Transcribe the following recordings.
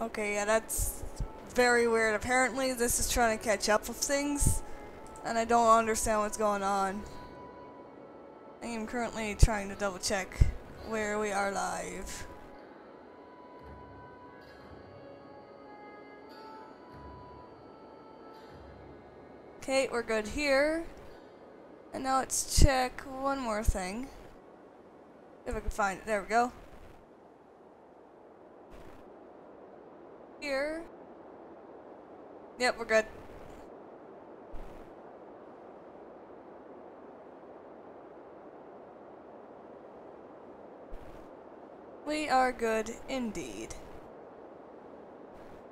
Okay, yeah, that's very weird. Apparently this is trying to catch up with things, and I don't understand what's going on. I am currently trying to double check where we are live. Okay, we're good here. And now let's check one more thing. If I can find it. There we go. Here. Yep, we're good. We are good indeed.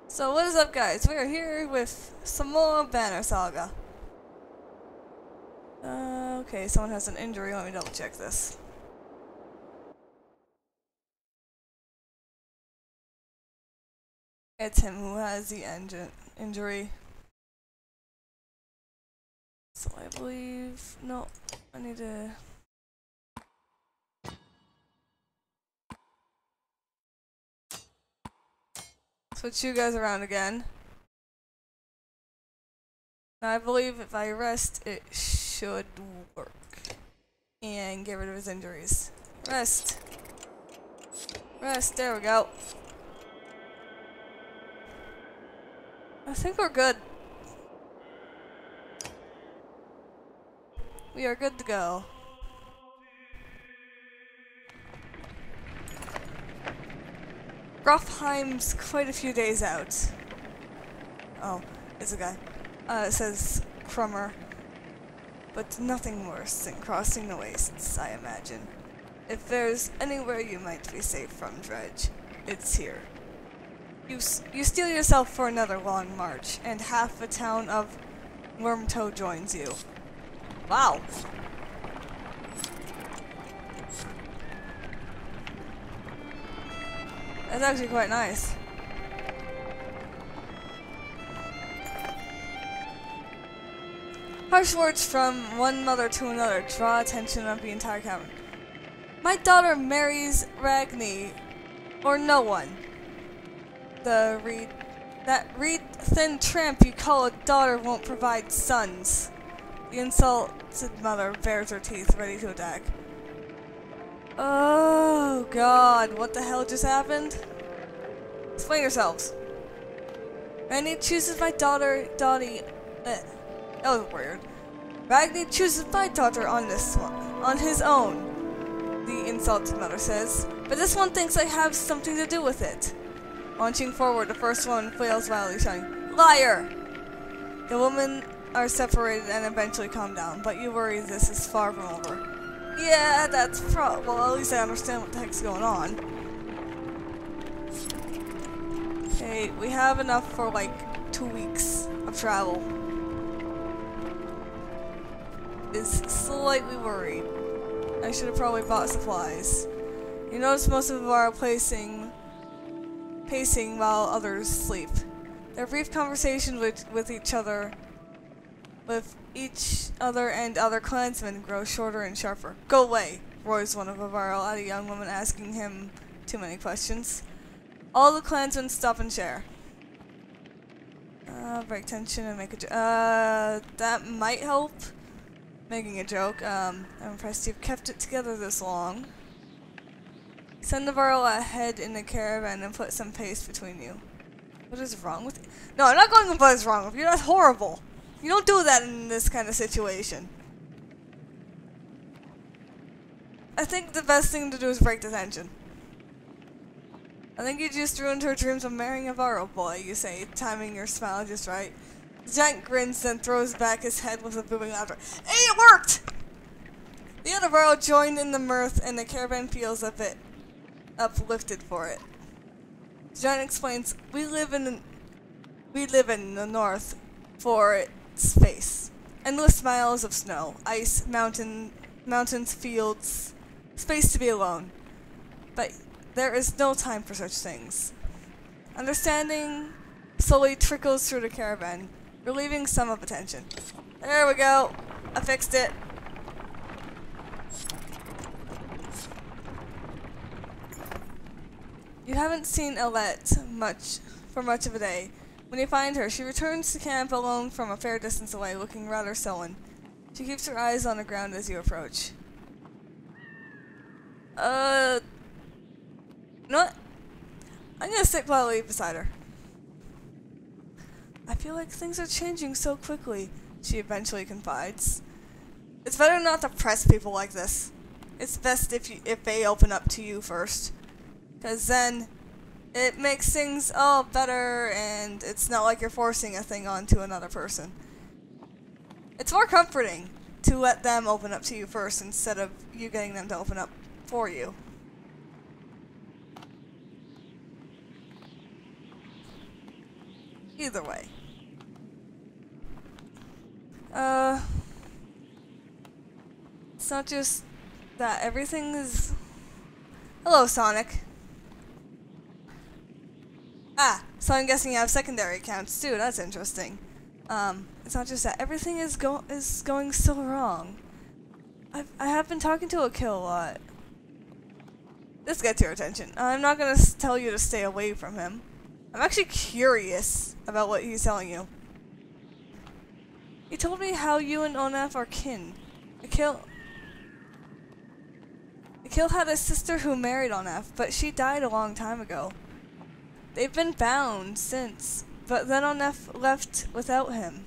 So what is up, guys? We are here with some more Banner Saga. Okay, someone has an injury. Let me double check this. It's him who has the injury. So I believe... No, I need to... switch you guys around again. Now I believe if I rest, it should work. And get rid of his injuries. Rest. Rest, there we go. I think we're good. We are good to go. Grofheim's quite a few days out. Oh, it's a guy. It says Crummer. But nothing worse than crossing the wastes, I imagine. If there's anywhere you might be safe from Dredge, it's here. You steel yourself for another long march, and half the town of Wormtoe joins you. Wow! That's actually quite nice. Harsh words from one mother to another draw attention of the entire cavern. My daughter marries Ragni, or no one. That reed-thin tramp you call a daughter won't provide sons. The insulted mother bares her teeth, ready to attack. Oh god, what the hell just happened? Explain yourselves. Ragni chooses my daughter, Dottie. That was weird. Ragni chooses my daughter on this one, on his own, the insulted mother says. But this one thinks I have something to do with it. Launching forward, the first one flails wildly, shouting, "Liar!" The women are separated and eventually calm down, but you worry this is far from over. Yeah, that's well, at least I understand what the heck's going on. Okay, we have enough for like 2 weeks of travel. Is slightly worried. I should have probably bought supplies. You notice most of them are pacing while others sleep. Their brief conversation with each other and other clansmen grows shorter and sharper. Go away, roars one of Avarl at a young woman asking him too many questions. All the clansmen stop and share. Break tension and make a joke. That might help. Making a joke. I'm impressed you've kept it together this long. Send the Varl ahead in the caravan and put some pace between you. What is wrong with you? No, I'm not going with what is wrong with you. That's horrible. You don't do that in this kind of situation. I think the best thing to do is break the tension. I think you just ruined her dreams of marrying a Varl boy, you say, timing your smile just right. The giant grins, then throws back his head with a booming laughter. Hey, it worked! The other Varl joined in the mirth, and the caravan feels a bit uplifted for it. The giant explains, we live in the north for its face. Endless miles of snow, ice, mountains, fields, space to be alone. But there is no time for such things. Understanding slowly trickles through the caravan, relieving some of the tension. There we go. I fixed it. You haven't seen Alette for much of a day. When you find her, she returns to camp alone from a fair distance away, looking rather sullen. She keeps her eyes on the ground as you approach. You know what? I'm gonna sit quietly beside her. I feel like things are changing so quickly, she eventually confides. It's better not to press people like this. It's best if they open up to you first. 'Cause then it makes things all better, and it's not like you're forcing a thing onto another person. It's more comforting to let them open up to you first instead of you getting them to open up for you. Either way. It's not just that everything is... Hello, Sonic. Ah, so I'm guessing you have secondary accounts too. That's interesting. It's not just that everything is going so wrong. I have been talking to Akil a lot. This gets your attention. I'm not gonna tell you to stay away from him. I'm actually curious about what he's telling you. He told me how you and Onaf are kin. Akil had a sister who married Onaf, but she died a long time ago. They've been bound since, but then Onaf left without him.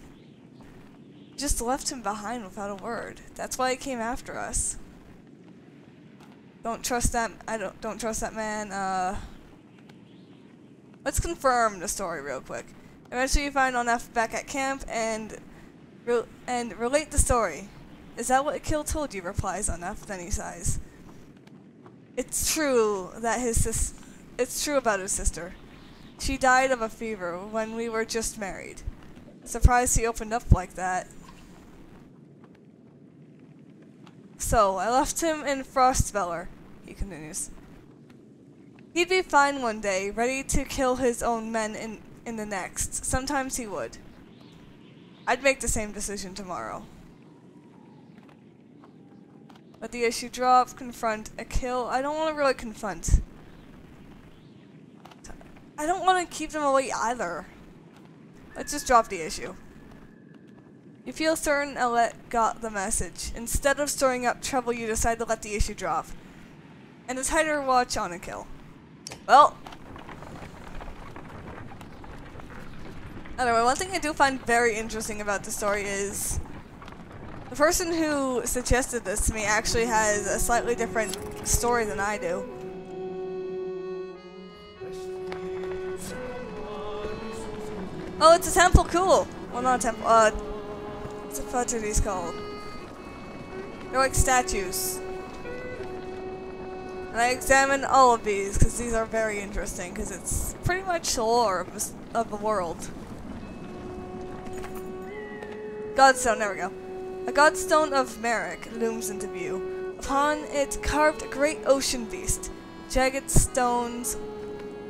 Just left him behind without a word. That's why he came after us. Don't trust that. Don't trust that man. Let's confirm the story real quick. Eventually, you find Onaf back at camp and relate the story. Is that what Akil told you? Replies Onaf. Then he sighs. It's true that it's true about his sister. She died of a fever when we were just married. Surprised he opened up like that. So, I left him in Frostfeller, he continues. He'd be fine one day, ready to kill his own men in the next. Sometimes he would. I'd make the same decision tomorrow. Let the issue drop, confront Akil. I don't want to really confront. I don't want to keep them away either. Let's just drop the issue. You feel certain Alette got the message. Instead of storing up trouble, you decide to let the issue drop. And a tighter watch on Akil. Well. Anyway, one thing I do find very interesting about the story is the person who suggested this to me actually has a slightly different story than I do. Oh, it's a temple, cool! Well, not a temple, what are these called? They're like statues. And I examined all of these, because these are very interesting, because it's pretty much the lore of the world. Godstone, there we go. A godstone of Merrick looms into view. Upon it carved a great ocean beast. Jagged stones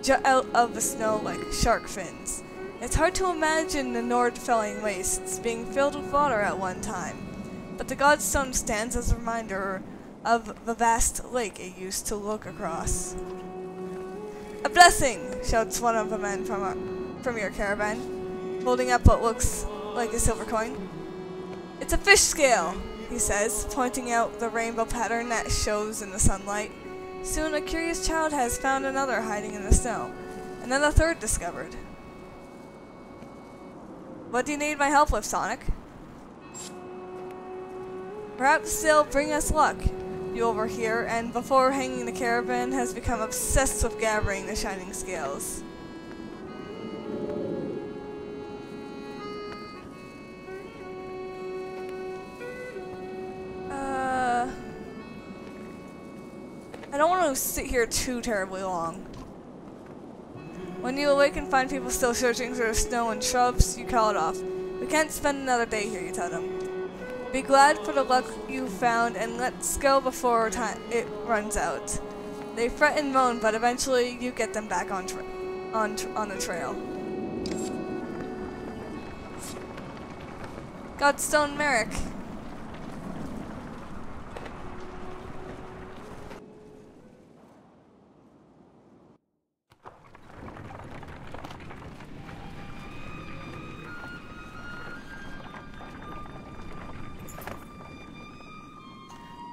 jut out of the snow like shark fins. It's hard to imagine the Nordfelling wastes being filled with water at one time, but the godstone stands as a reminder of the vast lake it used to look across. A blessing! Shouts one of the men from your caravan, holding up what looks like a silver coin. It's a fish scale, he says, pointing out the rainbow pattern that shows in the sunlight. Soon a curious child has found another hiding in the snow, and then a third discovered. What do you need my help with, Sonic? Perhaps they'll bring us luck, you overhear, and before hanging the caravan has become obsessed with gathering the shining scales. I don't want to sit here too terribly long. When you awake and find people still searching through the snow and shrubs, you call it off. We can't spend another day here, you tell them. Be glad for the luck you found and let's go before it runs out. They fret and moan, but eventually you get them back on the trail. Godstone Merrick.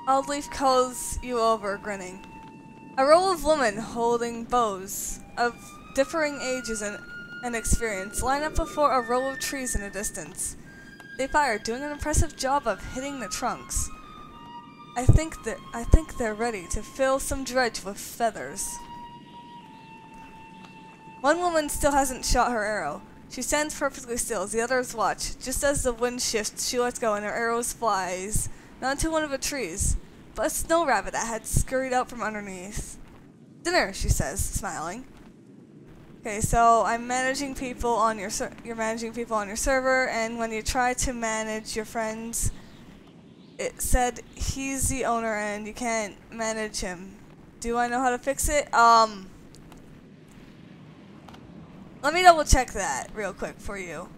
Oddleaf calls you over, grinning. A row of women holding bows of differing ages and experience line up before a row of trees in the distance. They fire, doing an impressive job of hitting the trunks. I think they're ready to fill some dredge with feathers. One woman still hasn't shot her arrow. She stands perfectly still as the others watch. Just as the wind shifts, she lets go and her arrow flies, not into one of the trees, but a snow rabbit that had scurried out from underneath. Dinner, she says, smiling. Okay, so I'm managing people on your you're managing people on your server, and when you try to manage your friends, it said he's the owner and you can't manage him. Do I know how to fix it? Let me double check that real quick for you.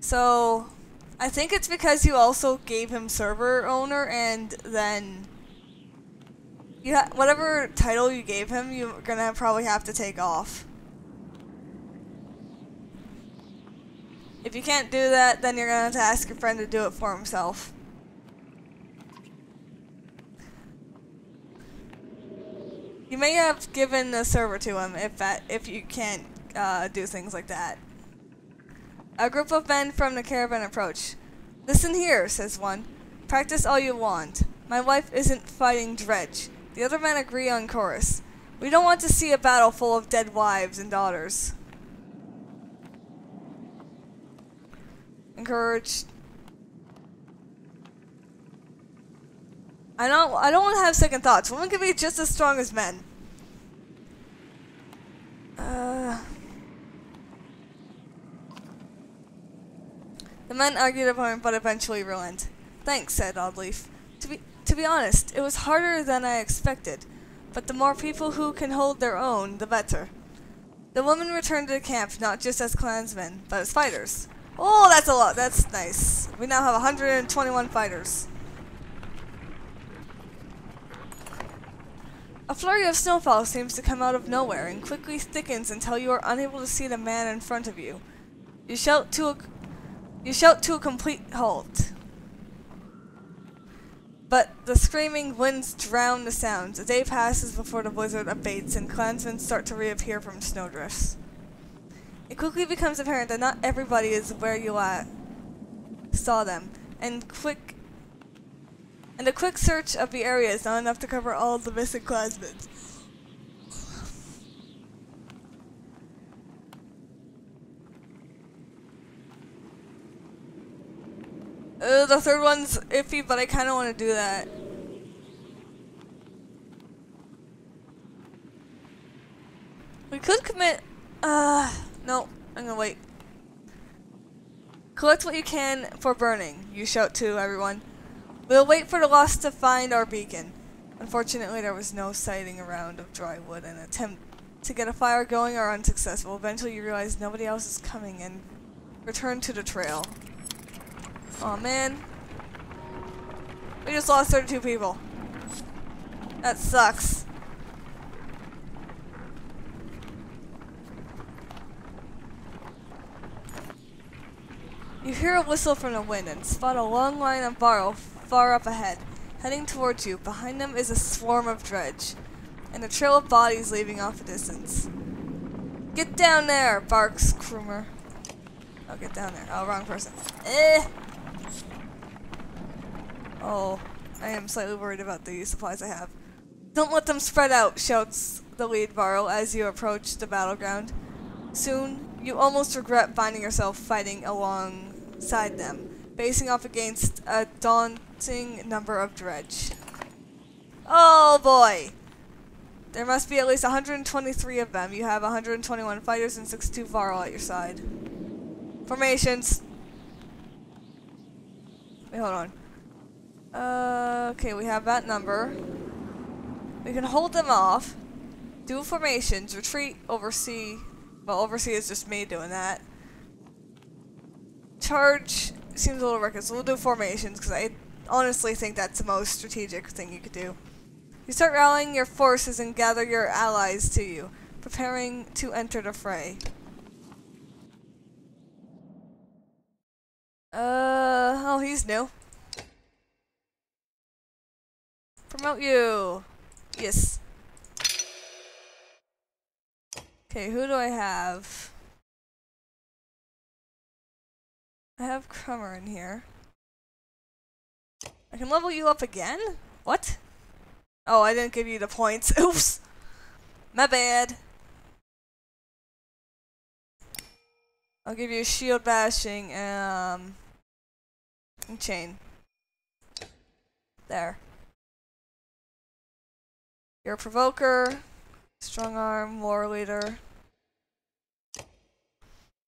So, I think it's because you also gave him server owner, and then whatever title you gave him, you're gonna probably have to take off. If you can't do that, then you're gonna have to ask your friend to do it for himself. You may have given the server to him if you can't do things like that. A group of men from the caravan approach. Listen here, says one. Practice all you want. My wife isn't fighting dredge. The other men agree on chorus. We don't want to see a battle full of dead wives and daughters. Encouraged. I don't want to have second thoughts. Women can be just as strong as men. The men argued a point, but eventually relent. Thanks, said Oddleaf. To be honest, it was harder than I expected, but the more people who can hold their own, the better. The women returned to the camp not just as clansmen, but as fighters. Oh, that's a lot. That's nice. We now have 121 fighters. A flurry of snowfall seems to come out of nowhere and quickly thickens until you are unable to see the man in front of you. You shout to a complete halt. But the screaming winds drown the sounds. A day passes before the blizzard abates and clansmen start to reappear from snowdrifts. It quickly becomes apparent that not everybody is where you saw them, and a quick search of the area is not enough to cover all of the missing clansmen. The third one's iffy, but I kind of want to do that. We could commit... no, I'm gonna wait. Collect what you can for burning, you shout to everyone. We'll wait for the lost to find our beacon. Unfortunately, there was no sighting around of dry wood, and attempt to get a fire going are unsuccessful. Eventually, you realize nobody else is coming and return to the trail. Aw, man. We just lost 32 people. That sucks. You hear a whistle from the wind and spot a long line of barrel far up ahead, heading towards you. Behind them is a swarm of dredge, and a trail of bodies leaving off a distance. Get down there, barks Krumer. Oh, get down there. Oh, wrong person. Oh, I am slightly worried about the supplies I have. Don't let them spread out, shouts the lead barrel as you approach the battleground. Soon, you almost regret finding yourself fighting alongside them, facing off against a daunting number of dredge. Oh boy! There must be at least 123 of them. You have 121 fighters and 62 varl at your side. Formations! Wait, hold on. Okay, we have that number. We can hold them off. Do formations, retreat, oversee. Well, oversee is just me doing that. Charge seems a little reckless, so we'll do formations because I honestly think that's the most strategic thing you could do. You start rallying your forces and gather your allies to you, preparing to enter the fray. Oh, he's new. Promote you. Yes. Okay, who do I have? I have Crummer in here. I can level you up again? What? Oh, I didn't give you the points. Oops. My bad. I'll give you shield bashing and chain. There. You're a provoker, strong arm, war leader. I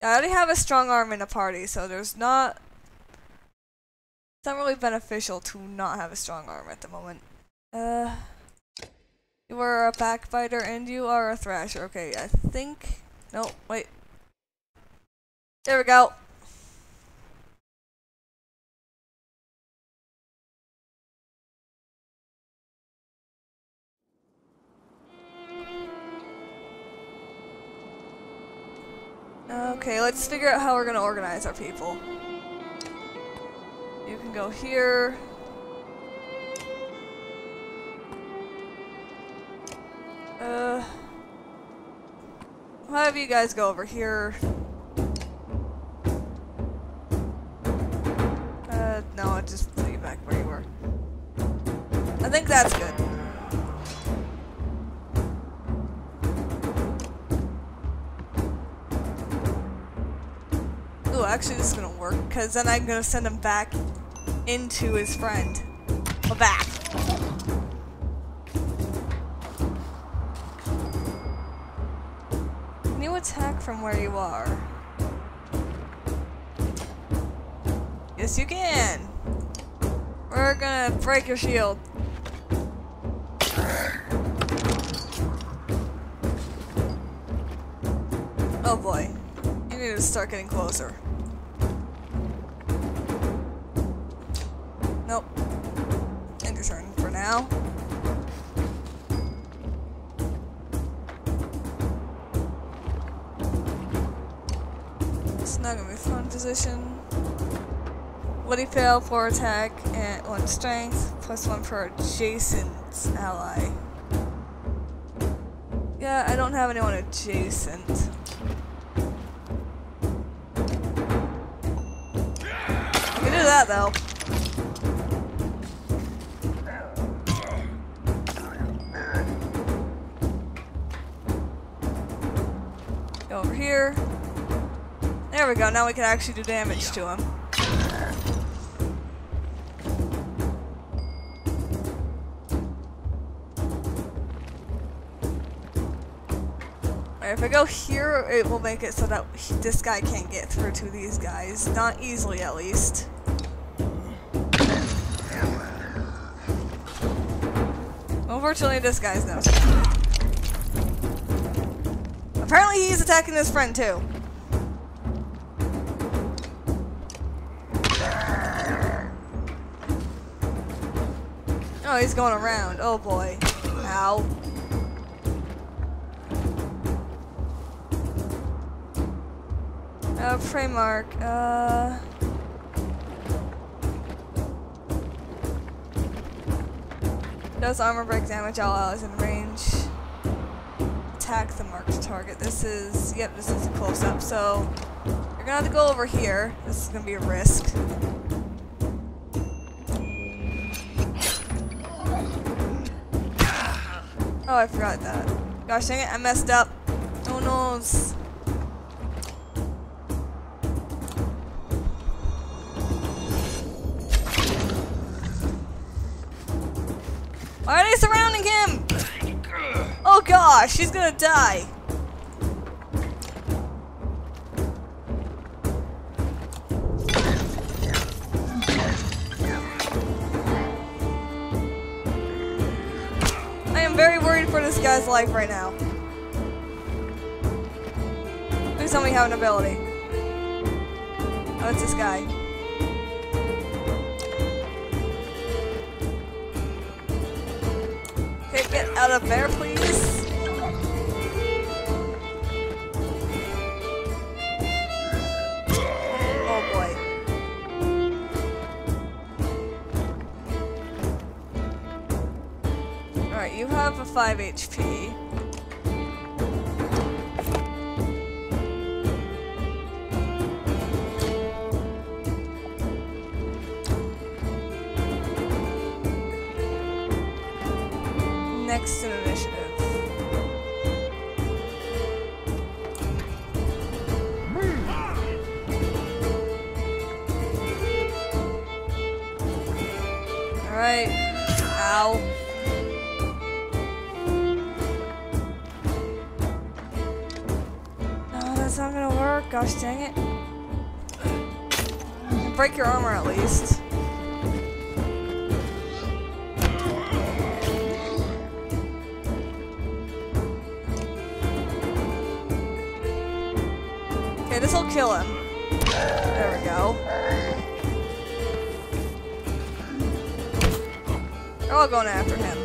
already have a strong arm in a party, so it's not really beneficial to not have a strong arm at the moment. You are a backbiter and you are a thrasher. Okay, I think. No, wait. There we go. Okay, let's figure out how we're gonna organize our people. You can go here. I'll have you guys go over here. No, I'll just put you back where you were. I think that's good. Ooh, actually this is gonna work, because then I'm gonna send him back into his friend. Back. Can you attack from where you are? Yes, you can! We're gonna break your shield. Oh boy. You need to start getting closer. Nope. End your turn for now. It's not gonna be a fun position. Would he fail for attack and 1 strength, +1 for adjacent ally? Yeah, I don't have anyone adjacent. I can do that though. Go over here. There we go, now we can actually do damage to him. If I go here, it will make it so that this guy can't get through to these guys. Not easily, at least. Unfortunately, this guy's no. Apparently, he's attacking his friend, too. Oh, he's going around. Oh, boy. Ow. Prey mark, does armor break damage all allies in range. Attack the marked target. This is, yep, this is a close-up, so you're gonna have to go over here. This is gonna be a risk. Oh, I forgot that. Gosh dang it, I messed up. Oh no. Why are they surrounding him? Oh gosh, he's gonna die. I am very worried for this guy's life right now. Please tell me you have an ability. Oh, it's this guy. Okay, get out of there, please. Oh boy. 5 HP. Next in initiative. Alright. Ow. No, that's not gonna work. Gosh dang it. Break your armor at least. Okay, this'll kill him. There we go. They're all going after him.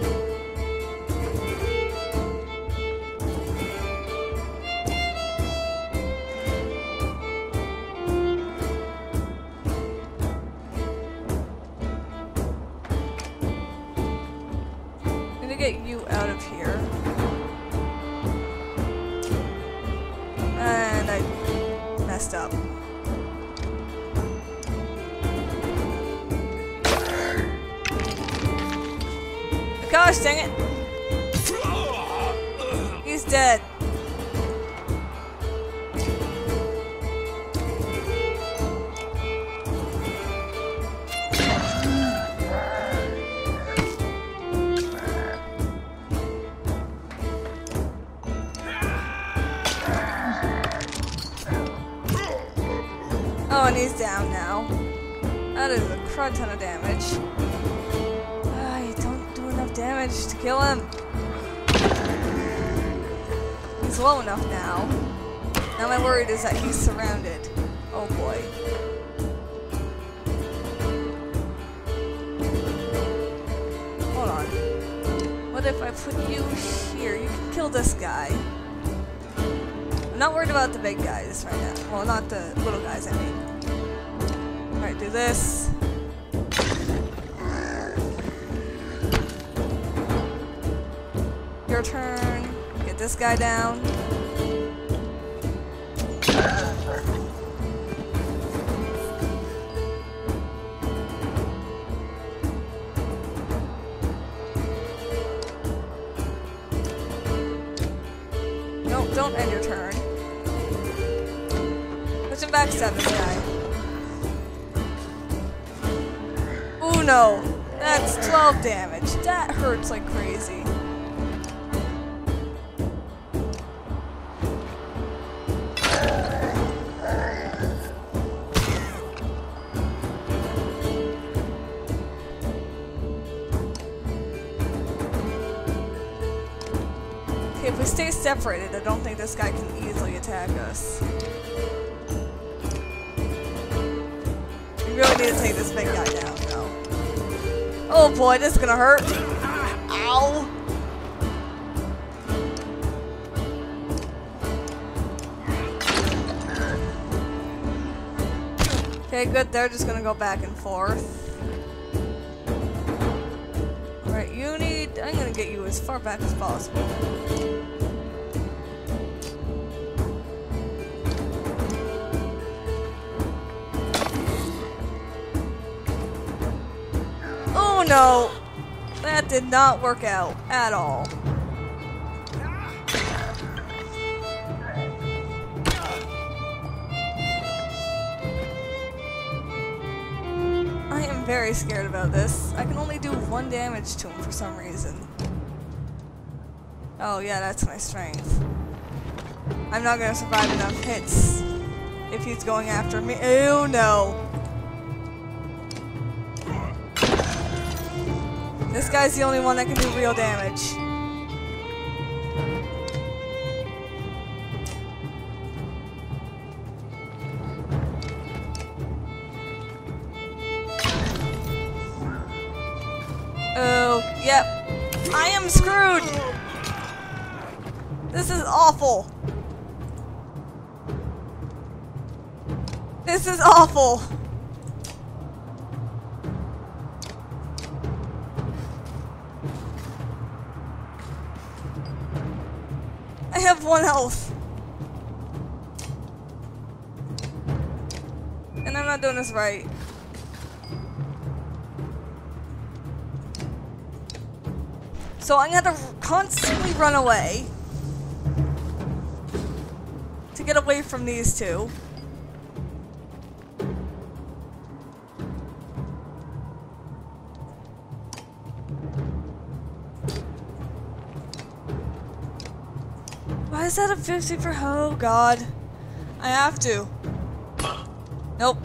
I'm gonna get you out of here. And I messed up. Gosh dang it! He's dead. Oh, and he's down now. That is a crud ton of damage. You don't do enough damage to kill him. He's low enough now. Now my worry is that he's surrounded. Oh boy. Hold on. What if I put you here? You can kill this guy. I'm not worried about the big guys right now. Well, not the little guys, I mean. Alright, do this. Your turn. Get this guy down. Nope, don't end your turn. Push him backstab this guy. Ooh, no. That's 12 damage. That hurts like crazy. Okay, if we stay separated, I don't think this guy can easily attack us. We really need to take this big guy down, though. Oh boy, this is gonna hurt. Ow! Okay, good. They're just gonna go back and forth. Alright, you need... I'm gonna get you as far back as possible. Oh no! That did not work out at all. I am very scared about this. I can only do 1 damage to him for some reason. Oh yeah, that's my strength. I'm not gonna survive enough hits if he's going after me. Oh no! This guy's the only one that can do real damage. Oh, yep. I am screwed! This is awful. This is awful. have 1 health. And I'm not doing this right. So I'm gonna have to constantly run away to get away from these two. Why is that a 50 for? Oh god. I have to. Nope.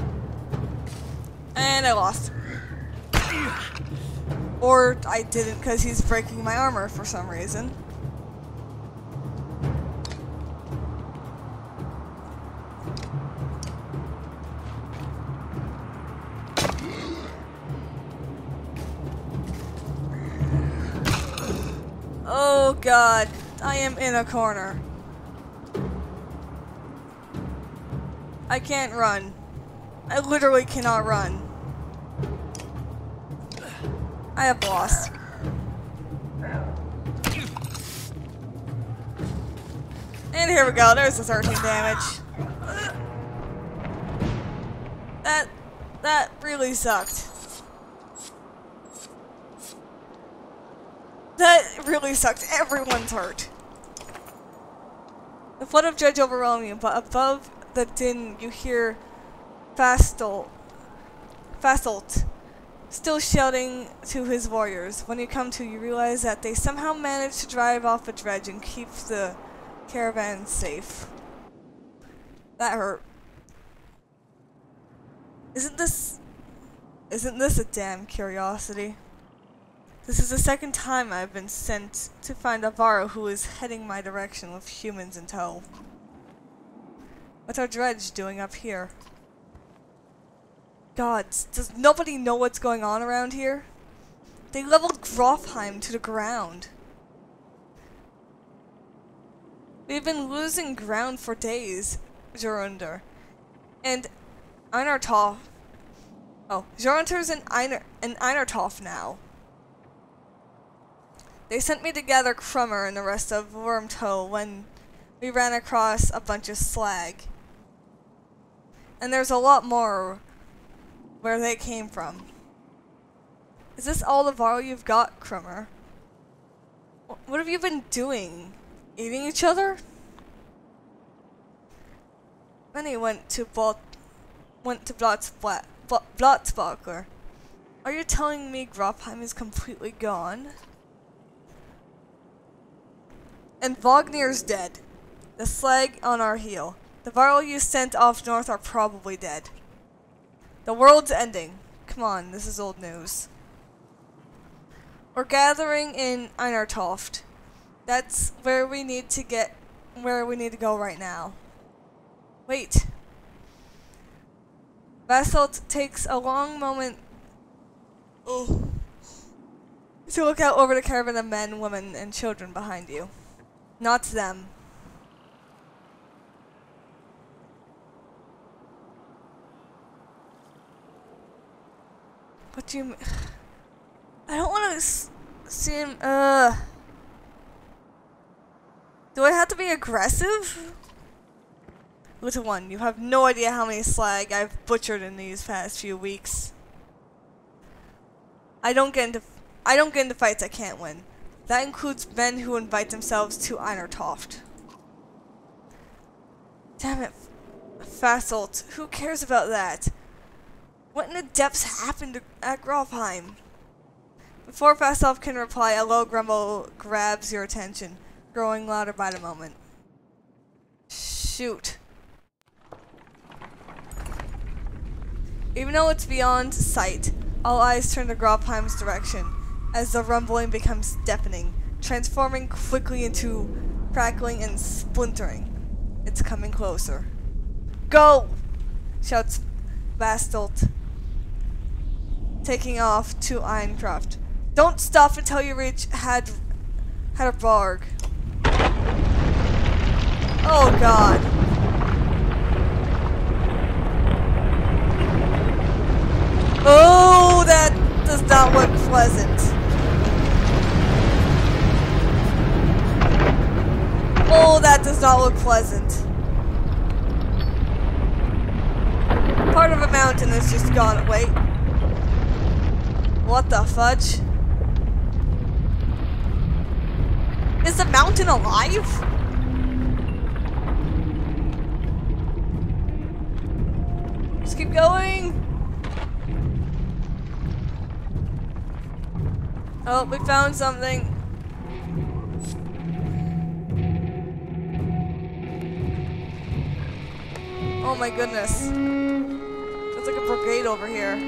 And I lost. Or I didn't because he's breaking my armor for some reason. Oh god, I am in a corner. I can't run. I literally cannot run. I have lost. And here we go, there's the 13 damage. That really sucked. That really sucked. Everyone's hurt. The flood of Judge overwhelming you, but above the din you hear Fastolt still shouting to his warriors. When you come to, you realize that they somehow managed to drive off a dredge and keep the caravan safe. That hurt. Isn't this a damn curiosity? This is the second time I've been sent to find Alvaro, who is heading my direction with humans in tow. What's our dredge doing up here? God, does nobody know what's going on around here? They leveled Grofheim to the ground. We've been losing ground for days, Jorundur. And Einartoff. Oh, Jorundur's in Einartoff now. They sent me to gather Krummer and the rest of Wormtoe when we ran across a bunch of slag. And there's a lot more where they came from. Is this all the Varl you've got, Krummer? What have you been doing? Eating each other? Then he went to Blotzbakler. Are you telling me Grofheim is completely gone? And Vognir's dead. The slag on our heel. The Varl you sent off north are probably dead. The world's ending. Come on, this is old news. We're gathering in Einartoft. That's where we need to go right now. Wait. Basalt takes a long moment to look out over the caravan of men, women, and children behind you. Not them. What do you mean? I don't want to see him, Do I have to be aggressive? Little one, you have no idea how many slag I've butchered in these past few weeks. I don't get into fights I can't win. That includes men who invite themselves to Einartoft. Damn it, Fastolt, who cares about that? What in the depths happened at Grofheim? Before Fastolt can reply, a low grumble grabs your attention, growing louder by the moment. Shoot. Even though it's beyond sight, all eyes turn to Grofheim's direction as the rumbling becomes deafening, transforming quickly into crackling and splintering. It's coming closer. Go! Shouts Fastolt, taking off to Einkraft. Don't stop until you reach Hadderbarg. Oh god. Oh, that does not look pleasant. Oh, that does not look pleasant. Part of a mountain is just gone. Wait. What the fudge? Is the mountain alive? Just keep going. Oh, we found something. Oh my goodness. There's like a brigade over here.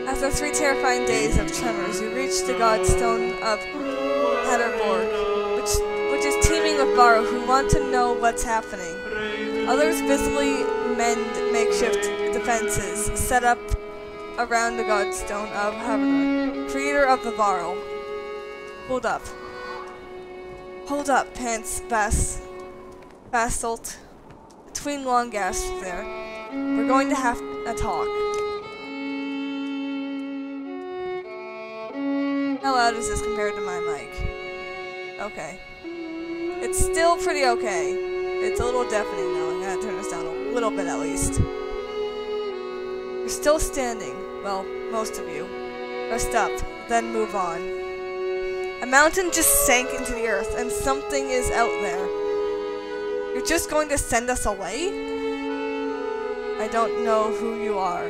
After 3 terrifying days of tremors, you reach the godstone of Hatterborg, which is teeming with Varro who want to know what's happening. Others busily mend makeshift defenses set up around the godstone of Hatterborg, creator of the Varro. Hold up. Hold up, pants Basalt. Between long gasps there. We're going to have a talk. How loud is this compared to my mic? Okay. It's still pretty okay. It's a little deafening though. I'm gonna turn this down a little bit at least. You're still standing. Well, most of you. Rest up, then move on. A mountain just sank into the earth, and something is out there. You're just going to send us away? I don't know who you are,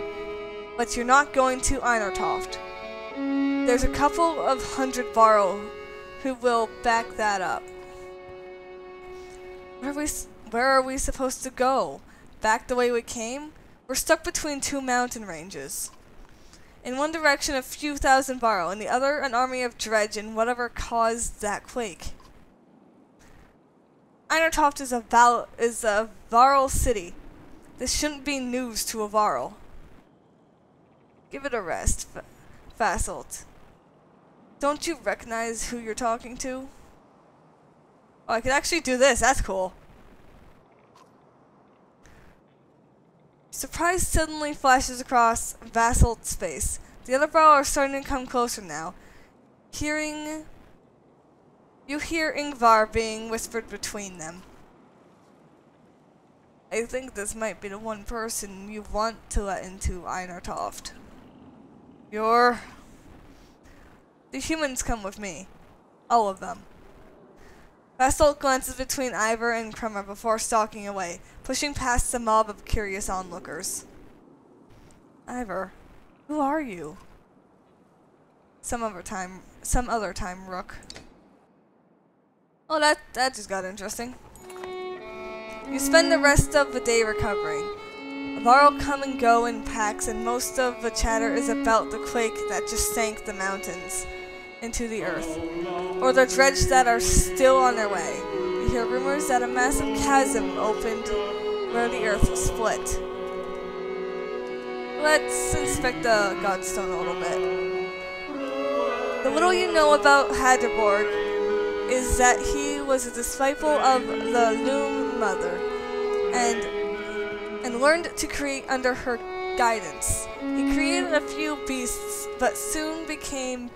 but you're not going to Einertoft. There's a couple of 100 Varro who will back that up. Where are we supposed to go? Back the way we came? We're stuck between 2 mountain ranges. In one direction a few thousand Varro, in the other an army of dredge and whatever caused that quake. Einertoft is a Varro city. This shouldn't be news to a Varro. Give it a rest, Basalt. Don't you recognize who you're talking to? Oh, I can actually do this. That's cool. Surprise suddenly flashes across Basalt's face. The other Varro are starting to come closer now. You hear Ingvar being whispered between them. I think this might be the one person you want to let into Einertoft. The humans come with me. All of them. Basalt glances between Ivor and Krummer before stalking away, pushing past the mob of curious onlookers. Ivor, who are you? Some other time, Rook. Oh, that just got interesting. You spend the rest of the day recovering. Varro come and go in packs, and most of the chatter is about the quake that just sank the mountains into the earth, or the dredge that are still on their way. You hear rumors that a massive chasm opened where the earth split. Let's inspect the godstone a little bit. The little you know about Hatterborg is that he was a disciple of the Loom Mother, and learned to create under her guidance. He created a few beasts, but soon became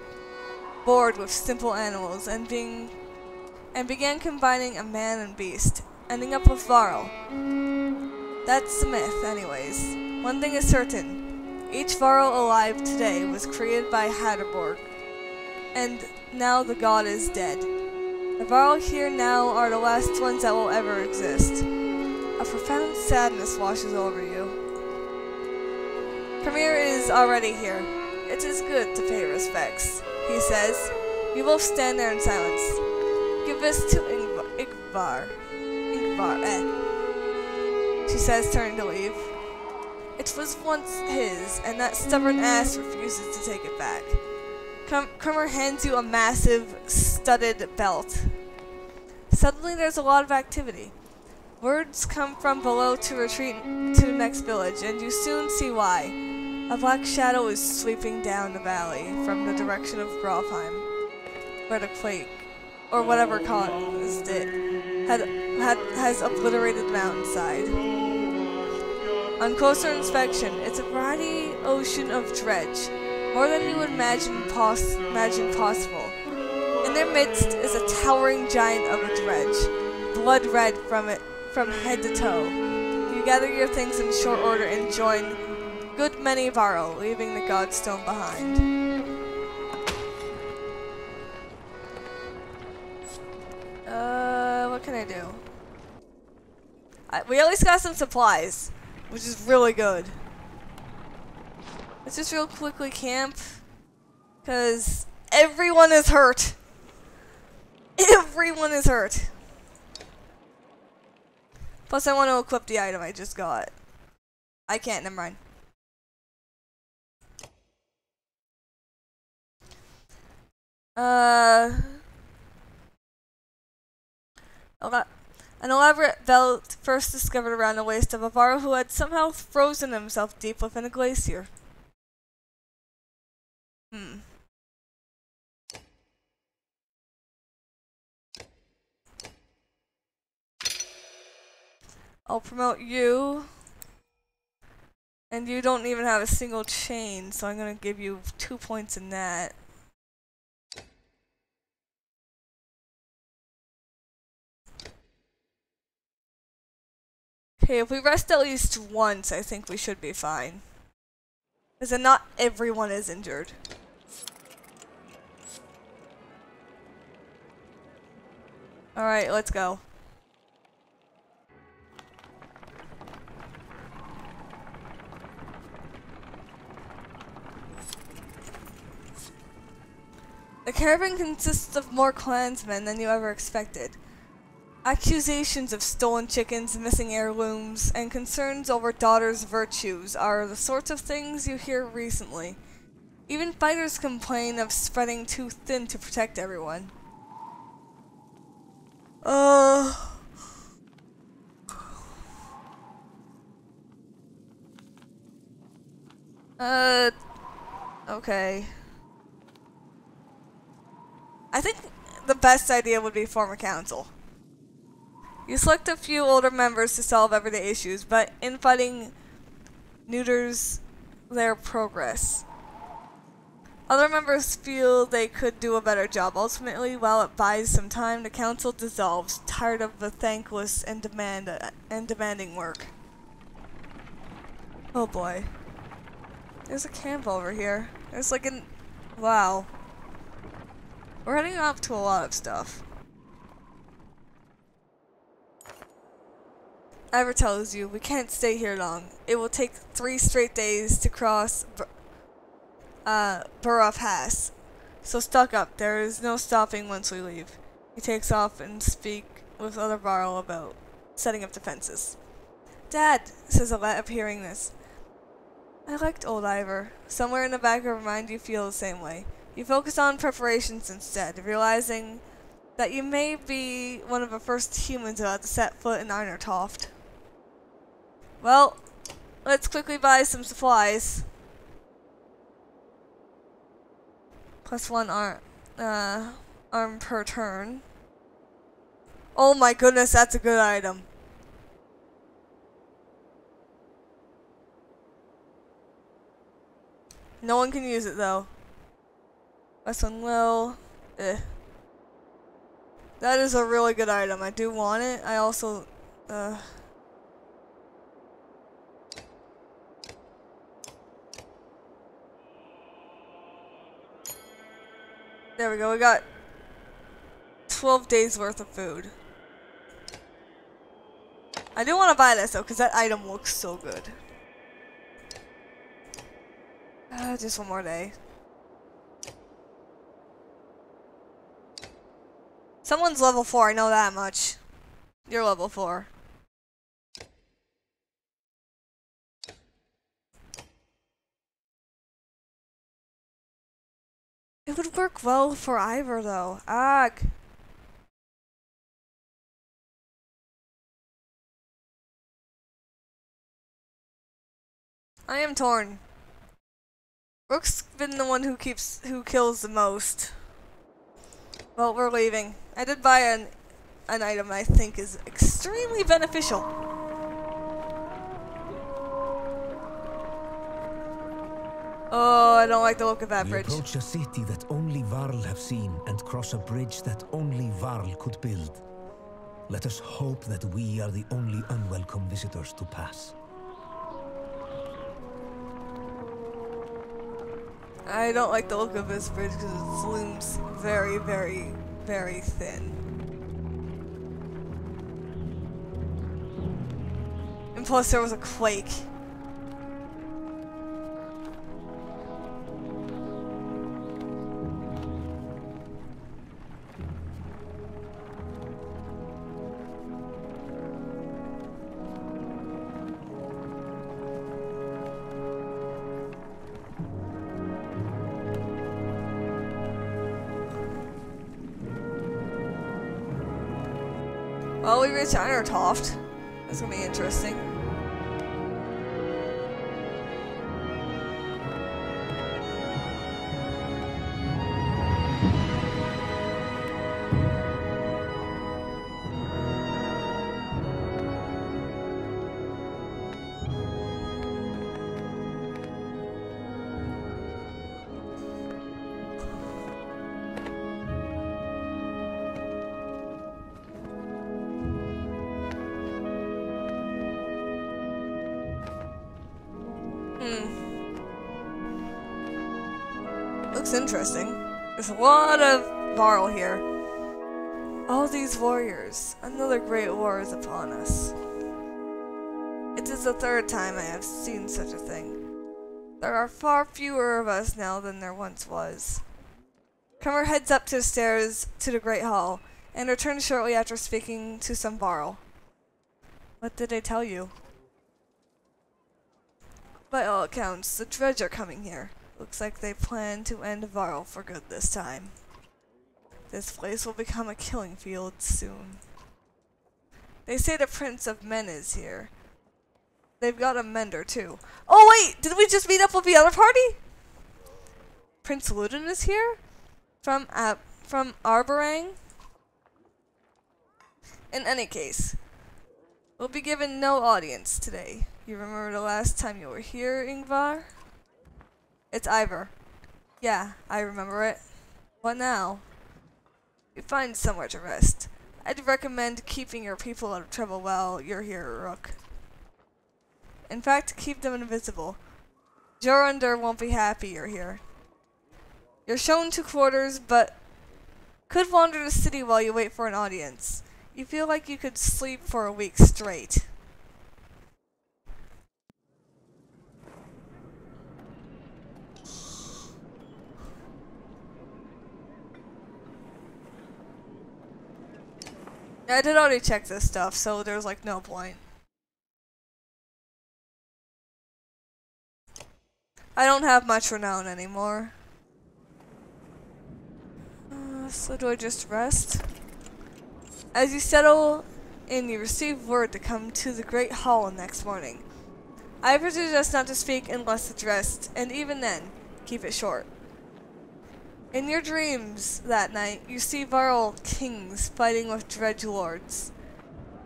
bored with simple animals and began combining a man and beast, ending up with Varro. That's the myth, anyways. One thing is certain. Each Varro alive today was created by Hatterborg, and now the god is dead. The Varro here now are the last ones that will ever exist. A profound sadness washes over you. Premier is already here. It is good to pay respects, he says. You both stand there in silence. Give this to Ingvar, she says, turning to leave. It was once his, and that stubborn ass refuses to take it back. Krummer hands you a massive, studded belt. Suddenly there's a lot of activity. Words come from below to retreat to the next village, and you soon see why. A black shadow is sweeping down the valley from the direction of Grofheim, where the quake, or whatever caused it, has obliterated the mountainside. On closer inspection, it's a mighty ocean of dredge, more than you would imagine possible. In their midst is a towering giant of a dredge, blood red from head to toe. You gather your things in short order and join good many Varro, leaving the Godstone behind. What can I do? We at least got some supplies, which is really good. Let's just real quickly camp, because everyone is hurt. Everyone is hurt. Plus I want to equip the item I just got. I can't, never mind. An elaborate belt first discovered around the waist of a Varro who had somehow frozen himself deep within a glacier. I'll promote you. And you don't even have a single chain, so I'm gonna give you 2 points in that. Okay, if we rest at least once, I think we should be fine. Because then not everyone is injured. Alright, let's go. The caravan consists of more clansmen than you ever expected. Accusations of stolen chickens, missing heirlooms, and concerns over daughters' virtues are the sorts of things you hear recently. Even fighters complain of spreading too thin to protect everyone. Okay. I think the best idea would be form a council. You select a few older members to solve everyday issues, but infighting neuters their progress. Other members feel they could do a better job. Ultimately, while it buys some time, the council dissolves, tired of the thankless and demanding work. Oh boy. There's a camp over here. There's like an... Wow. We're heading off to a lot of stuff. Ivor tells you we can't stay here long. It will take 3 straight days to cross Burrough Pass. So stock up. There is no stopping once we leave. He takes off and speak with other Varro about setting up defenses. Dad, says Alette, hearing this. I liked old Ivor. Somewhere in the back of your mind you feel the same way. You focus on preparations instead, realizing that you may be one of the first humans about to set foot in Einertoft. Well, let's quickly buy some supplies. +1 arm per turn. Oh my goodness, that's a good item. No one can use it though. +1 will. That is a really good item. I do want it. I also there we go. We got 12 days worth of food. I do want to buy this though, because that item looks so good. Just one more day. Someone's level 4, I know that much. You're level 4. It would work well for Ivor though. Ugh. I am torn. Rook's been the one who kills the most. Well, we're leaving. I did buy an item I think is extremely beneficial. Oh, I don't like the look of that bridge. We approach a city that only Varl have seen and cross a bridge that only Varl could build. Let us hope that we are the only unwelcome visitors to pass. I don't like the look of this bridge because it looms very, very, very thin. And plus there was a quake. Well, we reached Irontoft. That's gonna be interesting. Looks interesting. There's a lot of Varl here. All these warriors. Another great war is upon us. It is the third time I have seen such a thing. There are far fewer of us now than there once was. Comer heads up to the stairs to the Great Hall, and returns shortly after speaking to some Varl. What did they tell you? By all accounts, the Dredge are coming here. Looks like they plan to end Varl for good this time. This place will become a killing field soon. They say the Prince of Men is here. They've got a mender too. Oh wait, did we just meet up with the other party? Prince Ludin is here? From Arborang? In any case, we'll be given no audience today. You remember the last time you were here, Ingvar? It's Ivor. Yeah, I remember it. What now? You find somewhere to rest. I'd recommend keeping your people out of trouble while you're here, Rook. In fact, keep them invisible. Jorundur won't be happy you're here. You're shown to quarters, but could wander the city while you wait for an audience. You feel like you could sleep for a week straight. I did already check this stuff, so there's like no point. I don't have much renown anymore. So do I just rest? As you settle in, you receive word to come to the Great Hall next morning. I suggest not to speak unless addressed, and even then, keep it short. In your dreams that night, you see Varl kings fighting with dredge lords.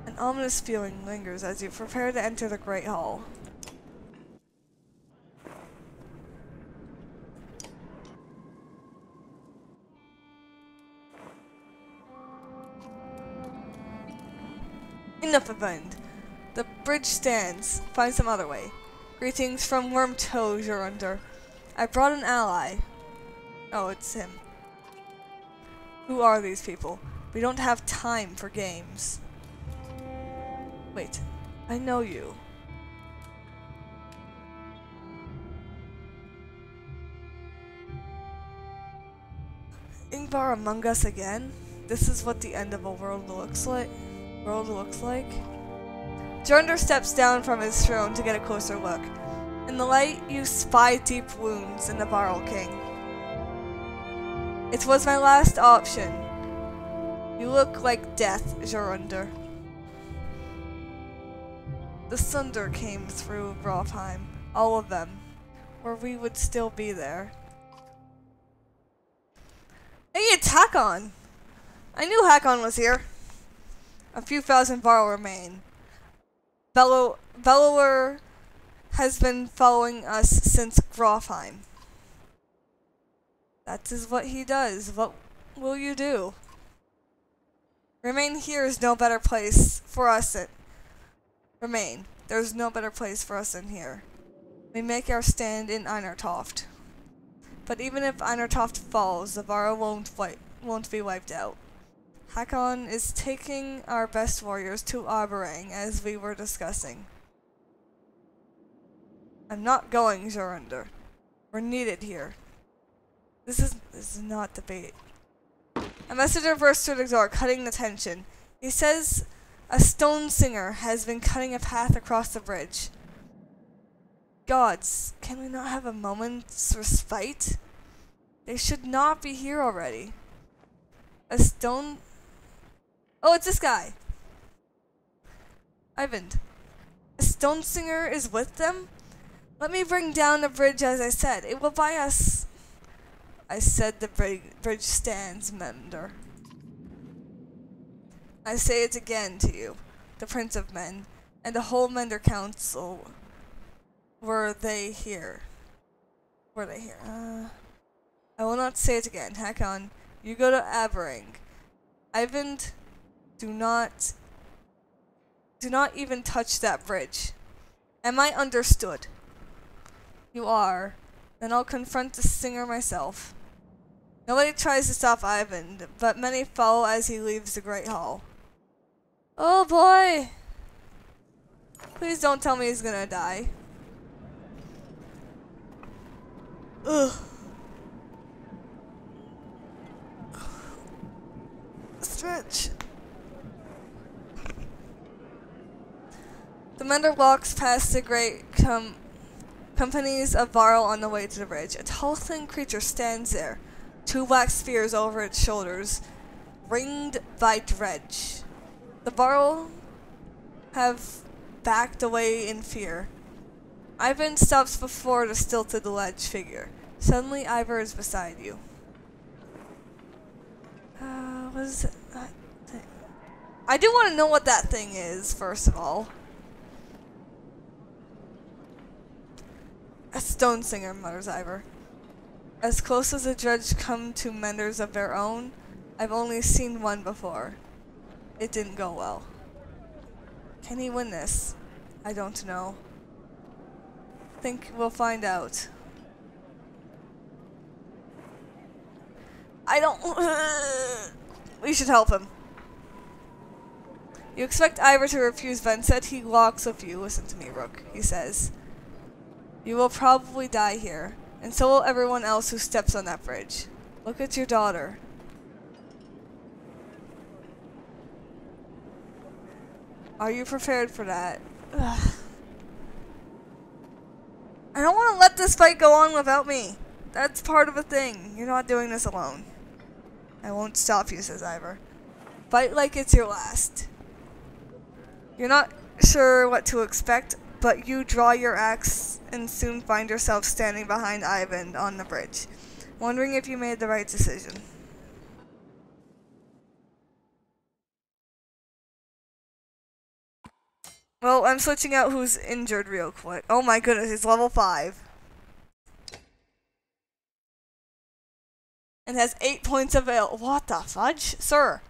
An ominous feeling lingers as you prepare to enter the Great Hall. Enough event. The bridge stands. Find some other way. Greetings from Wormtoe, Jorundur. I brought an ally. Oh, it's him. Who are these people? We don't have time for games. Wait, I know you. Ingvar among us again? This is what the end of a world looks like? Jorundur steps down from his throne to get a closer look. In the light, you spy deep wounds in the Varl King. It was my last option. You look like death, Jorundur. The Sunder came through Brofheim, all of them, or we would still be there. Hey, it's Hakon! I knew Hakon was here. A few thousand Varl remain. Bellower has been following us since Grofheim. That is what he does. What will you do? Remain here is no better place for us than... Remain. There's no better place for us than here. We make our stand in Einertoft. But even if Einertoft falls, the Varl won't be wiped out. Hakon is taking our best warriors to Arberang, as we were discussing. I'm not going, Jorundir. We're needed here. This is not debate. A messenger burst through the door, cutting the tension. He says a stone singer has been cutting a path across the bridge. Gods, can we not have a moment's respite? They should not be here already. A stone... Oh, it's this guy. Ivan. A stone singer is with them? Let me bring down the bridge as I said. It will buy us... I said the bridge stands, Mender. I say it again to you, the Prince of Men, and the whole Mender Council. Were they here? Were they here? I will not say it again. Hakon, you go to Aberang. Ivan, do not even touch that bridge. Am I understood? You are. Then I'll confront the singer myself. Nobody tries to stop Ivan, but many follow as he leaves the Great Hall. Oh boy! Please don't tell me he's gonna die. Ugh. Stretch. The Mender walks past the great companies of Varl on the way to the bridge. A tall, thin creature stands there, two black spears over its shoulders, ringed by dredge. The Varl have backed away in fear. Ivan stops before the stilted ledge figure. Suddenly, Ivor is beside you. What is that thing? I do want to know what that thing is, first of all. A stone singer, mutters Ivor. As close as the dredge come to menders of their own, I've only seen one before. It didn't go well. Can he win this? I don't know. Think we'll find out. I don't... We should help him. You expect Ivor to refuse, but instead he walks with you. Listen to me, Rook, he says. You will probably die here, and so will everyone else who steps on that bridge. Look at your daughter. Are you prepared for that? Ugh. I don't want to let this fight go on without me. That's part of a thing. You're not doing this alone. I won't stop you, says Ivor. Fight like it's your last. You're not sure what to expect, but you draw your axe and soon find yourself standing behind Ivan on the bridge, wondering if you made the right decision. Well, I'm switching out who's injured real quick. Oh my goodness, he's level 5. And has 8 points of avail. What the fudge? Sir.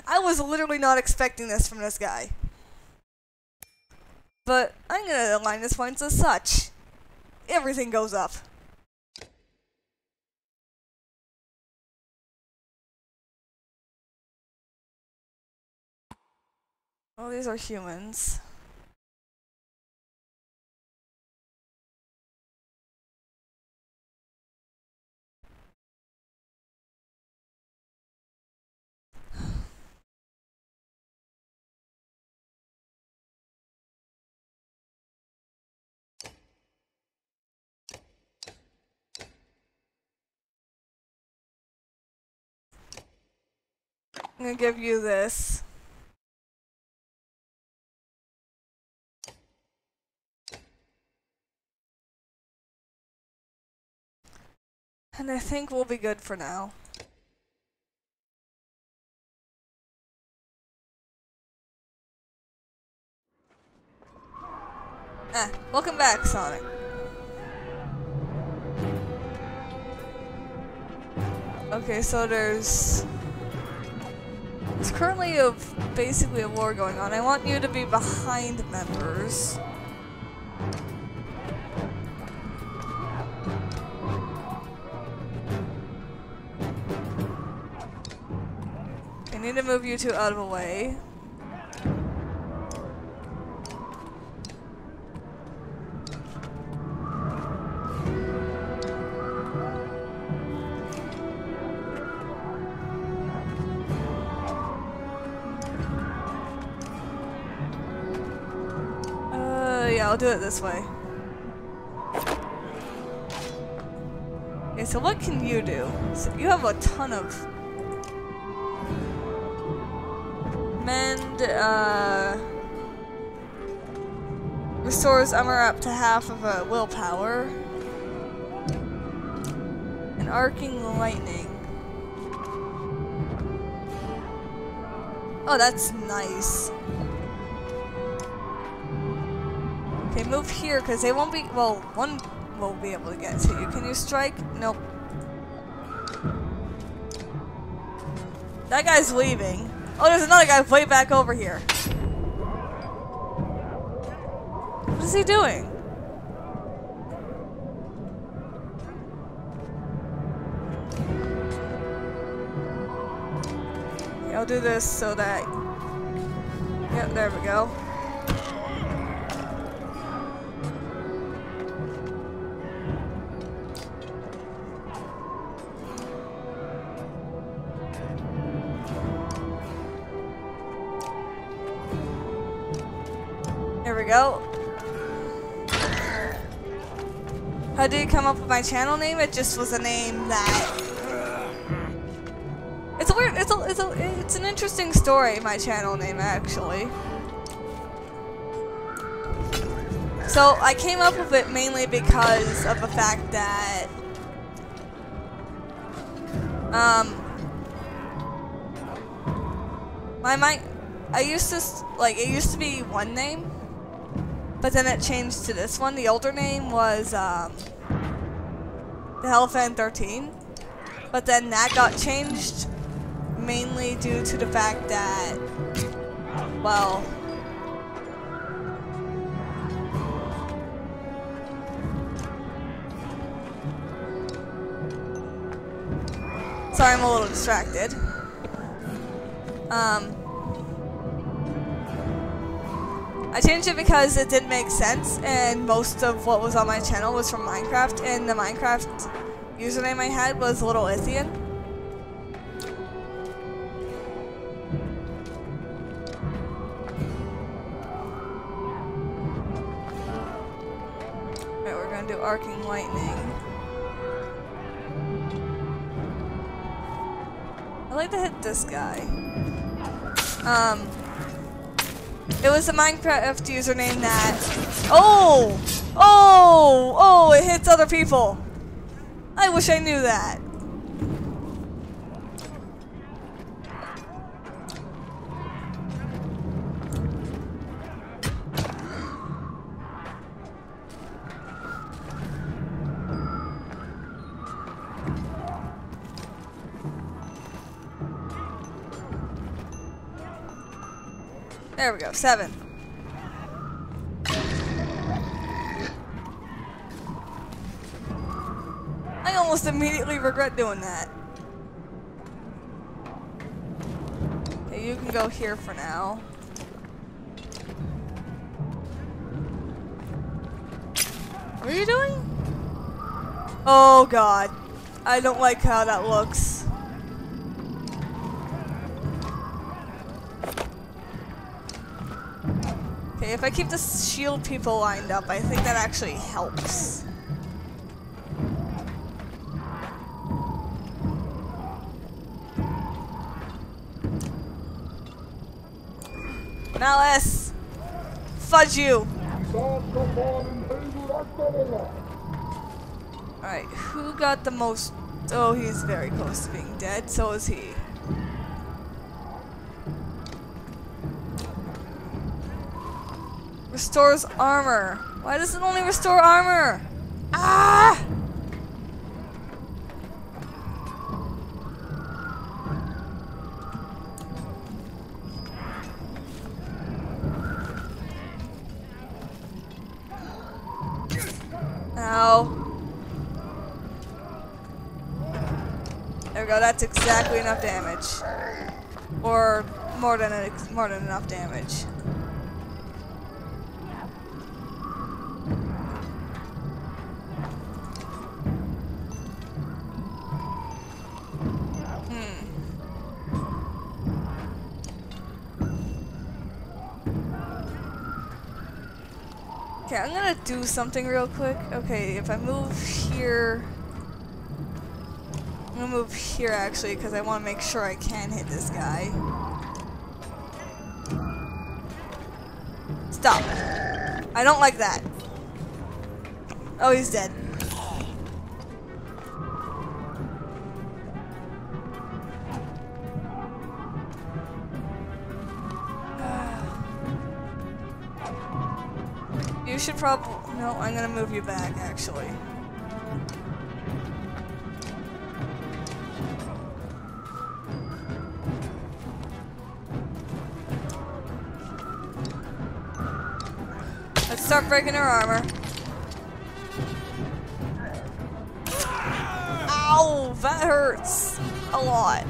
I was literally not expecting this from this guy. But I'm gonna align his points as such. Everything goes up. Oh, these are humans. I'm gonna give you this. And I think we'll be good for now. Welcome back, Sonic. Okay, so there's currently basically a war going on. I want you to be behind members. I need to move you two out of the way. Yeah, I'll do it this way. Okay, so what can you do? So you have a ton of mend, restores armor up to half of a willpower. And arcing lightning. Oh, that's nice. Okay, move here, because they won't be, well, one will be able to get to you. Can you strike? Nope. That guy's leaving. Oh, there's another guy way back over here. What is he doing? Okay, I'll do this so that... Yep, there we go. There we go. How did it come up with my channel name? It just was a name that... It's a weird, it's an interesting story, my channel name, actually. So, I came up with it mainly because of the fact that... I used to, like, it used to be one name. But then it changed to this one. The older name was, the Hellfan 13. But then that got changed mainly due to the fact that, well... Sorry, I'm a little distracted. I changed it because it didn't make sense, and most of what was on my channel was from Minecraft, and the Minecraft username I had was Little Ithian. Alright, we're gonna do arcing lightning. I like to hit this guy. It was a Minecraft username that... Oh! Oh! Oh! It hits other people! I wish I knew that. There we go, 7. I almost immediately regret doing that. Okay, you can go here for now. What are you doing? Oh god. I don't like how that looks. Okay, if I keep the shield people lined up, I think that actually helps. Malice! Fudge you! Alright, who got the most Oh, he's very close to being dead. So is he. Restores armor. Why does it only restore armor? Ah! Ow. There we go, that's exactly enough damage. Or more than enough damage. Okay, I'm gonna do something real quick. Okay, if I move here... I'm gonna move here actually, because I want to make sure I can hit this guy. Stop. I don't like that. Oh, he's dead. You should probably... No, I'm gonna move you back, actually. Let's start breaking her armor. Ow! That hurts a lot.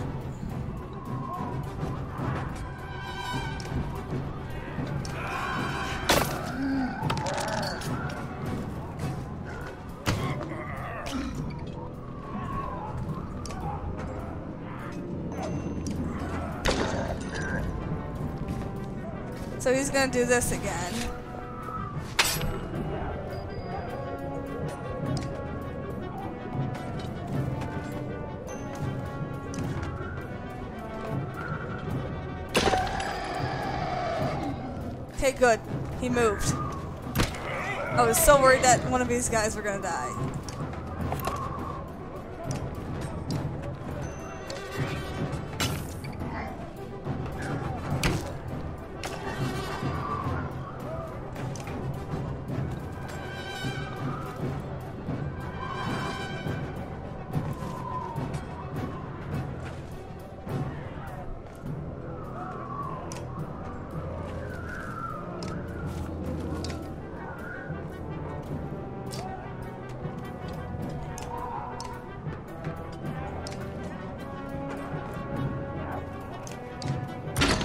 So he's gonna do this again. Okay, good. He moved. I was so worried that one of these guys were gonna die.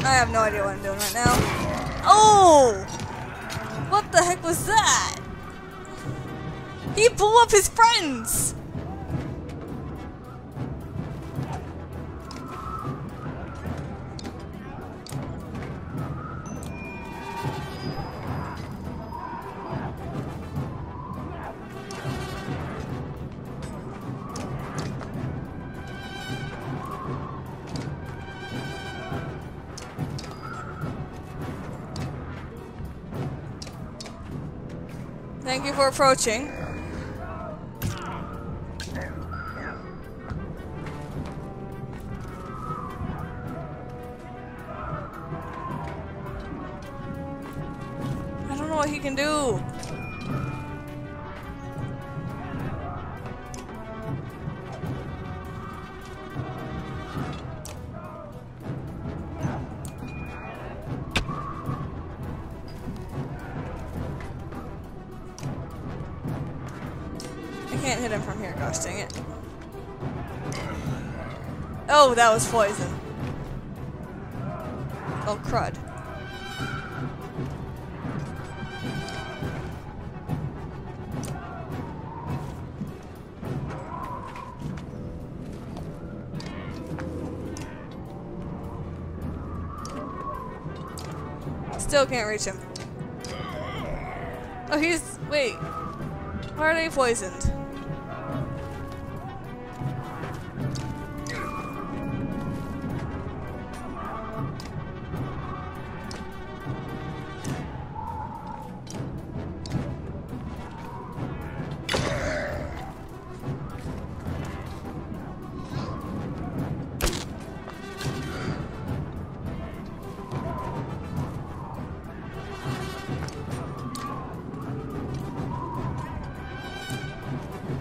I have no idea what I'm doing right now. Oh! What the heck was that? He blew up his friends! Thank you for approaching. I don't know what he can do. I can't hit him from here, gosh dang it. Oh, that was poison. Oh, crud. Still can't reach him. Oh, he's... wait. Why are they poisoned?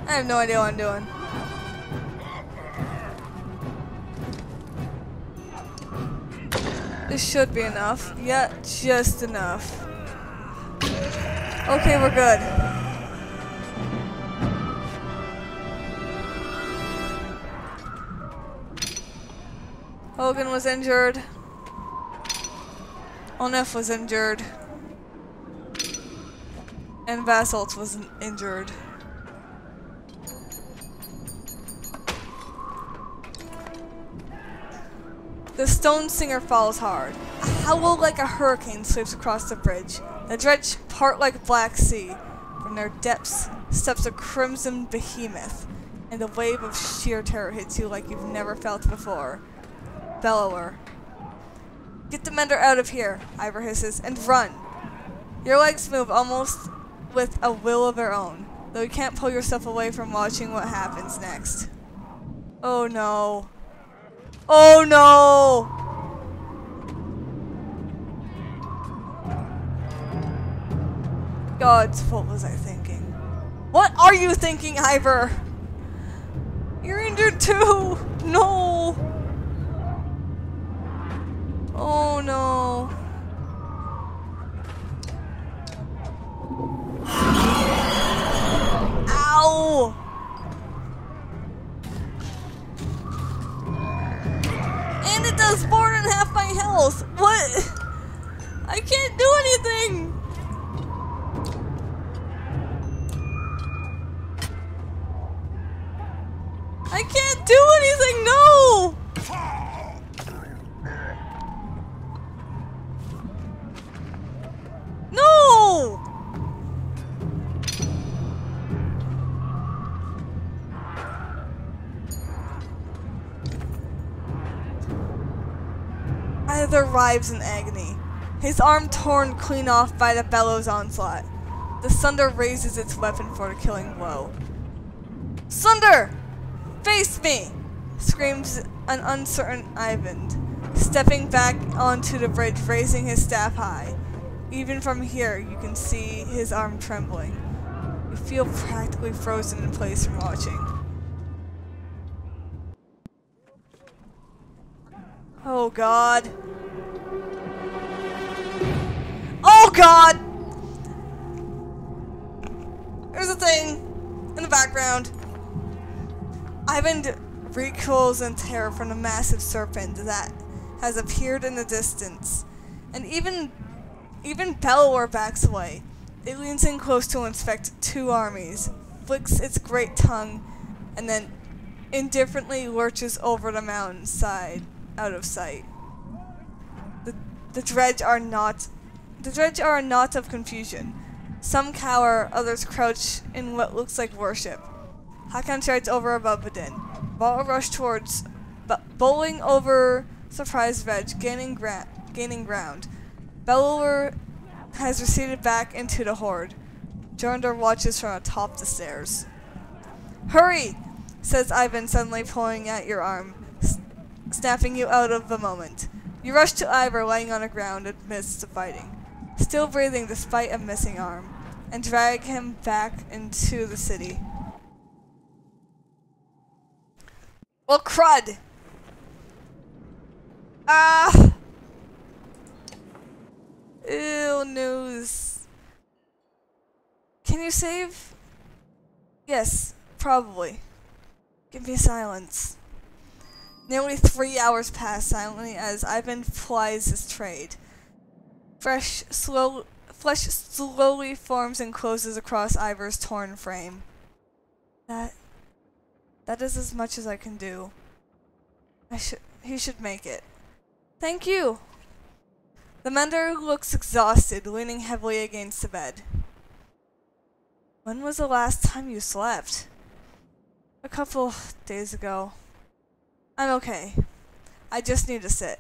I have no idea what I'm doing. This should be enough. Yeah, just enough. Okay, we're good. Hogan was injured. Onef was injured. And Vasalt was injured. The stone singer falls hard. A howl like a hurricane sweeps across the bridge. The dredge part like a black sea. From their depths steps a crimson behemoth, and a wave of sheer terror hits you like you've never felt before. Bellower. Get the mender out of here, Ivor hisses, and run. Your legs move almost with a will of their own, though you can't pull yourself away from watching what happens next. Oh no. Oh no! Gods, what was I thinking? What are you thinking, Ivor? You're injured too! No! Oh no. Ow! And it does more than half my health! What? I can't do anything! I can't do anything, no! No! Either writhes in agony, his arm torn clean off by the bellows onslaught. The Sunder raises its weapon for the killing blow. Sunder! Face me! Screams an uncertain Ivan, stepping back onto the bridge, raising his staff high. Even from here, you can see his arm trembling. You feel practically frozen in place from watching. Oh god. Oh god! There's a thing in the background. Ivan recoils in terror from the massive serpent that has appeared in the distance. And even Bellower backs away. It leans in close to inspect two armies, flicks its great tongue, and then indifferently lurches over the mountainside, out of sight. The dredge are a knot of confusion. Some cower, others crouch in what looks like worship. Hakan strides over above Badin. Ball rush towards, bowling over surprised Veg, gaining ground. Bellower has receded back into the horde. Jorndor watches from atop the stairs. Hurry! Says Ivan, suddenly pulling at your arm, snapping you out of the moment. You rush to Ivor laying on the ground amidst the fighting, still breathing despite a missing arm, and drag him back into the city. Well, crud! Ah! Ew, news. Can you save? Yes, probably. Give me silence. Nearly 3 hours pass silently as Ivan plies his trade. Flesh slowly forms and closes across Ivor's torn frame. That is as much as I can do. He should make it. Thank you. The mender looks exhausted, leaning heavily against the bed. When was the last time you slept? A couple days ago. I'm okay. I just need to sit.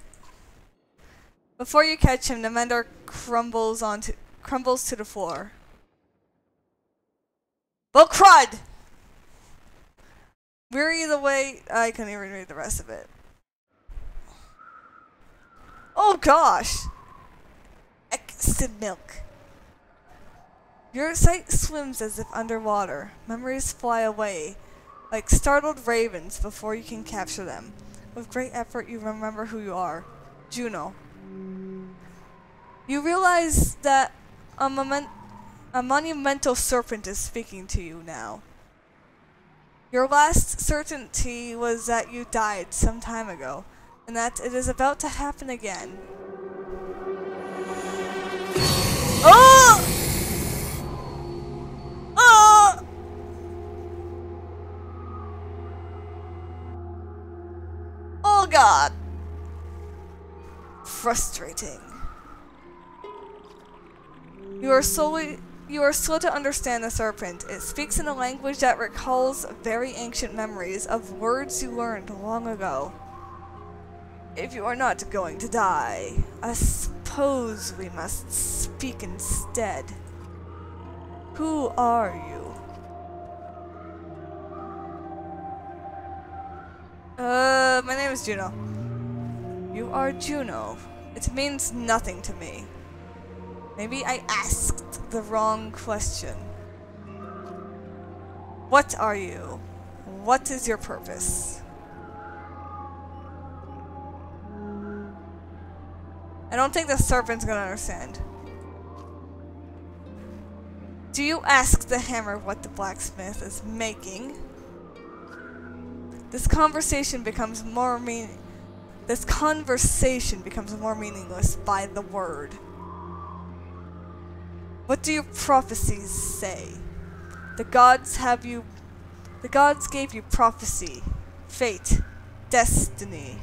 Before you catch him, the mender crumbles to the floor. Well, crud! Weary the way... I couldn't even read the rest of it. Oh gosh! Extra milk. Your sight swims as if underwater. Memories fly away, like startled ravens before you can capture them. With great effort, you remember who you are. Juno. You realize that a monumental serpent is speaking to you now. Your last certainty was that you died some time ago, and that it is about to happen again. Oh! Oh! Oh God! Frustrating. You are slow to understand the serpent. It speaks in a language that recalls very ancient memories of words you learned long ago. If you are not going to die, I suppose we must speak instead. Who are you? My name is Juno. You are Juno. It means nothing to me. Maybe I asked the wrong question. What are you? What is your purpose? I don't think the serpent's gonna understand. Do you ask the hammer what the blacksmith is making? This conversation becomes more meaningless by the word. What do your prophecies say? The gods gave you prophecy, fate, destiny.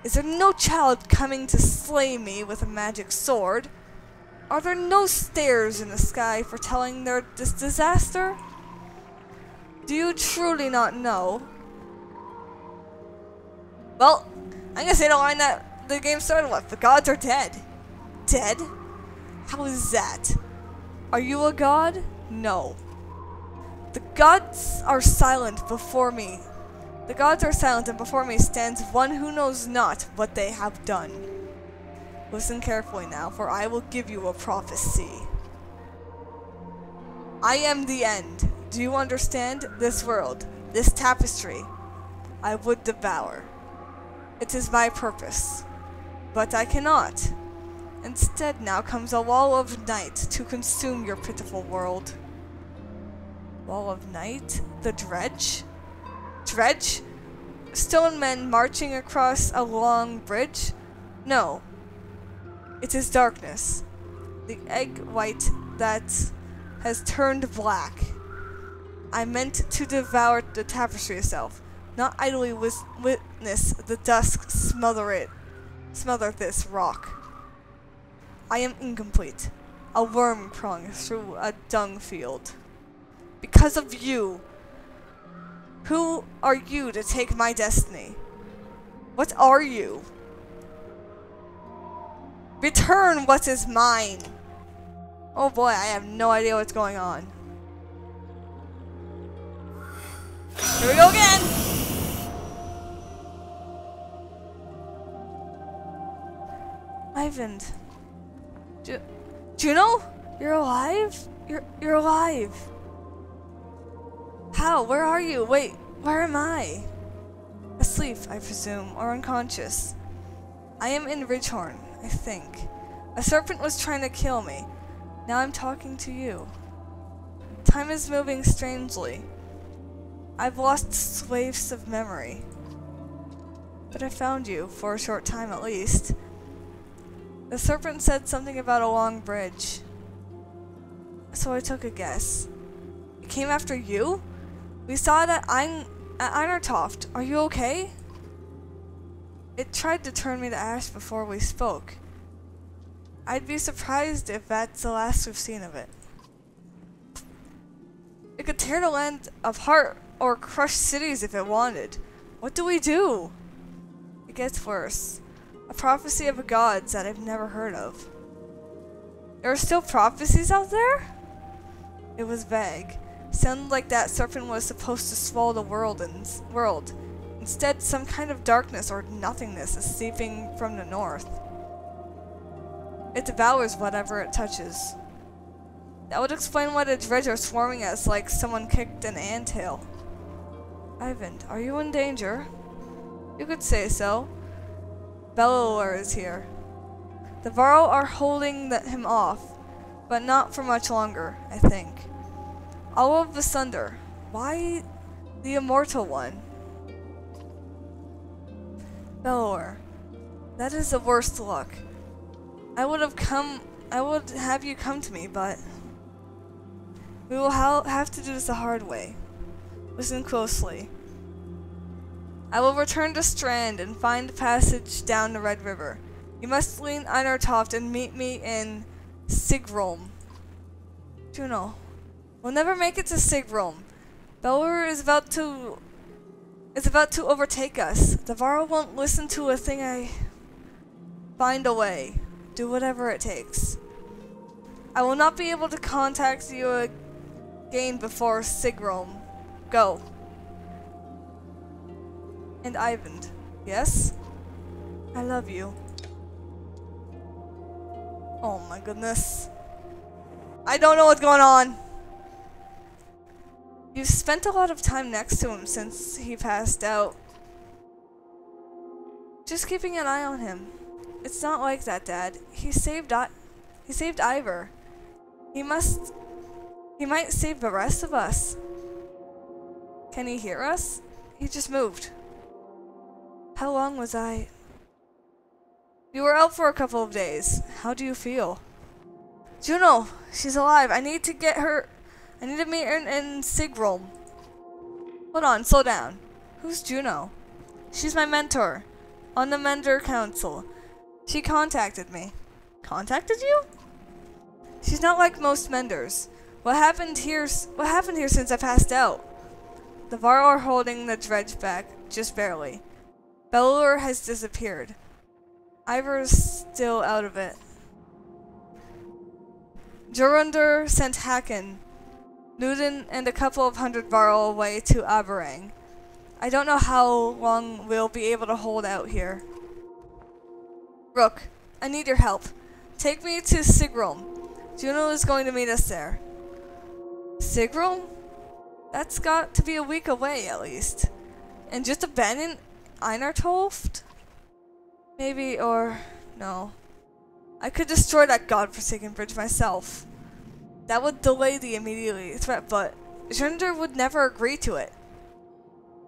Is there no child coming to slay me with a magic sword? Are there no stars in the sky foretelling this disaster? Do you truly not know? Well, I'm gonna say the line that the game started with. The gods are dead. Dead? How is that? Are you a god? No. The gods are silent before me. The gods are silent, and before me stands one who knows not what they have done. Listen carefully now, for I will give you a prophecy. I am the end. Do you understand? This world, this tapestry, I would devour. It is my purpose. But I cannot. Instead now comes a wall of night to consume your pitiful world. Wall of night? The dredge? Dredge? Stone men marching across a long bridge? No. It is darkness. The egg white that has turned black. I meant to devour the tapestry itself, not idly witness the dusk smother this rock. I am incomplete, a worm crawling through a dung field. Because of you. Who are you to take my destiny? What are you? Return what is mine! Oh boy, I have no idea what's going on. Here we go again! Ivan. Juno? You're alive? You're alive. How? Where are you? Wait, where am I? Asleep, I presume, or unconscious. I am in Ridgehorn, I think. A serpent was trying to kill me. Now I'm talking to you. Time is moving strangely. I've lost swathes of memory. But I found you, for a short time at least. The serpent said something about a long bridge. So I took a guess. It came after you? We saw it at Einertoft. Are you okay? It tried to turn me to ash before we spoke. I'd be surprised if that's the last we've seen of it. It could tear the land apart or crush cities if it wanted. What do we do? It gets worse. A prophecy of gods that I've never heard of. There are still prophecies out there? It was vague. Sounded like that serpent was supposed to swallow the world. Instead, some kind of darkness or nothingness is seeping from the north. It devours whatever it touches. That would explain why the dredge are swarming us like someone kicked an anthill. Ivan, are you in danger? You could say so. Bellower is here. The Varl are holding him off, but not for much longer, I think. All of the Sunder. Why the immortal one? Bellower. That is the worst luck. I would have you come to me, but we will have to do this the hard way. Listen closely. I will return to Strand and find passage down the Red River. You must leave Einartoft and meet me in Sigrolm. Juno, we'll never make it to Sigrolm. Bellower is about to overtake us. The Varl won't listen to a thing I find a way. Do whatever it takes. I will not be able to contact you again before Sigrolm. Go. And Ivan, yes? I love you. Oh my goodness. I don't know what's going on. You've spent a lot of time next to him since he passed out. Just keeping an eye on him. It's not like that, Dad. He saved Ivor. He might save the rest of us. Can he hear us? He just moved. How long was I? You were out for a couple of days. How do you feel? Juno, she's alive. I need to get her. I need to meet her in Sigrolm. Hold on, slow down. Who's Juno? She's my mentor on the Mender Council. She contacted me. Contacted you? She's not like most Menders. What happened here since I passed out? The Varl are holding the dredge back, just barely. Bellower has disappeared. Ivor's still out of it. Jorundur sent Hakon, Newton, and a couple of hundred Varl away to Aberang. I don't know how long we'll be able to hold out here. Rook, I need your help. Take me to Sigrolm. Juno is going to meet us there. Sigrolm? That's got to be a week away, at least. And just abandon Einartoft? Maybe, or no. I could destroy that godforsaken bridge myself. That would delay the immediate threat, but Jorundur would never agree to it.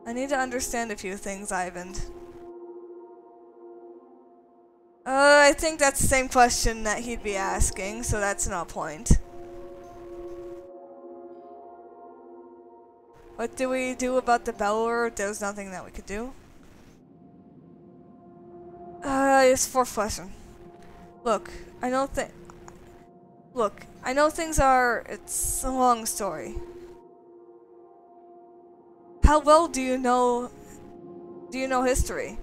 I need to understand a few things, Ivan. I think that's the same question that he'd be asking, so that's no point. What do we do about the Bellower? There's nothing that we could do. It's fourth question. Look, I know things are. It's a long story. How well do you know history?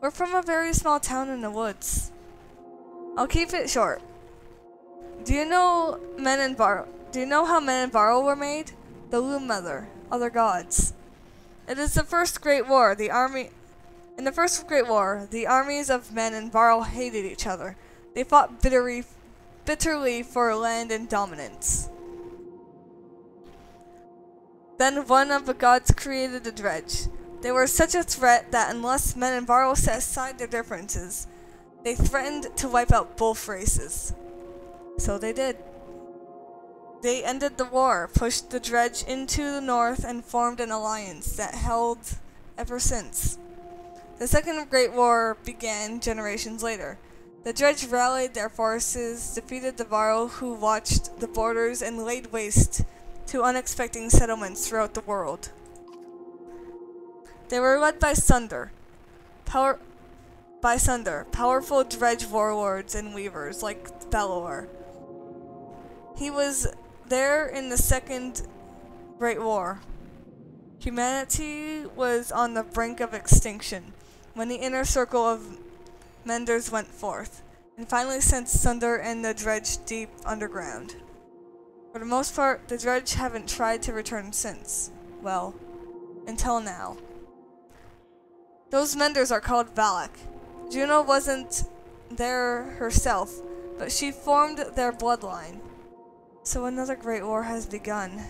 We're from a very small town in the woods. I'll keep it short. Do you know how men and Varl were made? The Loom Mother, other gods. It is the first Great War. In the first Great War, the armies of men and Varl hated each other. They fought bitterly for land and dominance. Then one of the gods created the dredge. They were such a threat that unless men and Varl set aside their differences, they threatened to wipe out both races. So they did. They ended the war, pushed the dredge into the north, and formed an alliance that held ever since. The Second Great War began generations later. The dredge rallied their forces, defeated the Varl who watched the borders, and laid waste to unexpected settlements throughout the world. They were led by Sunder, powerful dredge warlords and weavers like Bellower. He was there in the Second Great War. Humanity was on the brink of extinction when the inner circle of Menders went forth, and finally sent Sunder and the dredge deep underground. For the most part, the dredge haven't tried to return since. Well, until now. Those Menders are called Valak. Juno wasn't there herself, but she formed their bloodline. So another great war has begun.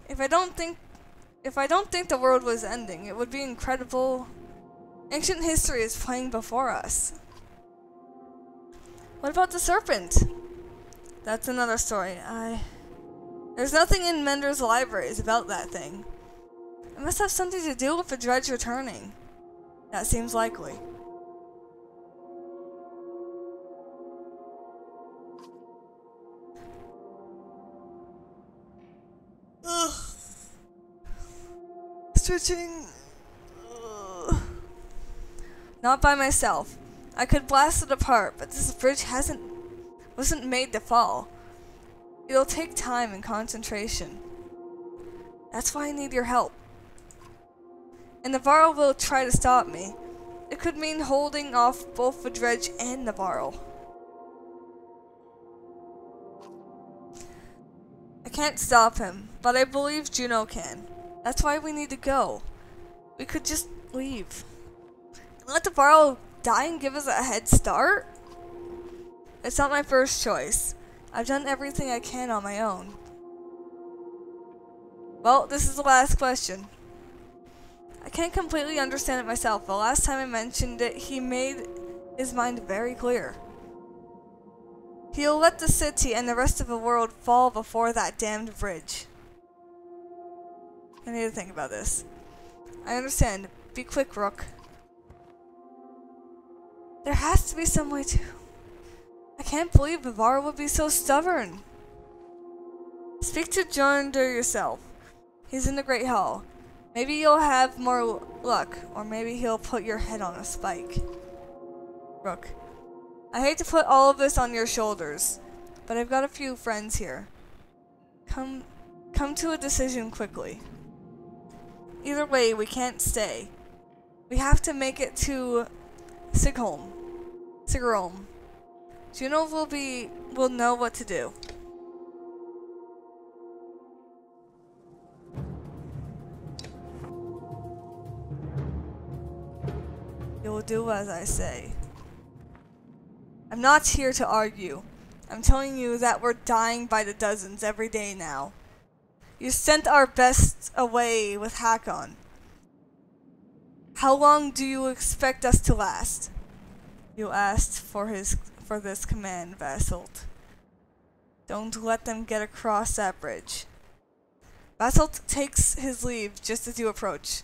If I don't think the world was ending, it would be incredible. Ancient history is playing before us. What about the serpent? That's another story. There's nothing in Mender's libraries about that thing. It must have something to do with the dredge returning. That seems likely. Ugh. Stretching. Ugh. Not by myself. I could blast it apart, but this bridge wasn't made to fall. It'll take time and concentration. That's why I need your help. And the Varl will try to stop me. It could mean holding off both the dredge and the Varl. I can't stop him, but I believe Juno can. That's why we need to go. We could just leave. Let the Varl die and give us a head start? It's not my first choice. I've done everything I can on my own. Well, this is the last question. I can't completely understand it myself. The last time I mentioned it, he made his mind very clear. He'll let the city and the rest of the world fall before that damned bridge. I need to think about this. I understand. Be quick, Rook. There has to be some way to... I can't believe Bavar would be so stubborn. Speak to Jonder yourself. He's in the Great Hall. Maybe you'll have more luck, or maybe he'll put your head on a spike. Rook, I hate to put all of this on your shoulders, but I've got a few friends here. Come to a decision quickly. Either way, we can't stay. We have to make it to Sigholm. Juno will know what to do. You will do as I say. I'm not here to argue. I'm telling you that we're dying by the dozens every day now. You sent our best away with Hakon. How long do you expect us to last? You asked for this command, Basalt. Don't let them get across that bridge. Basalt takes his leave just as you approach.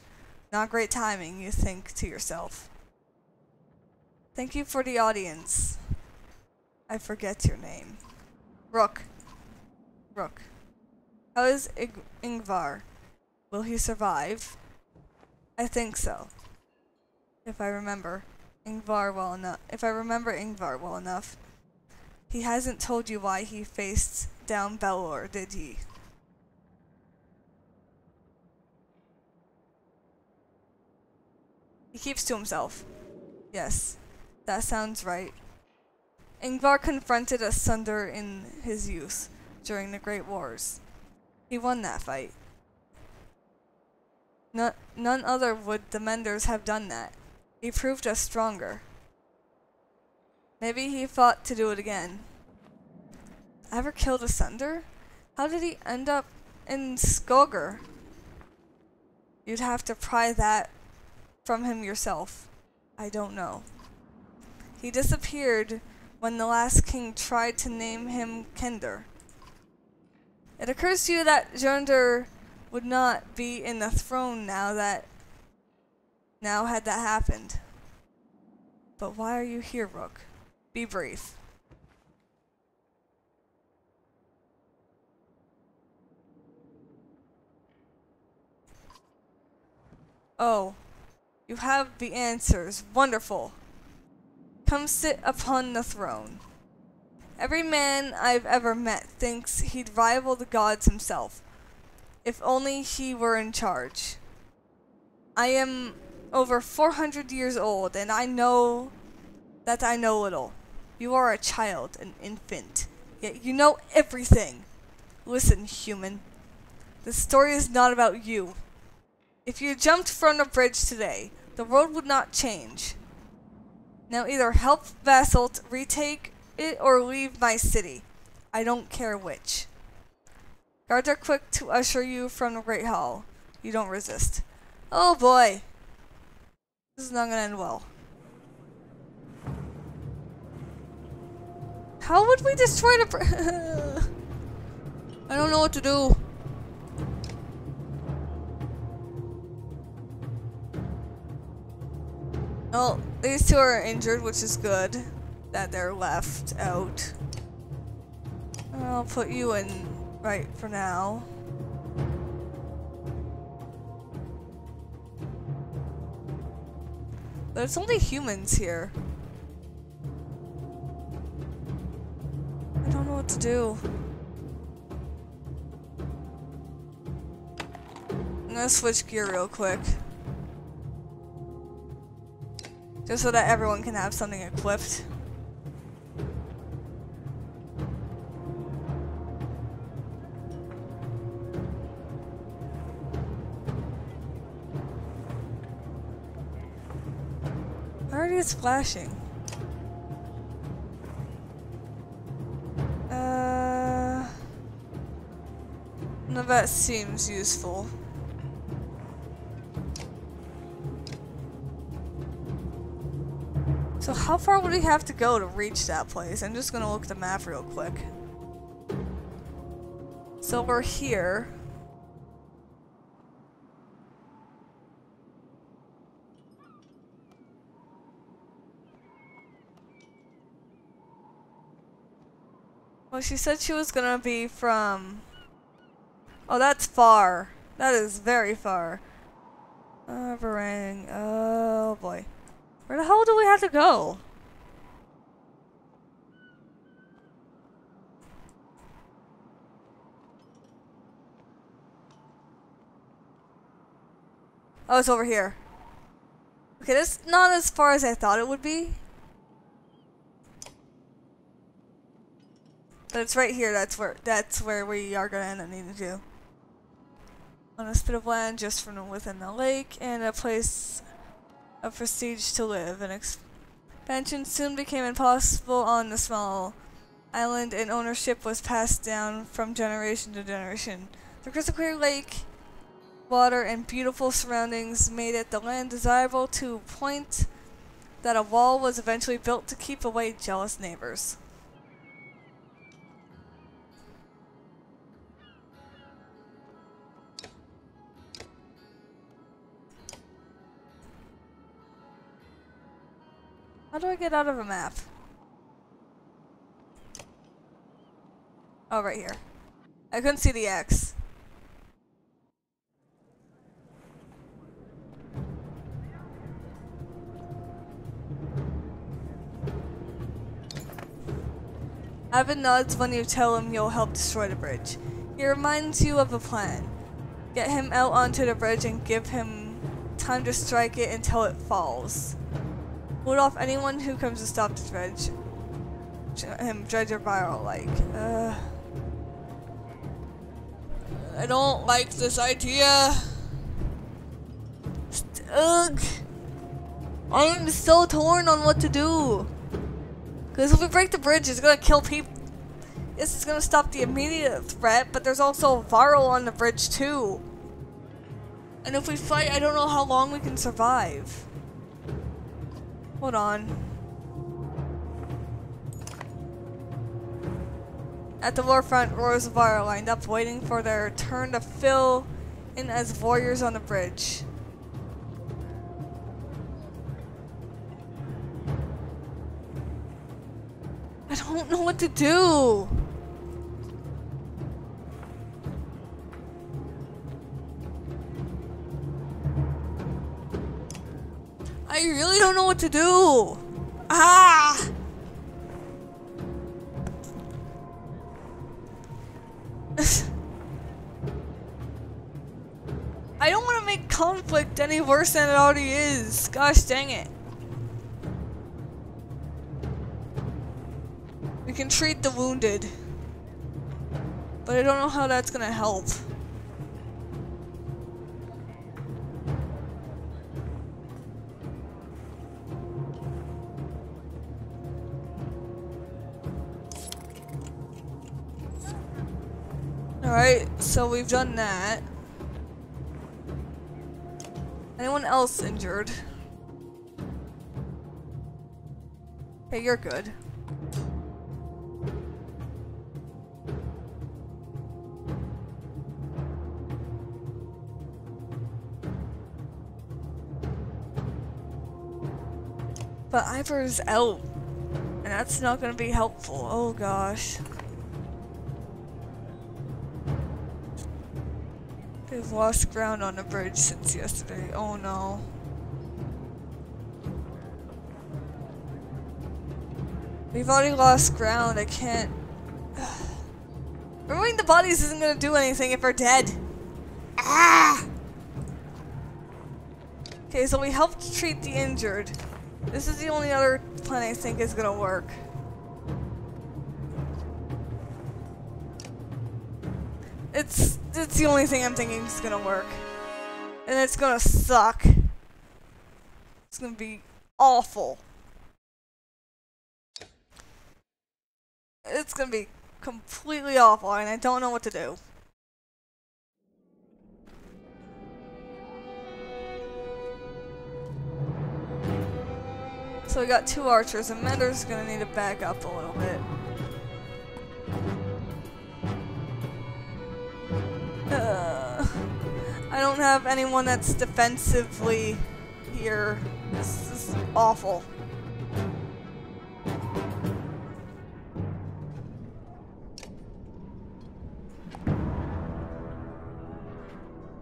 Not great timing, you think to yourself. Thank you for the audience. I forget your name. Rook. How is Ingvar? Will he survive? I think so. If I remember Ingvar well enough. He hasn't told you why he faced down Belor, did he? He keeps to himself. Yes, that sounds right. Ingvar confronted a Sunder in his youth during the Great Wars. He won that fight. None other would the Menders have done that. He proved us stronger. Maybe he fought to do it again. Ever killed a Sunder? How did he end up in Skoger? You'd have to pry that from him yourself. I don't know. He disappeared when the last king tried to name him Kender. It occurs to you that Jonder would not be in the throne now had that happened. But why are you here, Rook? Be brief. Oh, you have the answers. Wonderful. Come sit upon the throne. Every man I've ever met thinks he'd rival the gods himself, if only he were in charge. I am over 400 years old, and I know that I know little. You are a child, an infant, yet you know everything. Listen, human. The story is not about you. If you jumped from the bridge today, the world would not change. Now either help Basalt retake it or leave my city. I don't care which. Guards are quick to usher you from the Great Hall. You don't resist. Oh boy. This is not gonna end well. How would we destroy the I don't know what to do. Well, these two are injured, which is good that they're left out. I'll put you in right for now. But it's only humans here. I don't know what to do. I'm gonna switch gear real quick. Just so that everyone can have something equipped. Already it's flashing. None of that seems useful. So how far would we have to go to reach that place? I'm just gonna look at the map real quick. So we're here. Well, she said she was gonna be from... Oh, that's far. That is very far. Varang. Oh boy. Where the hell do we have to go? Oh, it's over here. Okay, that's not as far as I thought it would be. But it's right here, that's where we are gonna end up needing to do. On a spit of land just from within the lake, and a place of prestige to live. An expansion soon became impossible on the small island, and ownership was passed down from generation to generation. The crystal clear lake, water, and beautiful surroundings made it the land desirable to a point that a wall was eventually built to keep away jealous neighbors. How do I get out of a map? Oh, right here. I couldn't see the X. Ivan nods when you tell him you'll help destroy the bridge. He reminds you of a plan. Get him out onto the bridge and give him time to strike it until it falls. Hold off anyone who comes to stop the dredge. Dredge or viral like. I don't like this idea. Ugh. I'm so torn on what to do. Because if we break the bridge, it's gonna kill people. This is gonna stop the immediate threat, but there's also viral on the bridge too. And if we fight, I don't know how long we can survive. Hold on. At the warfront, rows of Vara lined up, waiting for their turn to fill in as warriors on the bridge. I don't know what to do. I really don't know what to do. Ah! I don't want to make conflict any worse than it already is. Gosh dang it. We can treat the wounded, but I don't know how that's gonna help. Alright, so we've done that. Anyone else injured? Hey, you're good. But Ivor's out, and that's not gonna be helpful. Oh gosh. They've lost ground on the bridge since yesterday. Oh no. We've already lost ground. I can't... Removing the bodies isn't gonna do anything if they're dead. Ah! Okay, so we helped treat the injured. This is the only other plan I think is gonna work. It's the only thing I'm thinking is gonna work. And it's gonna suck. It's gonna be awful. It's gonna be completely awful and I don't know what to do. So we got 2 archers, and Mender's gonna need to back up a little bit. I don't have anyone that's defensively here. This is awful.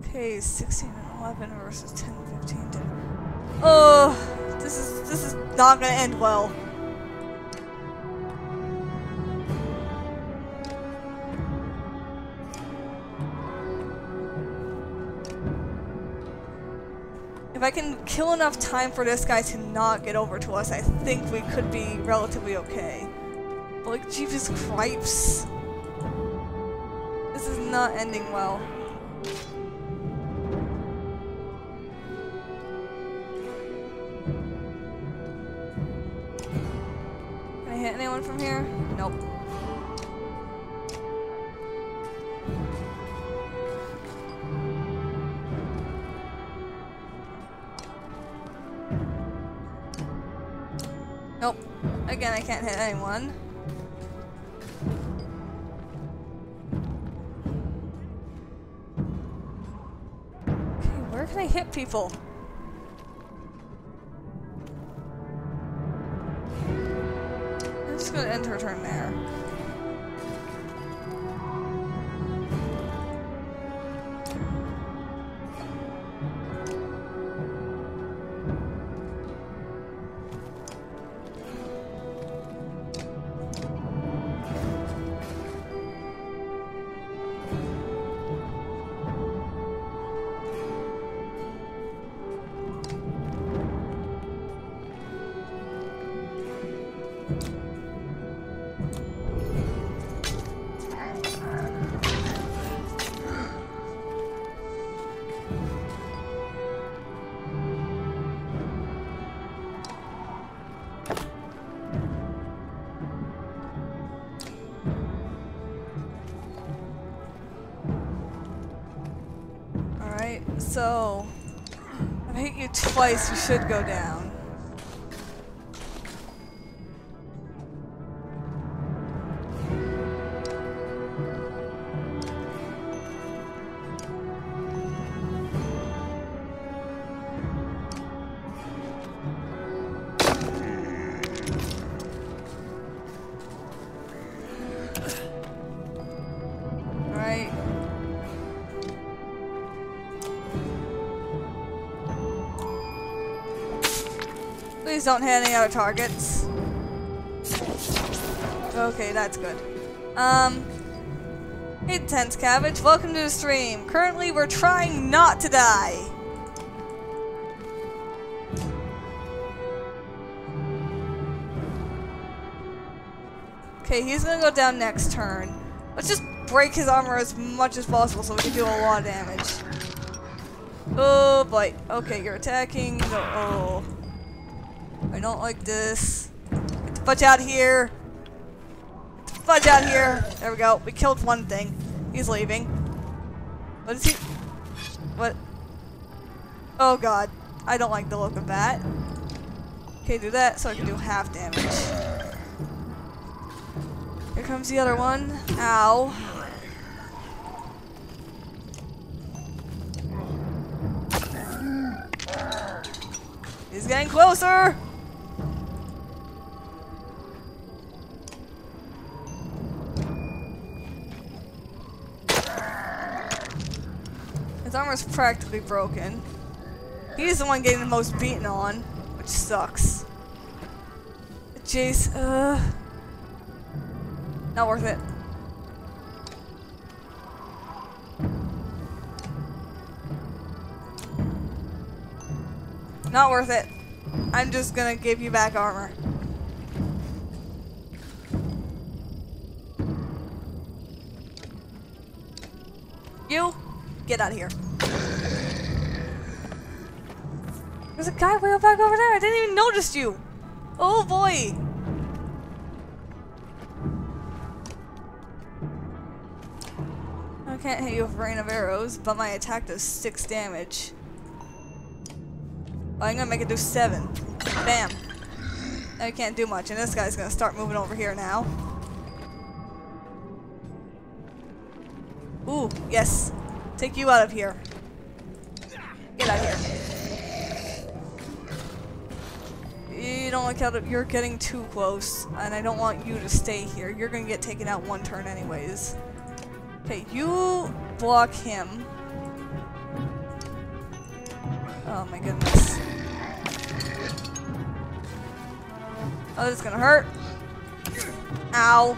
Okay, 16 and 11 versus 10 and 15. Oh, this is not gonna end well. If I can kill enough time for this guy to not get over to us, I think we could be relatively okay. But like, Jesus Christ. This is not ending well. Can I hit anyone from here? Nope. Nope. Again, I can't hit anyone. Okay, where can I hit people? I'm just gonna end her turn there. So, I've hit you twice, you should go down. Please don't hit any other targets. Okay, that's good. Hey Tense Cabbage, welcome to the stream. Currently, we're trying not to die. Okay, he's gonna go down next turn. Let's just break his armor as much as possible so we can do a lot of damage. Oh boy. Okay, you're attacking. Oh. I don't like this. Get the fudge out here. Get the fudge out here. There we go. We killed one thing. He's leaving. What is he? What? Oh god. I don't like the look of that. Okay, do that so I can do half damage. Here comes the other one. Ow. He's getting closer! His armor's practically broken. He's the one getting the most beaten on, which sucks. Jace, not worth it. Not worth it. I'm just gonna give you back armor. You, get out of here. There's a guy way back over there. I didn't even notice you. Oh boy. I can't hit you with a rain of arrows, but my attack does 6 damage. Well, I'm gonna make it do 7. Bam. I can't do much, and this guy's gonna start moving over here now. Ooh, yes. Take you out of here. Get out of here. You don't like how you're getting too close, and I don't want you to stay here. You're gonna get taken out 1 turn anyways. Okay, you block him. Oh my goodness. Oh, this is gonna hurt. Ow.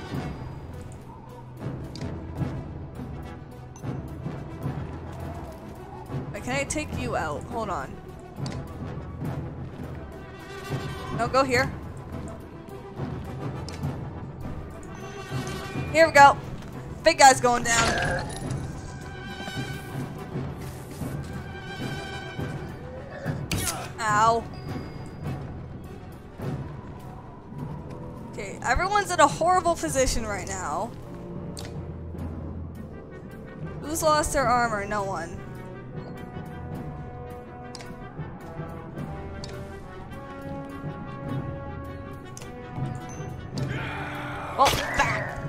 Wait, can I take you out? Hold on. No, go here. Here we go. Big guy's going down. Ow. Okay, everyone's in a horrible position right now. Who's lost their armor? No one. Oh, back!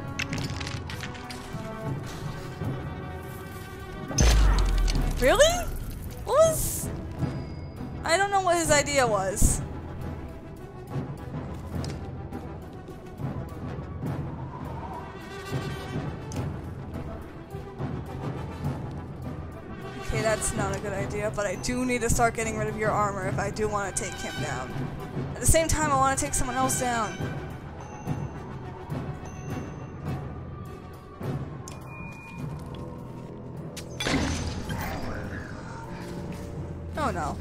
Really? What was... I don't know what his idea was. Okay, that's not a good idea, but I do need to start getting rid of your armor if I do want to take him down. At the same time, I want to take someone else down. Oh no.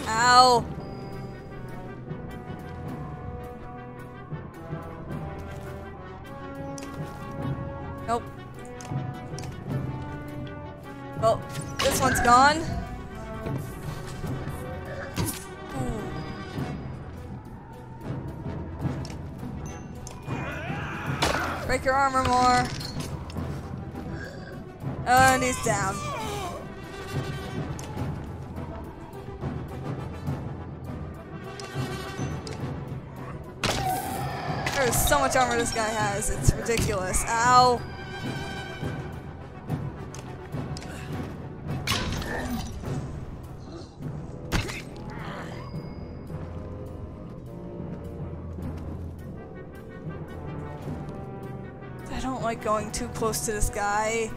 Ow. Nope. Oh, this one's gone. Ooh. Break your armor more. And he's down. There's so much armor this guy has, it's ridiculous. Ow! I don't like going too close to this guy.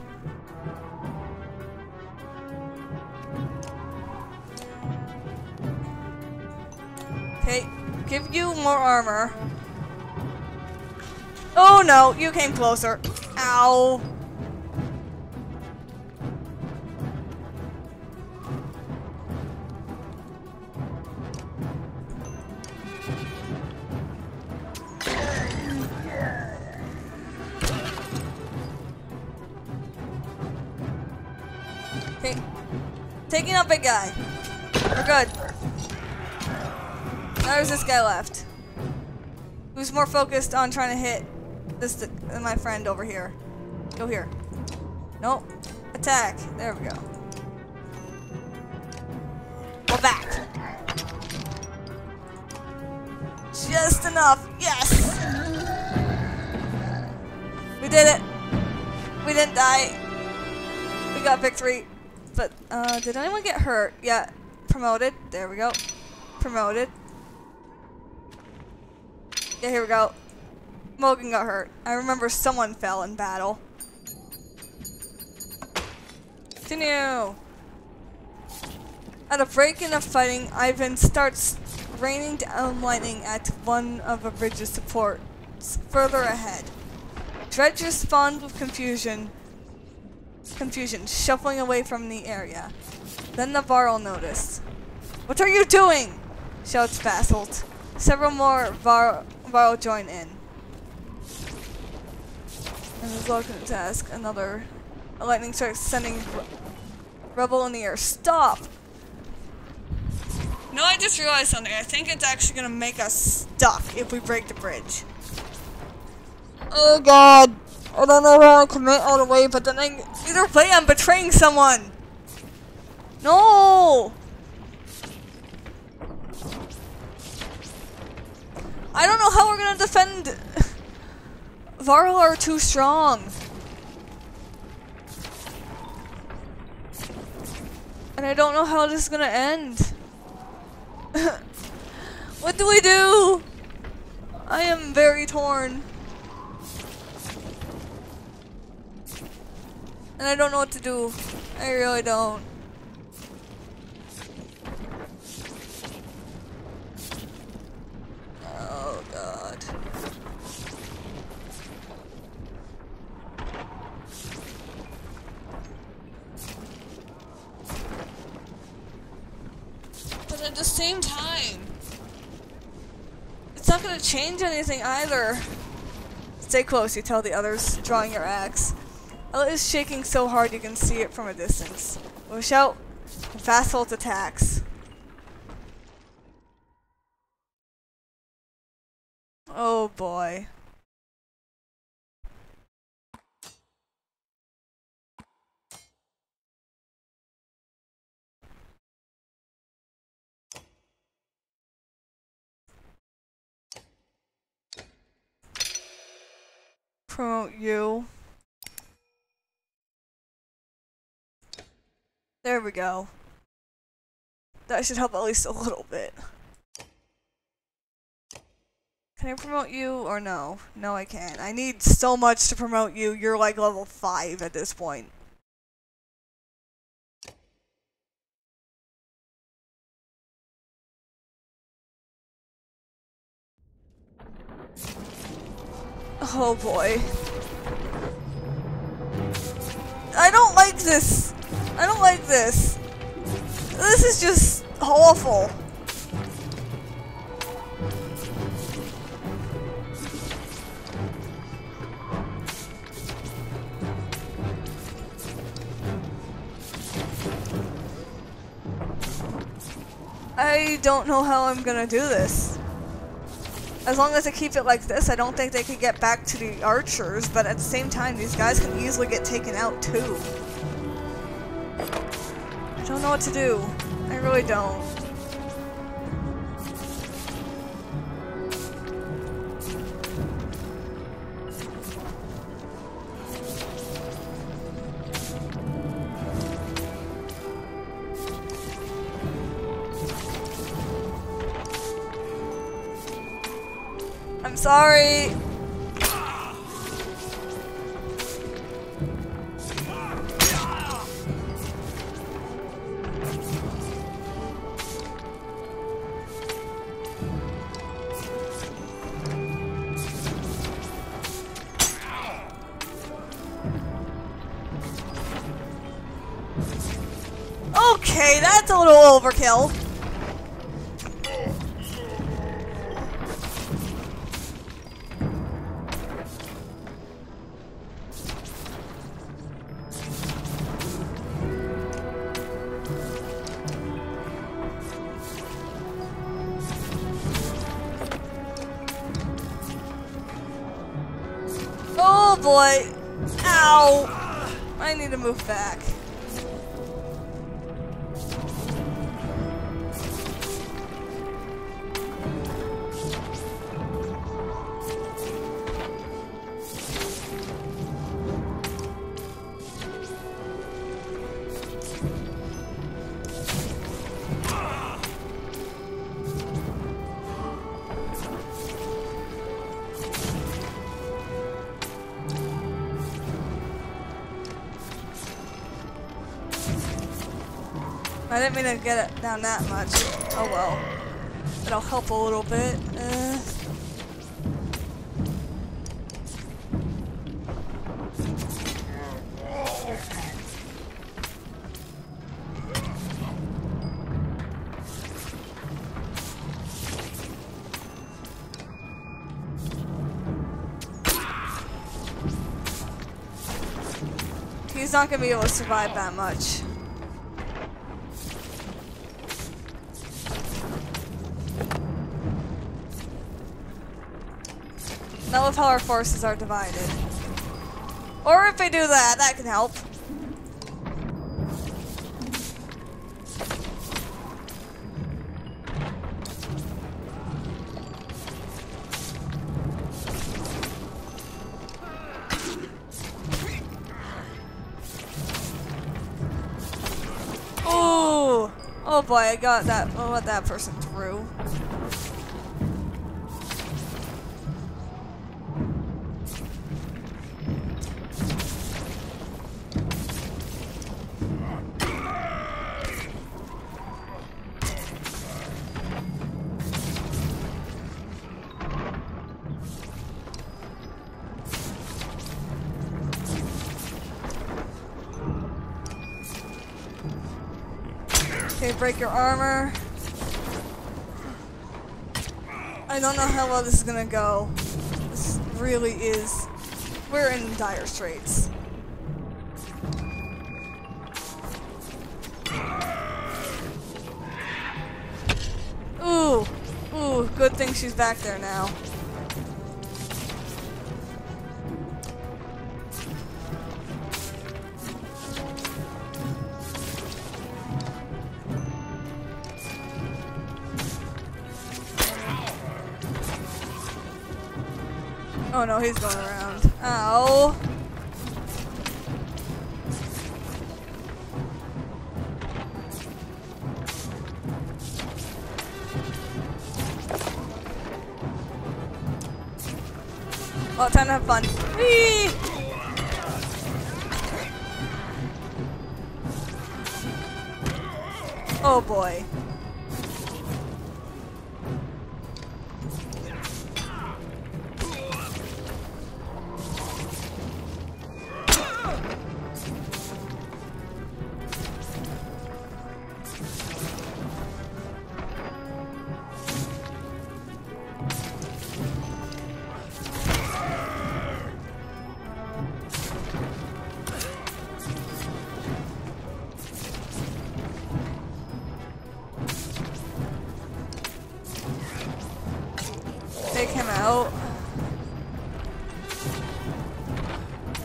Okay, give you more armor. Oh no, you came closer. Ow. Okay, taking out big guy. We're good. Now there's this guy left, who's more focused on trying to hit this than my friend over here. Go here. Nope. Attack. There we go. We're back. Just enough. Yes! We did it. We didn't die. We got victory. But, did anyone get hurt? Yeah. Promoted. There we go. Promoted. Yeah, here we go. Morgan got hurt. I remember someone fell in battle. Continue. At a break in the fighting, Ivan starts raining down lightning at one of the bridge's supports further ahead. Dredge respond with confusion, shuffling away from the area. Then the Varl noticed. "What are you doing?" shouts Basalt. Several more Varl join in. And is looking to task another. A lightning strike sending rubble in the air. Stop! No, I just realized something. I think it's actually gonna make us stuck if we break the bridge. Oh god. I don't know how I commit all the way, but then either way I'm betraying someone. No! I don't know how we're gonna defend. Varl are too strong. And I don't know how this is gonna end. What do we do? I am very torn. And I don't know what to do. I really don't. Oh god. But at the same time, it's not gonna change anything either. Stay close, you tell the others, drawing your axe. Ella is shaking so hard you can see it from a distance. With a shout, and fast hold attacks. Oh boy. Promote you. There we go. That should help at least a little bit. Can I promote you or no? No, I can't. I need so much to promote you. You're like level 5 at this point. Oh boy. I don't like this. I don't like this. This is just awful. I don't know how I'm gonna do this. As long as I keep it like this, I don't think they could get back to the archers, but at the same time, these guys can easily get taken out too. I don't know what to do. I really don't. I'm sorry. Okay, that's a little overkill. Oh boy. Ow. I need to move back. I didn't mean to get it down that much. Oh well. It'll help a little bit. He's not gonna be able to survive that much. Not with how our forces are divided. Or if we do that, that can help. Ooh! Oh boy, I got that. Oh, what that person threw. Okay, break your armor. I don't know how well this is gonna go. This really is. We're in dire straits. Ooh. Ooh, good thing she's back there now. Oh no, he's going around. Ow. Well, time to have fun. Whee! Oh boy. Take him out.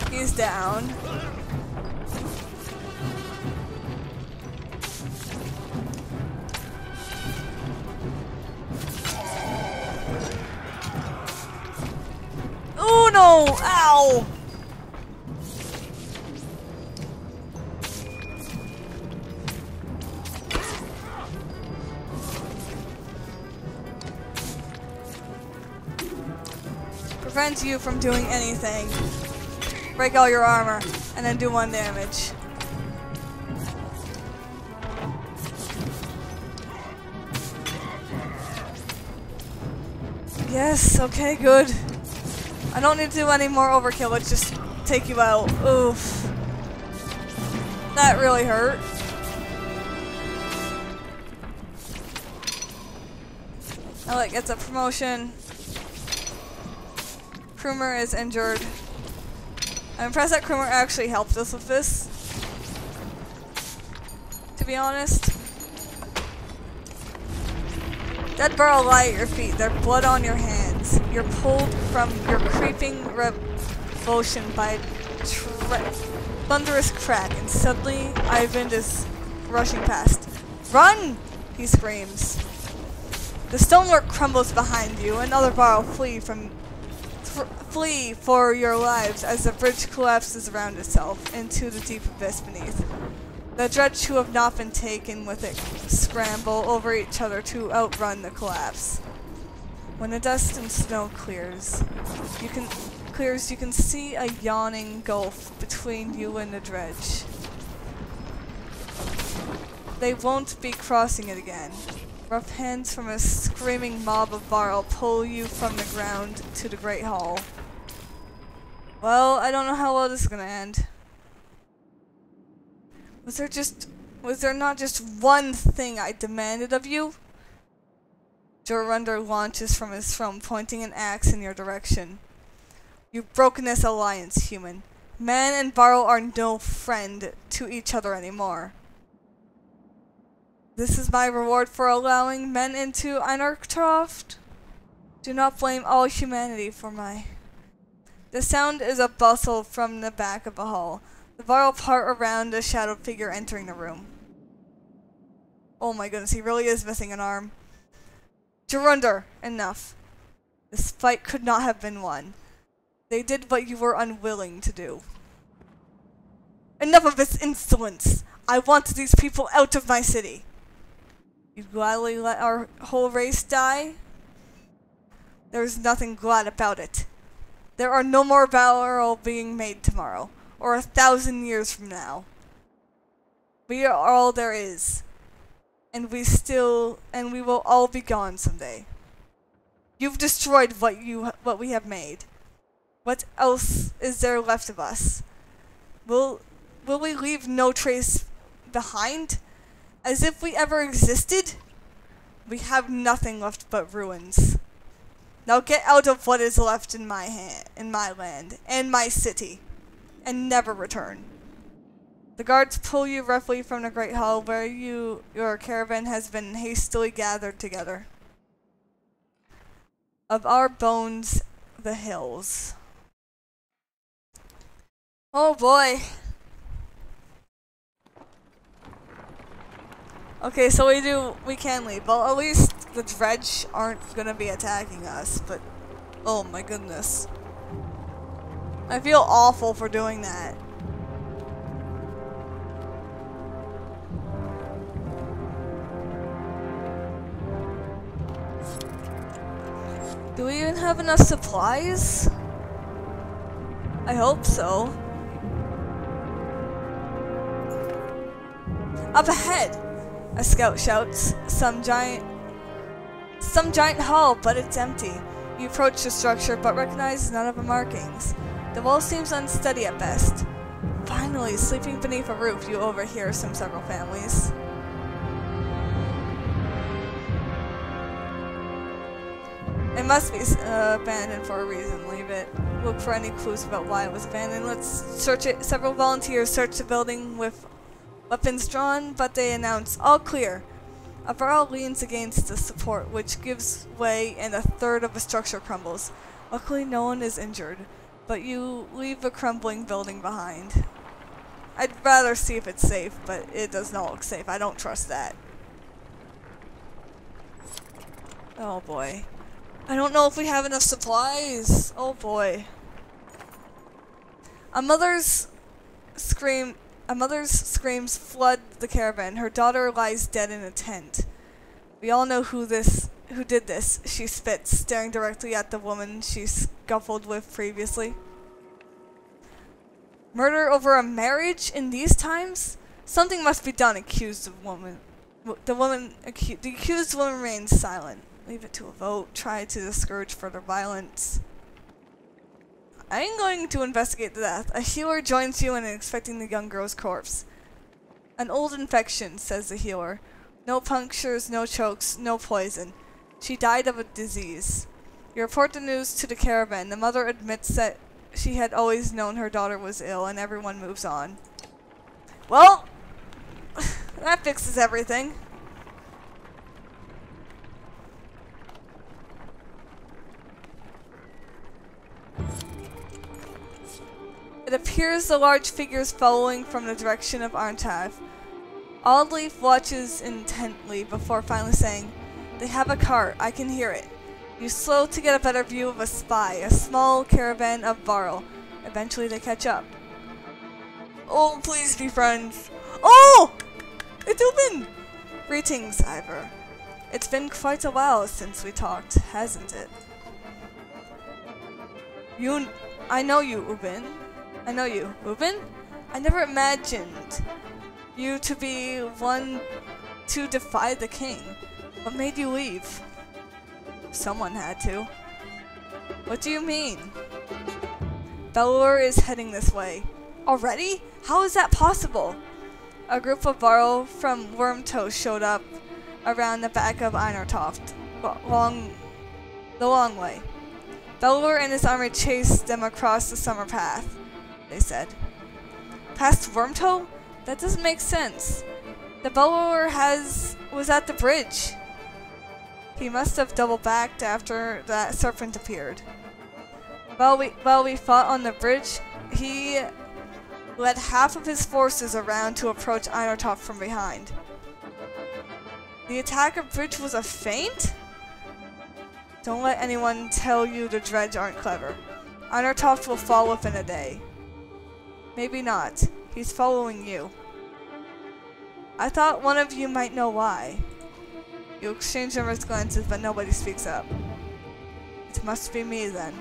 He's down. Oh no! Ow! Prevents you from doing anything. Break all your armor, and then do 1 damage. Yes, okay, good. I don't need to do any more overkill, let's just take you out. Oof. That really hurt. Alec gets a promotion. Krumer is injured. I'm impressed that Krumer actually helped us with this. To be honest. Dead barrel lie at your feet. There's blood on your hands. You're pulled from your creeping revulsion by thunderous crack, and suddenly Ivan is rushing past. Run! He screams. The stonework crumbles behind you, and other Varl flee for your lives as the bridge collapses around itself into the deep abyss beneath. The dredge who have not been taken with it scramble over each other to outrun the collapse. When the dust and snow clears, you can see a yawning gulf between you and the dredge. They won't be crossing it again. Rough hands from a screaming mob of Varl pull you from the ground to the Great Hall. Well, I don't know how well this is gonna end. Was there not just one thing I demanded of you? Jorundr launches from his throne, pointing an axe in your direction. You've broken this alliance, human. Man and Varl are no friend to each other anymore. This is my reward for allowing men into Einarktoft? Do not blame all humanity for my... The sound is a bustle from the back of the hall. The Varl part around a shadowed figure entering the room. Oh my goodness, he really is missing an arm. Jorundr, enough. This fight could not have been won. They did what you were unwilling to do. Enough of this insolence! I want these people out of my city. You'd gladly let our whole race die? There is nothing glad about it. There are no more Varl being made tomorrow, or 1,000 years from now. We are all there is, and we will all be gone someday. You've destroyed what we have made. What else is there left of us? Will we leave no trace behind? As if we ever existed? We have nothing left but ruins. Now get out of what is left in my land, and my city, and never return. The guards pull you roughly from the Great Hall where your caravan has been hastily gathered together. Of our bones, the hills. Oh boy. Okay, so we can leave. Well, at least the dredge aren't gonna be attacking us, but oh my goodness. I feel awful for doing that. Do we even have enough supplies? I hope so. Up ahead! A scout shouts. Some giant hall, but it's empty. You approach the structure, but recognize none of the markings. The wall seems unsteady at best. Finally, sleeping beneath a roof, you overhear several families. It must be abandoned for a reason. Leave it. Look for any clues about why it was abandoned. Let's search it. Several volunteers search the building with weapons drawn, but they announce, all clear. A Varl leans against the support, which gives way and a third of the structure crumbles. Luckily no one is injured, but you leave the crumbling building behind. I'd rather see if it's safe, but it does not look safe. I don't trust that. Oh boy. I don't know if we have enough supplies. Oh boy. A mother's screams flood the caravan. Her daughter lies dead in a tent. We all know who did this, she spits, staring directly at the woman she scuffled with previously. Murder over a marriage in these times? Something must be done, accused woman. The accused woman remains silent. Leave it to a vote. Try to discourage further violence. I'm going to investigate the death. A healer joins you in inspecting the young girl's corpse. An old infection, says the healer. No punctures, no chokes, no poison. She died of a disease. You report the news to the caravan. The mother admits that she had always known her daughter was ill, and everyone moves on. Well, that fixes everything. It appears the large figures following from the direction of Arntav. Oddleaf watches intently before finally saying, "They have a cart, I can hear it." You slow to get a better view of a spy, a small caravan of Varl. Eventually they catch up. "Oh, please be friends." "Oh! It's Ubin!" "Greetings, Ivor. It's been quite a while since we talked, hasn't it?" I know you, Ubin. I know you. Ubin? I never imagined you to be one to defy the king. What made you leave?" "Someone had to." "What do you mean?" "Belor is heading this way." "Already? How is that possible?" A group of Varl from Wormtoe showed up around the back of Einartoft, the long way. "Belor and his army chased them across the summer path," they said. "Past Wormtoe? That doesn't make sense. The Belor was at the bridge." "He must have double-backed after that serpent appeared. While we fought on the bridge, he led half of his forces around to approach Einartoft from behind." "The attack of bridge was a feint?" "Don't let anyone tell you the Dredge aren't clever. Einartoft will fall within a day." "Maybe not. He's following you." "I thought one of you might know why." You exchange numerous glances, but nobody speaks up. "It must be me, then."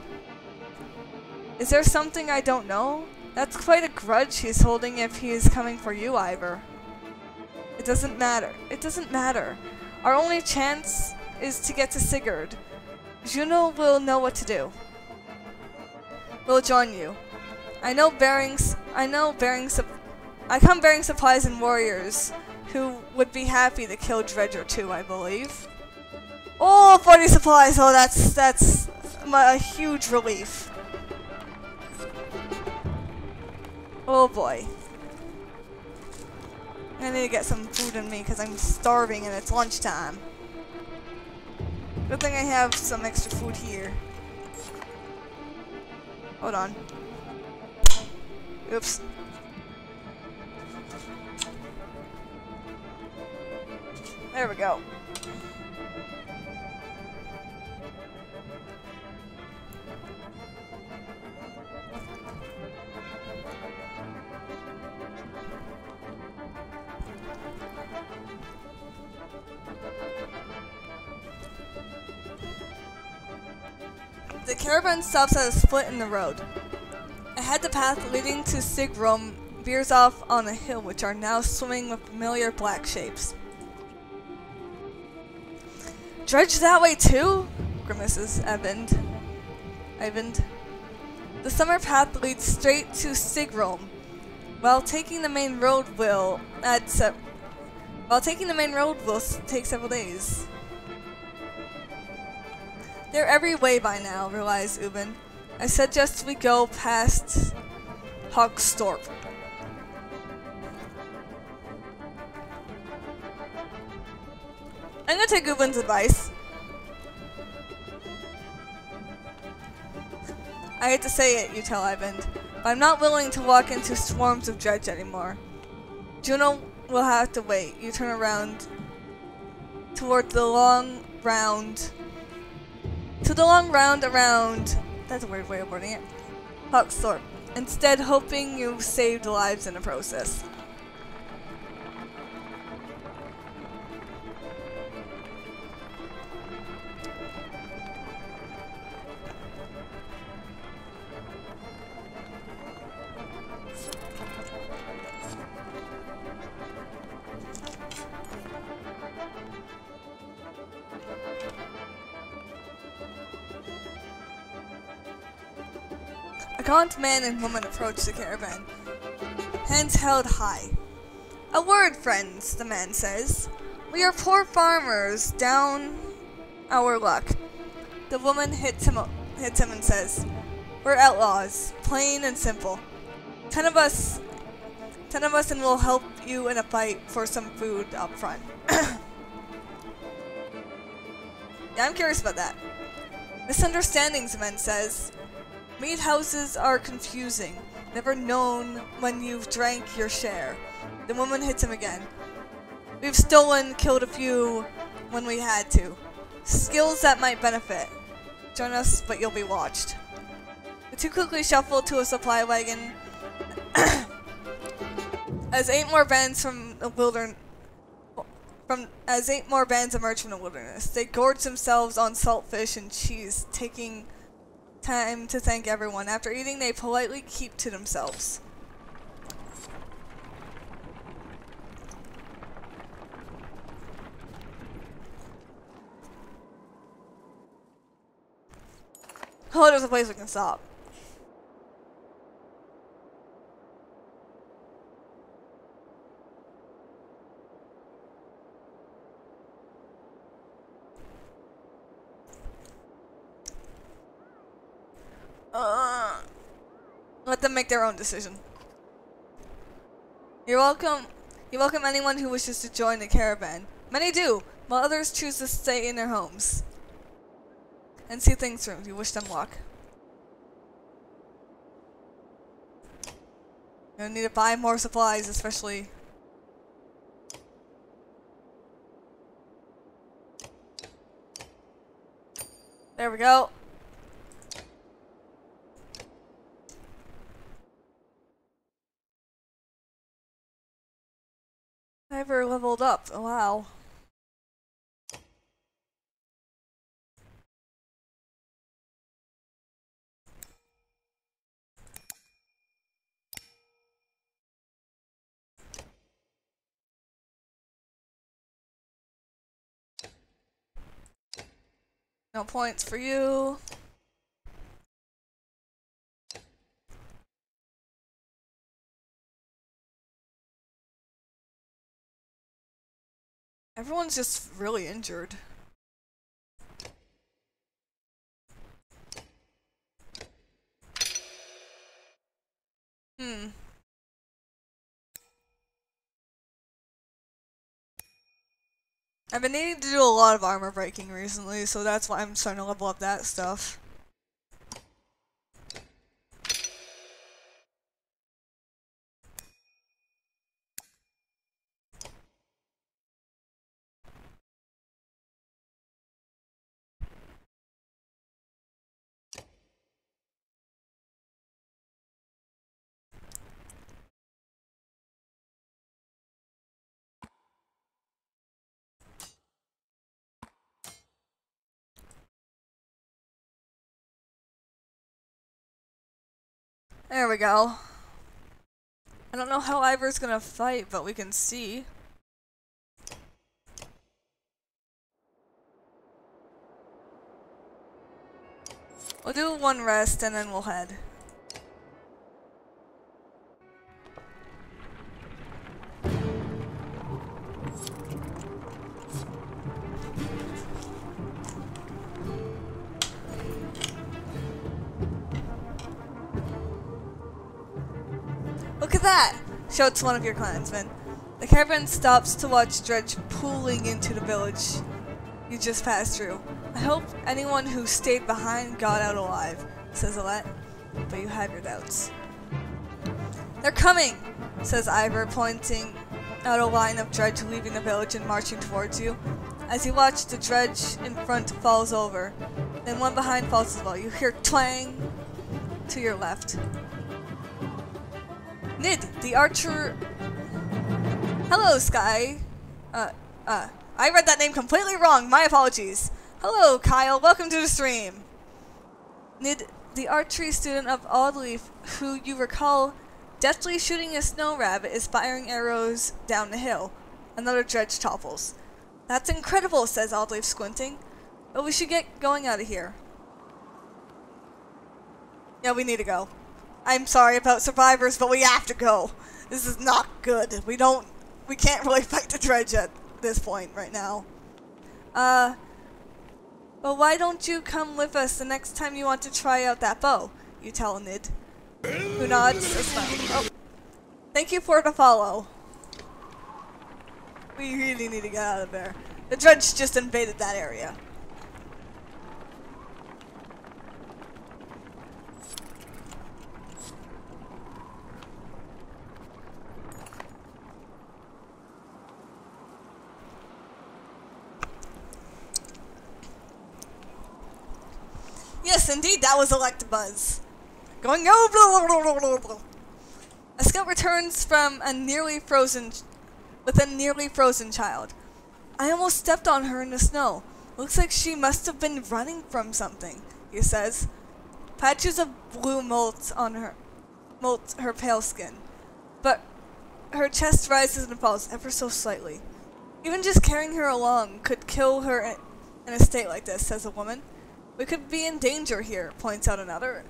"Is there something I don't know? That's quite a grudge he's holding if he is coming for you, Ivor." "It doesn't matter. It doesn't matter. Our only chance is to get to Sigurd. Juno will know what to do. We'll join you. I come bearing supplies and warriors who would be happy to kill Dredger too, I believe." "Oh, 40 supplies! Oh, that's a huge relief." Oh boy. I need to get some food in me because I'm starving and it's lunchtime. Good thing I have some extra food here. Hold on. Oops. There we go. The caravan stops at a split in the road. Ahead, the path leading to Sigrom veers off on a hill, which are now swimming with familiar black shapes. "Dredge that way too?" grimaces Eyvind. The summer path leads straight to Sigrom. While taking the main road will take several days. "They're every way by now," realized Ubin. "I suggest we go past Hogstorp." I'm gonna take Ubin's advice. "I hate to say it," you tell Eyvind, "but I'm not willing to walk into swarms of dredge anymore. Juno will have to wait." You turn around toward the long round around, that's a weird way of wording it, Hogstorp, instead hoping you saved lives in the process. A gaunt man and woman approach the caravan, hands held high. "A word, friends," the man says. "We are poor farmers, down our luck." The woman hits him and says, "We're outlaws, plain and simple. 10 of us and we'll help you in a fight for some food up front." Yeah, I'm curious about that. "Misunderstandings," the man says. "Meat houses are confusing. Never known when you've drank your share. The woman hits him again. We've stolen, killed a few when we had to. Skills that might benefit. Join us, but you'll be watched. The two quickly shuffle to a supply wagon. As eight more bands emerge from the wilderness, they gorge themselves on salt fish and cheese, taking time to thank everyone. After eating, they politely keep to themselves. Oh, there's a place we can stop. Let them make their own decision. You're welcome. You welcome anyone who wishes to join the caravan. Many do, while others choose to stay in their homes and see things through. You wish them luck. You'll need to buy more supplies, especially. There we go. Never leveled up. Oh, wow. No points for you. Everyone's just really injured. I've been needing to do a lot of armor breaking recently, so that's why I'm starting to level up that stuff. There we go. I don't know how Ivor's gonna fight, but we can see. We'll do one rest and then we'll head. Look at that! Shouts one of your clansmen. The caravan stops to watch dredge pooling into the village you just passed through. I hope anyone who stayed behind got out alive, says Alette, but you have your doubts. They're coming, says Ivor, pointing out a line of dredge leaving the village and marching towards you. As you watch, the dredge in front falls over, then one behind falls as well. You hear twang to your left. Nid, the archer. Hello, Sky. I read that name completely wrong. My apologies. Hello, Kyle. Welcome to the stream. Nid, the archery student of Oddleaf, who you recall deftly shooting a snow rabbit, is firing arrows down the hill. Another dredge topples. That's incredible, says Oddleaf, squinting. But we should get going out of here. Yeah, we need to go. I'm sorry about survivors, but we have to go. This is not good. We can't really fight the dredge at this point right now. But why don't you come with us the next time you want to try out that bow? You tell Nid, who nods a smile. Oh, thank you for the follow. We really need to get out of there. The dredge just invaded that area. Yes, indeed, that was Electabuzz. Going over. A scout returns from a nearly frozen child. I almost stepped on her in the snow. Looks like she must have been running from something, he says. Patches of blue molt her pale skin, but her chest rises and falls ever so slightly. Even just carrying her along could kill her in a state like this, says a woman. We could be in danger here, points out another.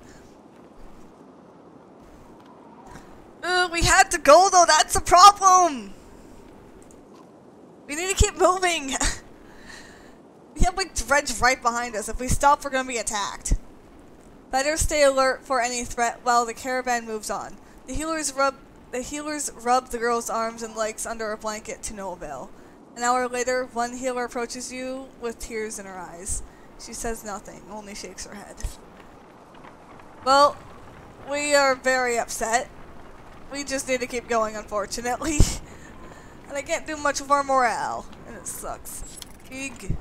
We had to go though, that's the problem! We need to keep moving! We have like Dredge right behind us. If we stop, we're gonna be attacked. Better stay alert for any threat while the caravan moves on. The healers rub the girl's arms and legs under a blanket to no avail. An hour later, one healer approaches you with tears in her eyes. She says nothing, only shakes her head. Well, we are very upset. We just need to keep going, unfortunately. And I can't do much for morale, and it sucks. Big.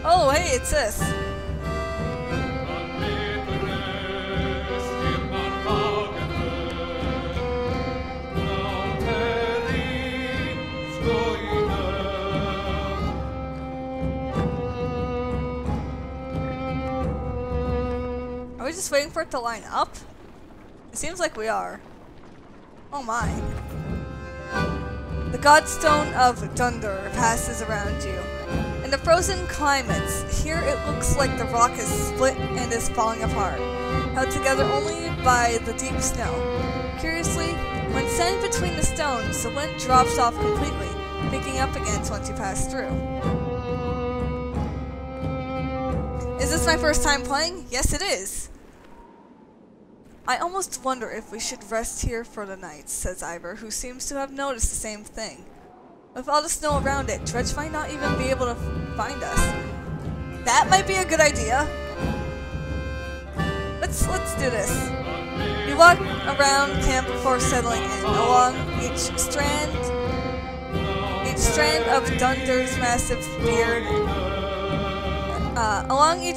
Oh, hey, it's this. Are we just waiting for it to line up? It seems like we are. Oh my. The Godstone of Dunder passes around you. In the frozen climates, here it looks like the rock is split and is falling apart, held together only by the deep snow. Curiously, when set between the stones, the wind drops off completely, picking up again once you pass through. Is this my first time playing? Yes, it is. I almost wonder if we should rest here for the night, says Ivor, who seems to have noticed the same thing. With all the snow around it, Dredge might not even be able to find us. That might be a good idea. Let's do this. We walk around camp before settling in. Along each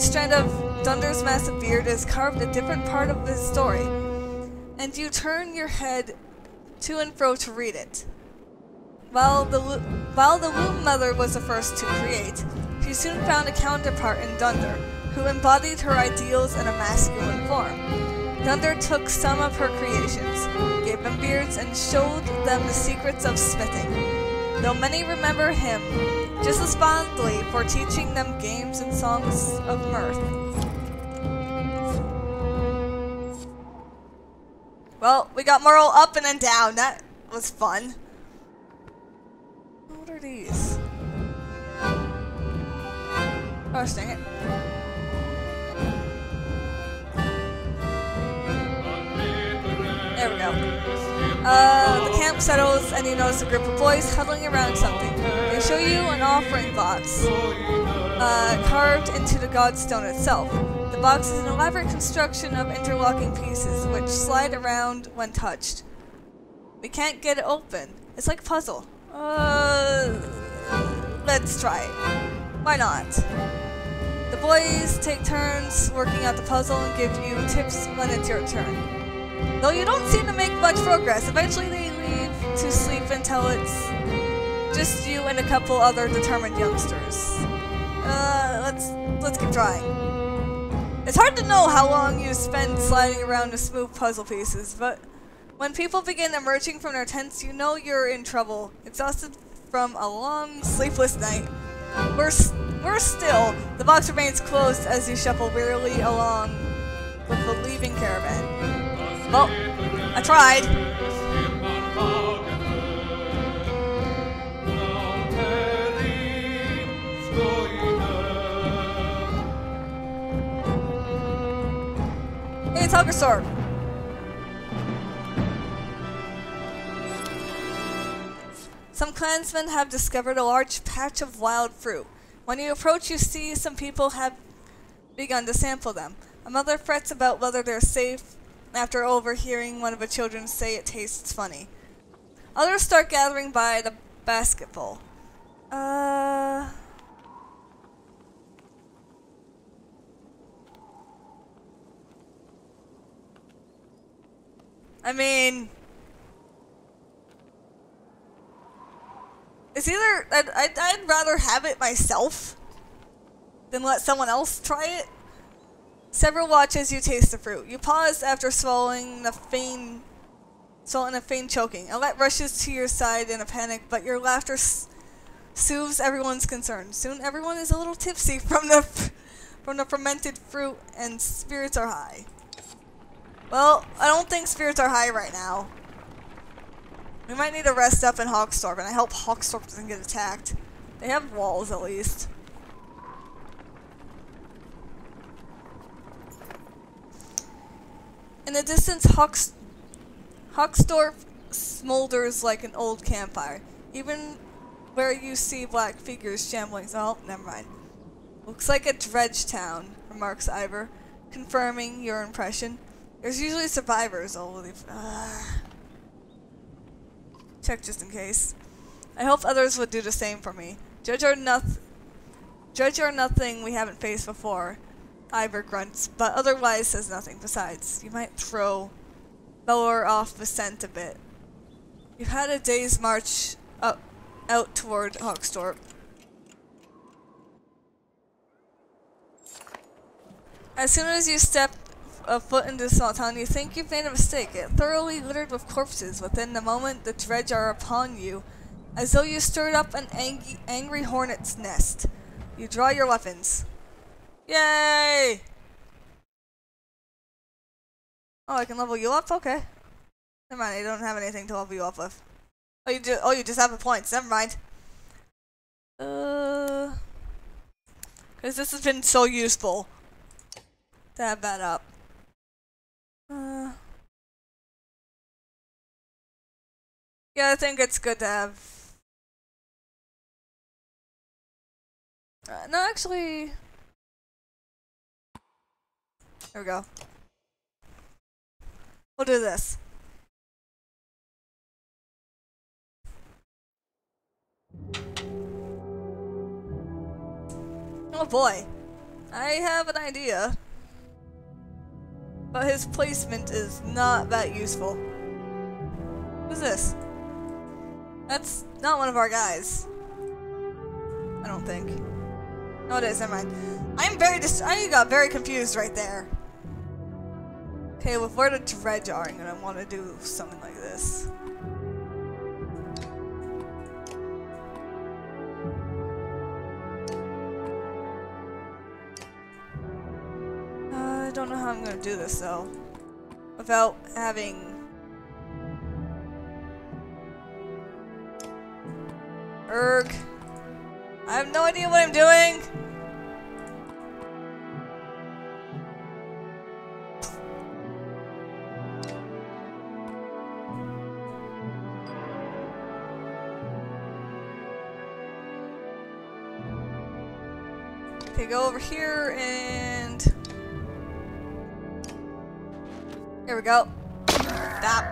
strand of Dunder's massive beard is carved a different part of his story, and you turn your head to and fro to read it. While the Loom Mother was the first to create, she soon found a counterpart in Dunder, who embodied her ideals in a masculine form. Dunder took some of her creations, gave them beards, and showed them the secrets of smithing, though many remember him just as fondly for teaching them games and songs of mirth. Well, we got Merle up and then down. That was fun. What are these? Oh, dang it. There we go. The camp settles and you notice a group of boys huddling around something. They show you an offering box carved into the godstone itself. The box is an elaborate construction of interlocking pieces which slide around when touched. We can't get it open. It's like a puzzle. Let's try it. Why not? The boys take turns working out the puzzle and give you tips when it's your turn. Though you don't seem to make much progress, eventually they leave to sleep until it's just you and a couple other determined youngsters. Let's keep trying. It's hard to know how long you spend sliding around to smooth puzzle pieces, but when people begin emerging from their tents, you know you're in trouble, exhausted from a long, sleepless night. Worse still, the box remains closed as you shuffle wearily along with the leaving caravan. Well, I tried. Hey, it's Hugger Sword. Some clansmen have discovered a large patch of wild fruit. When you approach, you see some people have begun to sample them. A mother frets about whether they're safe after overhearing one of the children say it tastes funny. Others start gathering by the Basketball. I mean, it's either I'd rather have it myself than let someone else try it. Several watch as you taste the fruit. You pause after swallowing a feign choking. A light rushes to your side in a panic, but your laughter soothes everyone's concern. Soon, everyone is a little tipsy from the fermented fruit, and spirits are high. Well, I don't think spirits are high right now. We might need to rest up in Hawkstorp, and I hope Hawkstorp doesn't get attacked. They have walls, at least. In the distance, Hawkstorp smolders like an old campfire. Even where you see black figures shambling. Oh, never mind. Looks like a dredge town, remarks Ivor, confirming your impression. There's usually survivors, check just in case. I hope others would do the same for me. Judge or nothing we haven't faced before, Ivor grunts, but otherwise says nothing. Besides, you might throw Belor off the scent a bit. You've had a day's march out toward Hawkstorp. As soon as you step a foot into the small town, you think you've made a mistake. It thoroughly littered with corpses. Within the moment, the dredge are upon you, as though you stirred up an angry hornet's nest. You draw your weapons. Yay! Oh, I can level you up? Okay. Never mind, I don't have anything to level you up with. Oh, you just have the points. Never mind. Because this has been so useful to have that up. Yeah, I think it's good to have. No, actually. There we go. We'll do this. Oh boy. I have an idea. But his placement is not that useful. Who's this? That's not one of our guys. I don't think. No, it is. Never mind. I got very confused right there. Okay, with where the dredge are, I'm gonna want to do something like this. I don't know how I'm gonna do this though, without having Erg. I have no idea what I'm doing. Okay, go over here and here we go. Stop.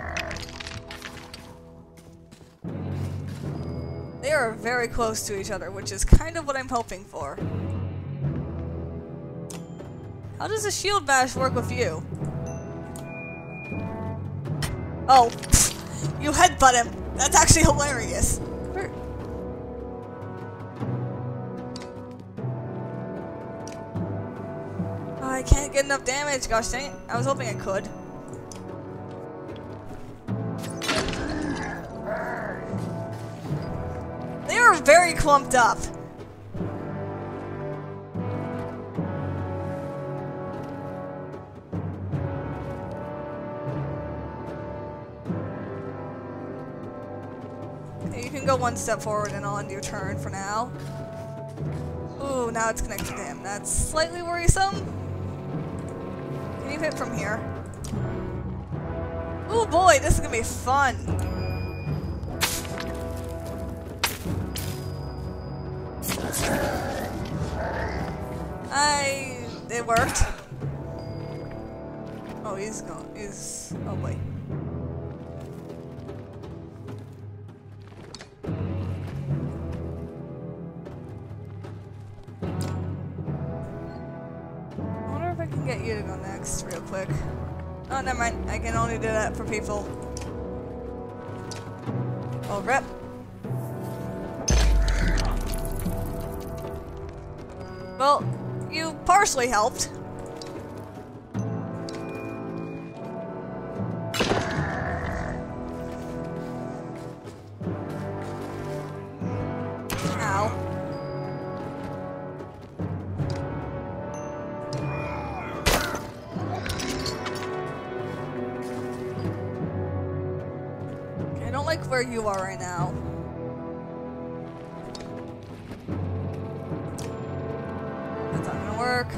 They are very close to each other, which is kind of what I'm hoping for. How does a shield bash work with you? Oh, you headbutt him. That's actually hilarious. Oh, I can't get enough damage. Gosh dang it. I was hoping I could. They are very clumped up. You can go one step forward and on your turn for now. Ooh, now it's connected to him. That's slightly worrisome. Can you hit from here? Ooh boy, this is gonna be fun. It worked. Oh, he's gone. Oh boy. get you to go next real quick. Oh, never mind. I can only do that for people. Oh, rip. Well, you partially helped. Ow. Okay, I don't like where you are right now. That's not gonna work.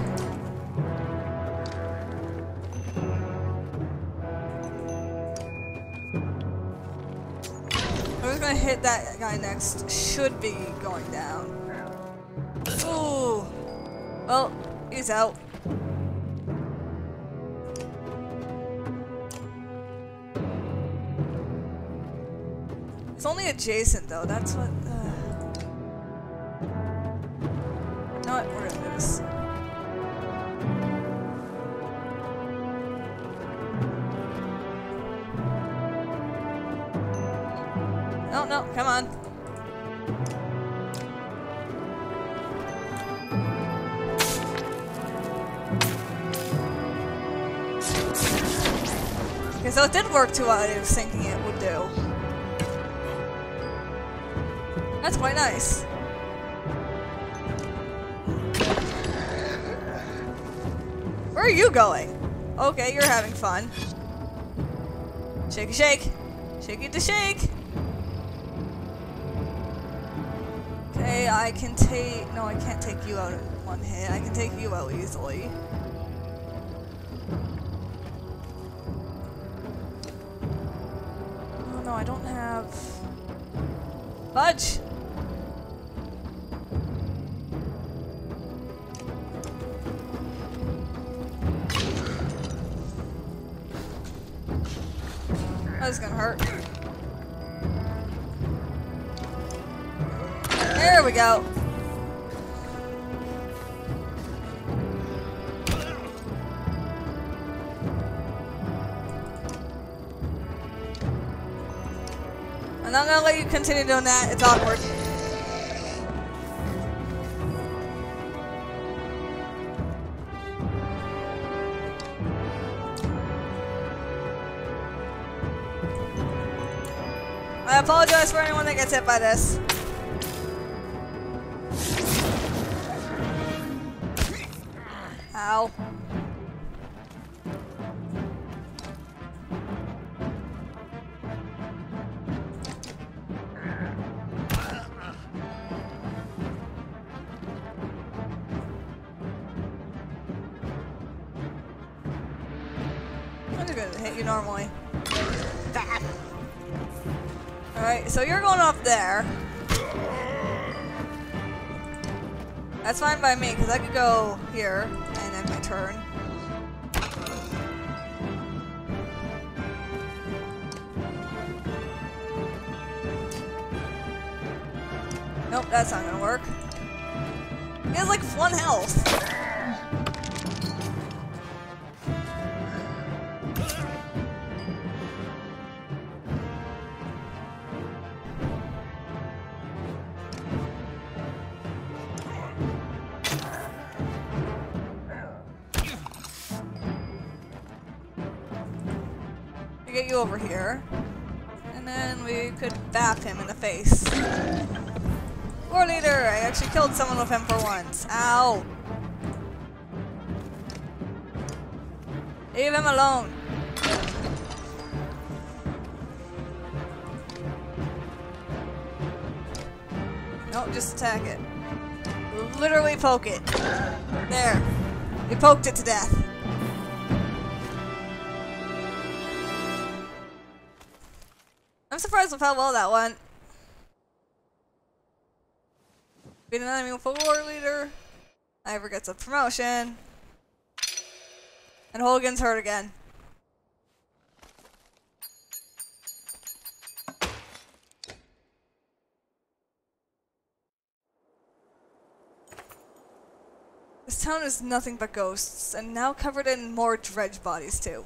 Who's gonna hit that guy next should be going down. Ooh. Well, he's out. It's only adjacent though, that's what... You know what? We're gonna do this. No, no, come on. Okay, so it did work to what I was thinking it would do. That's quite nice. Where are you going? Okay, you're having fun. Shake, shake. Shake it to shake. Okay, I can take... No, I can't take you out in one hit. I can take you out easily. Oh no, I don't have... Fudge! That's gonna hurt. There we go. I'm not gonna let you continue doing that. It's awkward. I apologize for anyone that gets hit by this. Ow. I'm just gonna hit you normally. Alright, so you're going up there. That's fine by me, because I could go here and end my turn. Nope, that's not gonna work. He has like 1 health. Get you over here, and then we could bap him in the face. War leader! I actually killed someone with him for once. Ow! Leave him alone. No, just attack it. Literally poke it. There. You poked it to death. I'm surprised with how well that went. Beat an enemy with a war leader. Ivor gets a promotion. And Hogan's hurt again. This town is nothing but ghosts, and now covered in more dredge bodies too.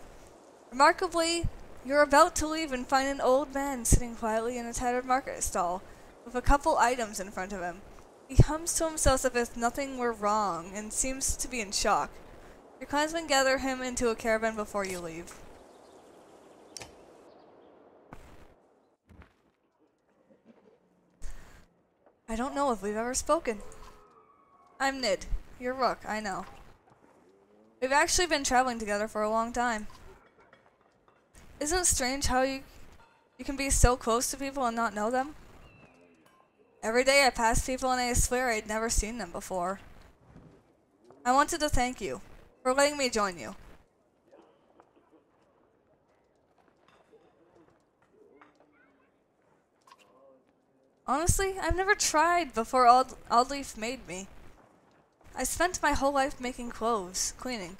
Remarkably, you're about to leave and find an old man sitting quietly in a tattered market stall, with a couple items in front of him. He hums to himself as if nothing were wrong, and seems to be in shock. Your clansmen gather him into a caravan before you leave. I don't know if we've ever spoken. I'm Nid. You're Rook, I know. We've actually been traveling together for a long time. Isn't it strange how you can be so close to people and not know them? Every day I pass people and I swear I'd never seen them before. I wanted to thank you for letting me join you. Honestly, I've never tried before Oddleaf made me. I spent my whole life making clothes, cleaning.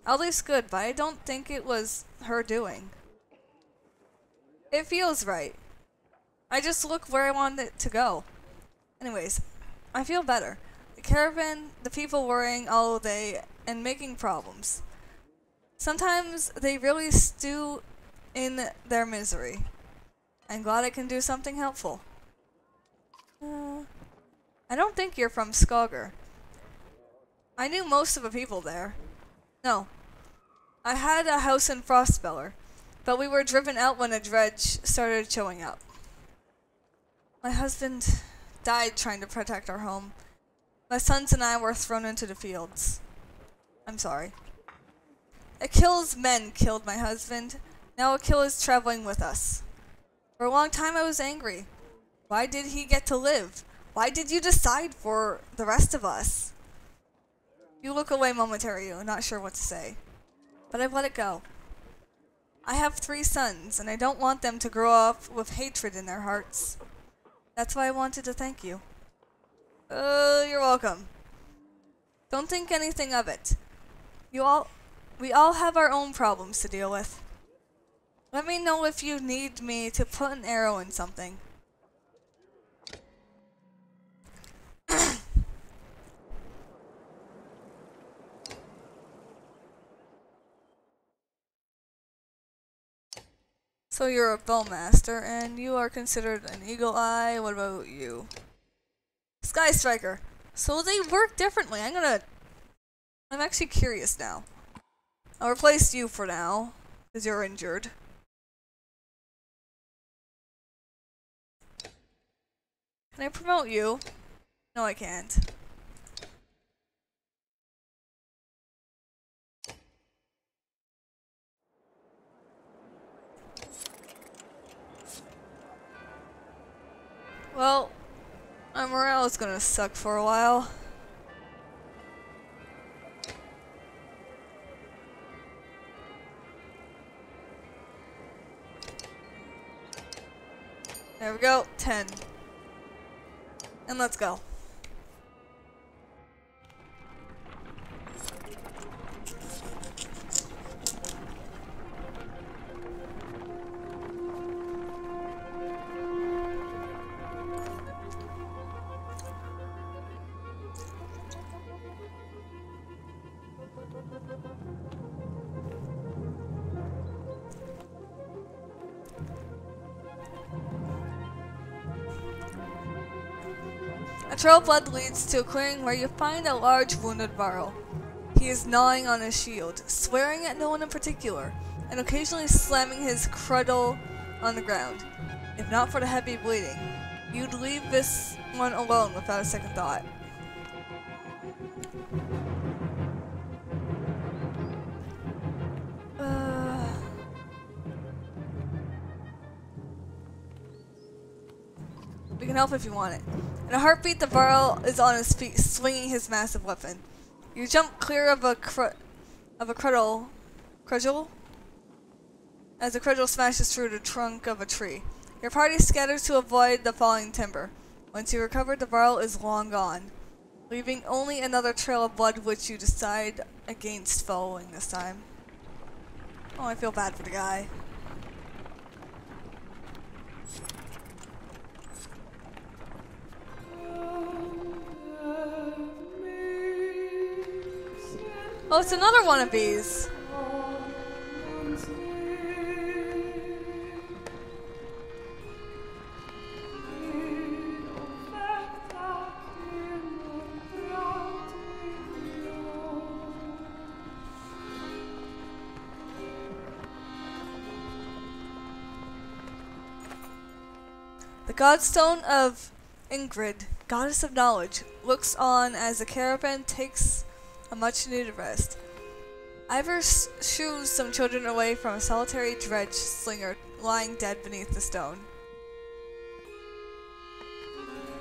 Oddleaf's good, but I don't think it was her doing. It feels right. I just look where I want it to go. Anyways, I feel better. The caravan, the people worrying all day and making problems. Sometimes they really stew in their misery. I'm glad I can do something helpful. I don't think you're from Saga. I knew most of the people there. No. I had a house in Frostbeller, but we were driven out when a dredge started showing up. My husband died trying to protect our home. My sons and I were thrown into the fields. I'm sorry. Akil's men killed my husband. Now Akil is traveling with us. For a long time I was angry. Why did he get to live? Why did you decide for the rest of us? You look away momentarily, not sure what to say. But I've let it go. I have 3 sons, and I don't want them to grow up with hatred in their hearts. That's why I wanted to thank you. You're welcome. Don't think anything of it. We all have our own problems to deal with. Let me know if you need me to put an arrow in something. So you're a bowmaster, and you are considered an eagle eye. What about you? Sky Striker. So they work differently. I'm actually curious now. I'll replace you for now, because you're injured. Can I promote you? No, I can't. Well, my morale is gonna suck for a while. There we go, 10. And let's go. A trail of blood leads to a clearing where you find a large wounded varl. He is gnawing on his shield, swearing at no one in particular, and occasionally slamming his crudle on the ground. If not for the heavy bleeding, you'd leave this one alone without a second thought. We can help if you want it. In a heartbeat, the varl is on his feet, swinging his massive weapon. You jump clear of a cudgel, as the cudgel smashes through the trunk of a tree. Your party scatters to avoid the falling timber. Once you recover, the varl is long gone, leaving only another trail of blood which you decide against following this time. Oh, I feel bad for the guy. Oh, it's another one of these. The Godstone of Ingrid, goddess of knowledge, looks on as the caravan takes a much-needed rest. Ivor shoos some children away from a solitary dredge slinger lying dead beneath the stone.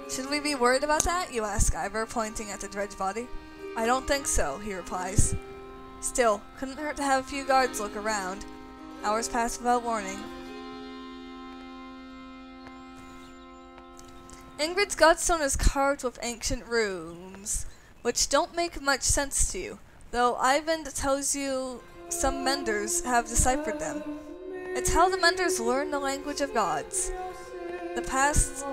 Should we be worried about that? You ask Ivor, pointing at the dredge body. I don't think so, he replies. Still, couldn't hurt to have a few guards look around. Hours pass without warning. Ingrid's Godstone is carved with ancient runes, which don't make much sense to you, though Ivan tells you some menders have deciphered them. It's how the menders learn the language of gods. Past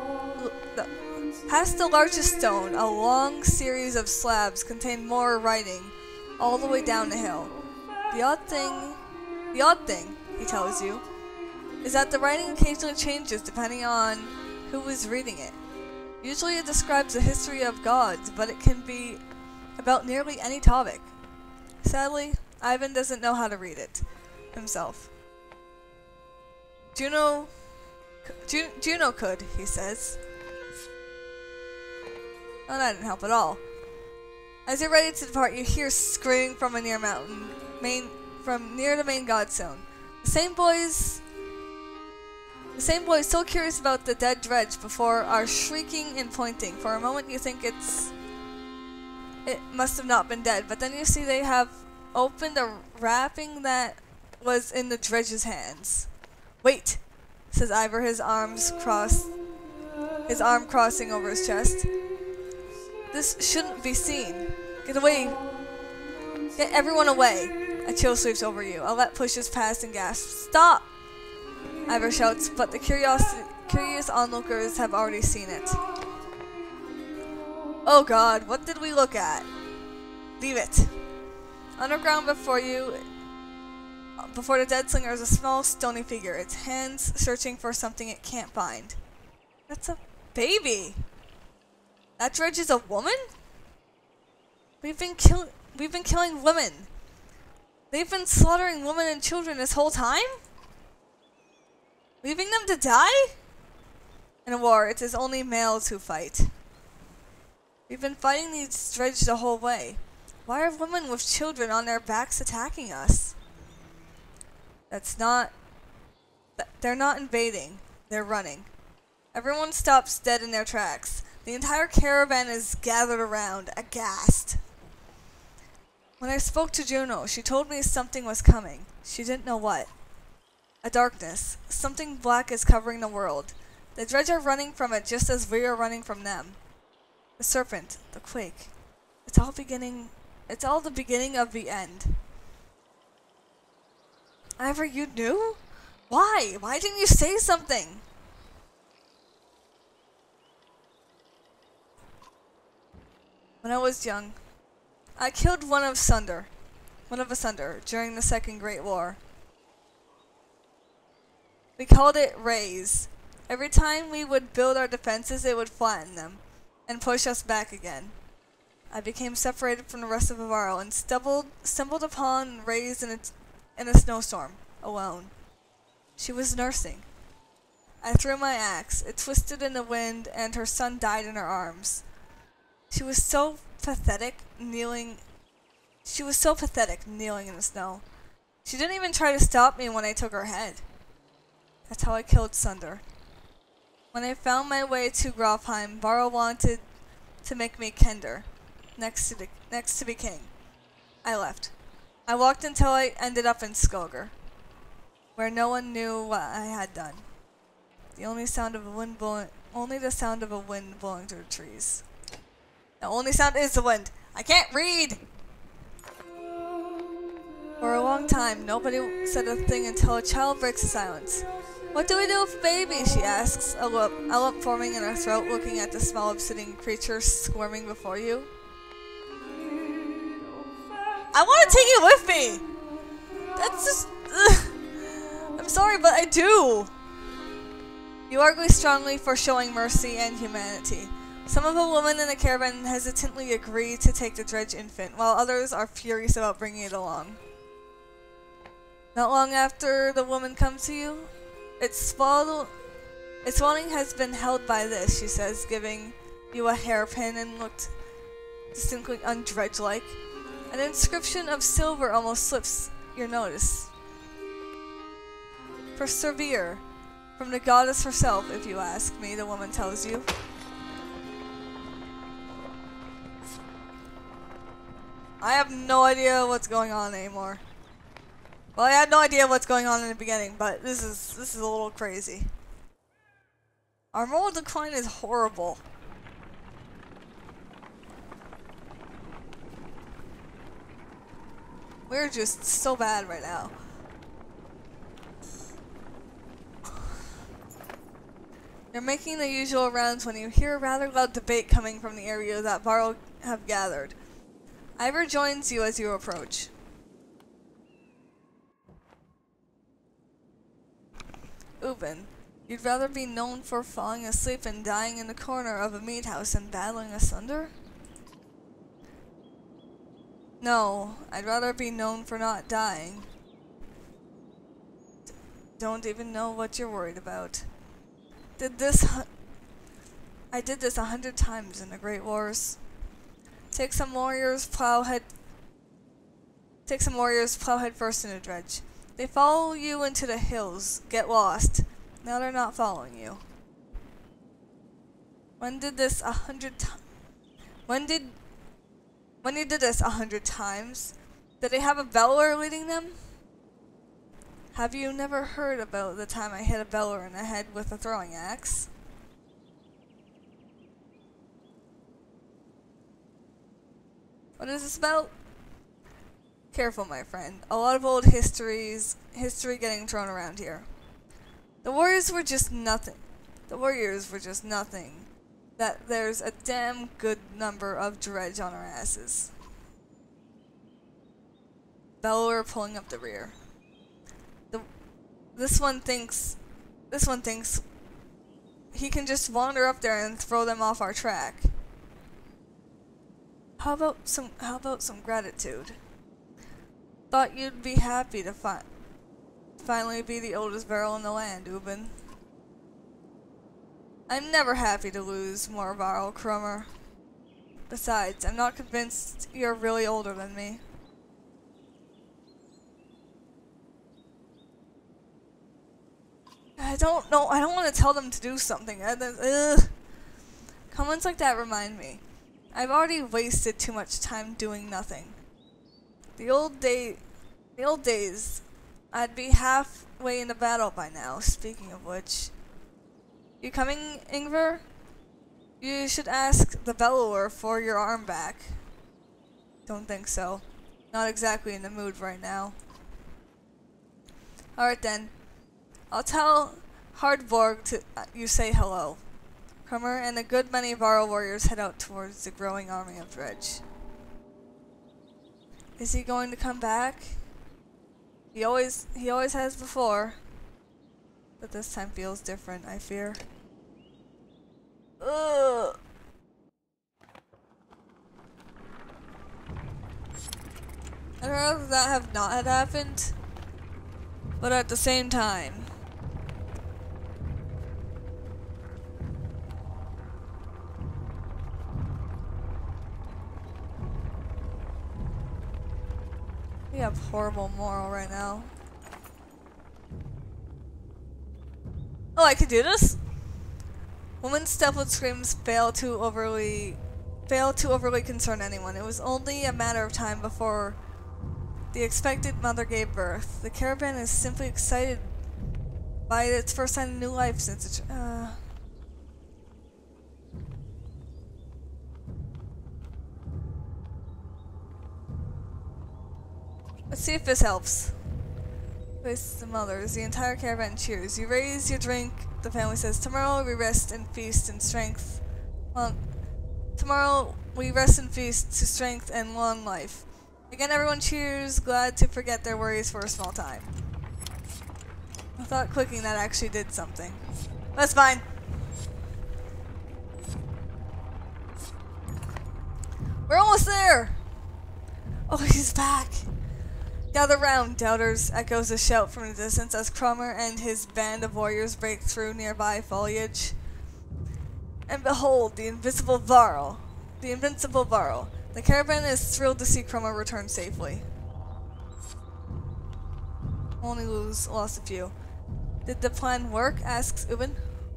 the largest stone, a long series of slabs contain more writing, all the way down the hill. The odd thing, he tells you, is that the writing occasionally changes depending on who is reading it. Usually it describes the history of gods, but it can be about nearly any topic. Sadly, Ivan doesn't know how to read it himself. Juno could, he says. Oh, that didn't help at all. As you're ready to depart, you hear screaming from a near mountain, from near the main Godstone. The same boys so curious about the dead dredge before are shrieking and pointing. For a moment you think it must have not been dead, but then you see they have opened a wrapping that was in the dredge's hands. Wait, says Ivor, his arm crossing over his chest. This shouldn't be seen. Get away. Get everyone away. A chill sweeps over you. Alette pushes past and gasps. Stop! Ivor shouts, but the curious onlookers have already seen it. Oh god, what did we look at? Leave it. Underground before the dead slinger is a small stony figure, its hands searching for something it can't find. That's a baby. That dredge is a woman? We've been killing women. They've been slaughtering women and children this whole time? Leaving them to die? In a war, it is only males who fight. We've been fighting these dredge the whole way. Why are women with children on their backs attacking us? They're not invading. They're running. Everyone stops dead in their tracks. The entire caravan is gathered around, aghast. When I spoke to Juno, she told me something was coming. She didn't know what. A darkness. Something black is covering the world. The dredge are running from it just as we are running from them. The serpent, the quake. It's all the beginning of the end. Ivor, you knew? Why? Why didn't you say something? When I was young, I killed one of Asunder during the Second Great War. We called it rays. Every time we would build our defenses, it would flatten them and push us back again. I became separated from the rest of Avaro and stumbled upon Rays in a snowstorm, alone. She was nursing. I threw my axe. It twisted in the wind, and her son died in her arms. She was so pathetic, kneeling in the snow. She didn't even try to stop me when I took her head. That's how I killed Sunder. When I found my way to Grofheim, Varro wanted to make me Kender, next to be king. I left. I walked until I ended up in Skoger, where no one knew what I had done. Only the sound of a wind blowing through the trees. The only sound is the wind. I can't read! For a long time, nobody said a thing until a child breaks the silence. What do we do with a baby? She asks, a lump forming in her throat, looking at the small obsidian creature squirming before you. I want to take it with me. That's just... I'm sorry, but I do. You argue strongly for showing mercy and humanity. Some of the women in the caravan hesitantly agree to take the dredge infant, while others are furious about bringing it along. Not long after the woman comes to you, its swallowing has been held by this, she says, giving you a hairpin and looked distinctly undredge-like. An inscription of silver almost slips your notice. Persevere. From the goddess herself, if you ask me, the woman tells you. I have no idea what's going on anymore. Well, I had no idea what's going on in the beginning, but this is a little crazy. Our moral decline is horrible. We're just so bad right now. You're making the usual rounds when you hear a rather loud debate coming from the area that Varl have gathered. Ivor joins you as you approach. Ubin, you'd rather be known for falling asleep and dying in the corner of a meat house than battling asunder? No, I'd rather be known for not dying. Don't even know what you're worried about. I did this 100 times in the Great Wars. Take some warriors plow head first in a dredge. They follow you into the hills, get lost. Now they're not following you. When you did this 100 times, did they have a beller leading them? Have you never heard about the time I hit a beller in the head with a throwing axe? What is this about? Careful, my friend. A lot of old history getting thrown around here. The warriors were just nothing. That there's a damn good number of dredge on our asses. Beller pulling up the rear. This one thinks he can just wander up there and throw them off our track. How about some gratitude? Thought you'd be happy to finally be the oldest barrel in the land, Ubin. I'm never happy to lose more Varl, Krummer. Besides, I'm not convinced you're really older than me. I don't know. I don't want to tell them to do something. Comments like that remind me. I've already wasted too much time doing nothing. The old days, I'd be halfway into battle by now. Speaking of which, you coming, Ingvar? You should ask the bellower for your arm back. Don't think so. Not exactly in the mood right now. Alright then. I'll tell Hardborg to you say hello. Krummer and a good many Varl warriors head out towards the growing army of Dredge. Is he going to come back? He always has before. But this time feels different, I fear. Ugh. I'd rather that have not had happened. But at the same time, we have horrible moral right now. Oh, I could do this? Woman's stifled screams fail to overly concern anyone. It was only a matter of time before the expected mother gave birth. The caravan is simply excited by its first sign of new life since it's Let's see if this helps. With the mothers, the entire caravan cheers. You raise your drink, the family says. Tomorrow we rest and feast in strength. Tomorrow we rest and feast to strength and long life. Again, everyone cheers, glad to forget their worries for a small time. I thought clicking that actually did something. That's fine. We're almost there! Oh, he's back! Gather round, doubters, echoes a shout from the distance as Crummer and his band of warriors break through nearby foliage. And behold, the invincible Varl. The invincible Varl. The caravan is thrilled to see Crummer return safely. Only lost a few. Did the plan work? Asks Ubin.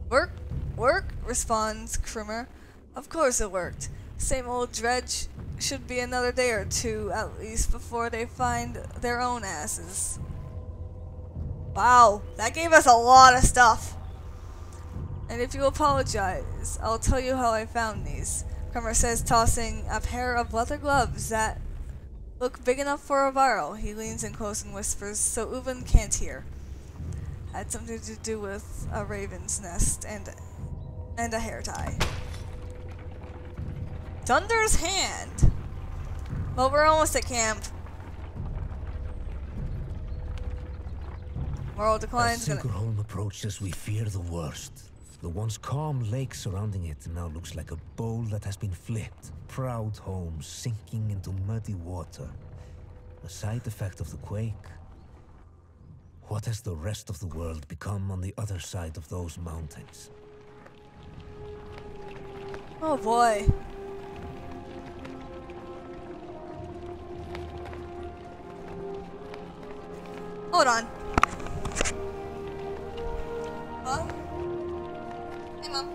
Work? Work? Responds Crummer. Of course it worked. Same old dredge. Should be another day or two at least before they find their own asses. Wow, that gave us a lot of stuff. And if you apologize, I'll tell you how I found these. Crummer says, tossing a pair of leather gloves that look big enough for a Varl. He leans in close and whispers so Uven can't hear. Had something to do with a raven's nest and a hair tie. Thunder's Hand! Well, we're almost at camp. Moral declines. As Sinkerholm approaches, we fear the worst. The once calm lake surrounding it now looks like a bowl that has been flipped. Proud home sinking into muddy water. A side effect of the quake. What has the rest of the world become on the other side of those mountains? Oh boy. Hold on. Huh? Hey, Mom.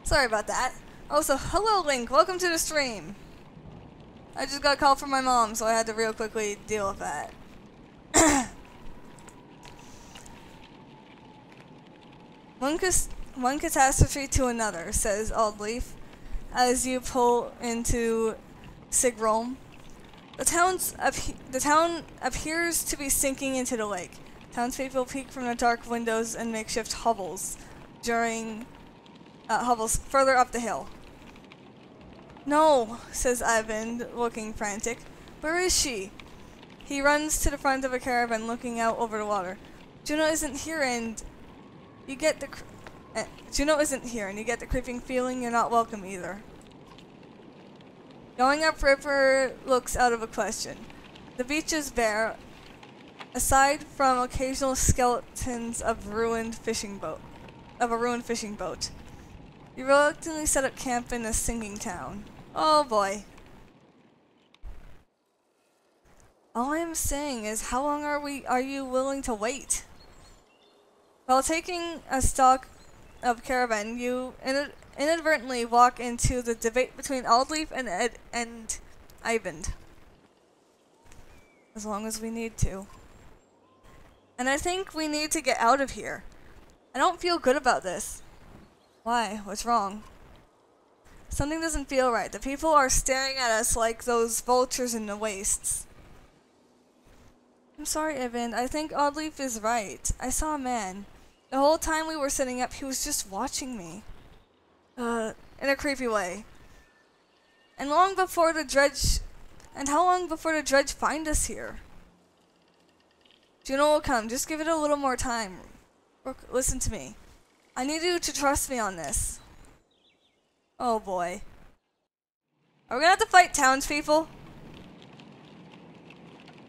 Sorry about that. Also, hello Link, welcome to the stream. I just got a call from my mom, so I had to real quickly deal with that. One catastrophe to another, says Aldleaf, as you pull into Sigrolm. The town appears to be sinking into the lake. Townspeople peek from the dark windows and makeshift hovels hovels further up the hill. No, says Ivan, looking frantic. Where is she? He runs to the front of a caravan, looking out over the water. Juno isn't here, and you get the creeping feeling you're not welcome either. Going upriver looks out of a question. The beach is bare, aside from occasional skeletons of a ruined fishing boat. You reluctantly set up camp in a sinking town. Oh boy. All I'm saying is, how long are you willing to wait? While taking a stock of caravan, you inadvertently walk into the debate between Aldleaf and Ivan. As long as we need to. And I think we need to get out of here. I don't feel good about this. Why? What's wrong? Something doesn't feel right. The people are staring at us like those vultures in the wastes. I'm sorry, Ivan. I think Oddleaf is right. I saw a man. The whole time we were sitting up, he was just watching me. In a creepy way. And how long before the dredge find us here? Juno will come. Just give it a little more time. Brooke, listen to me. I need you to trust me on this. Oh boy. Are we gonna have to fight townspeople?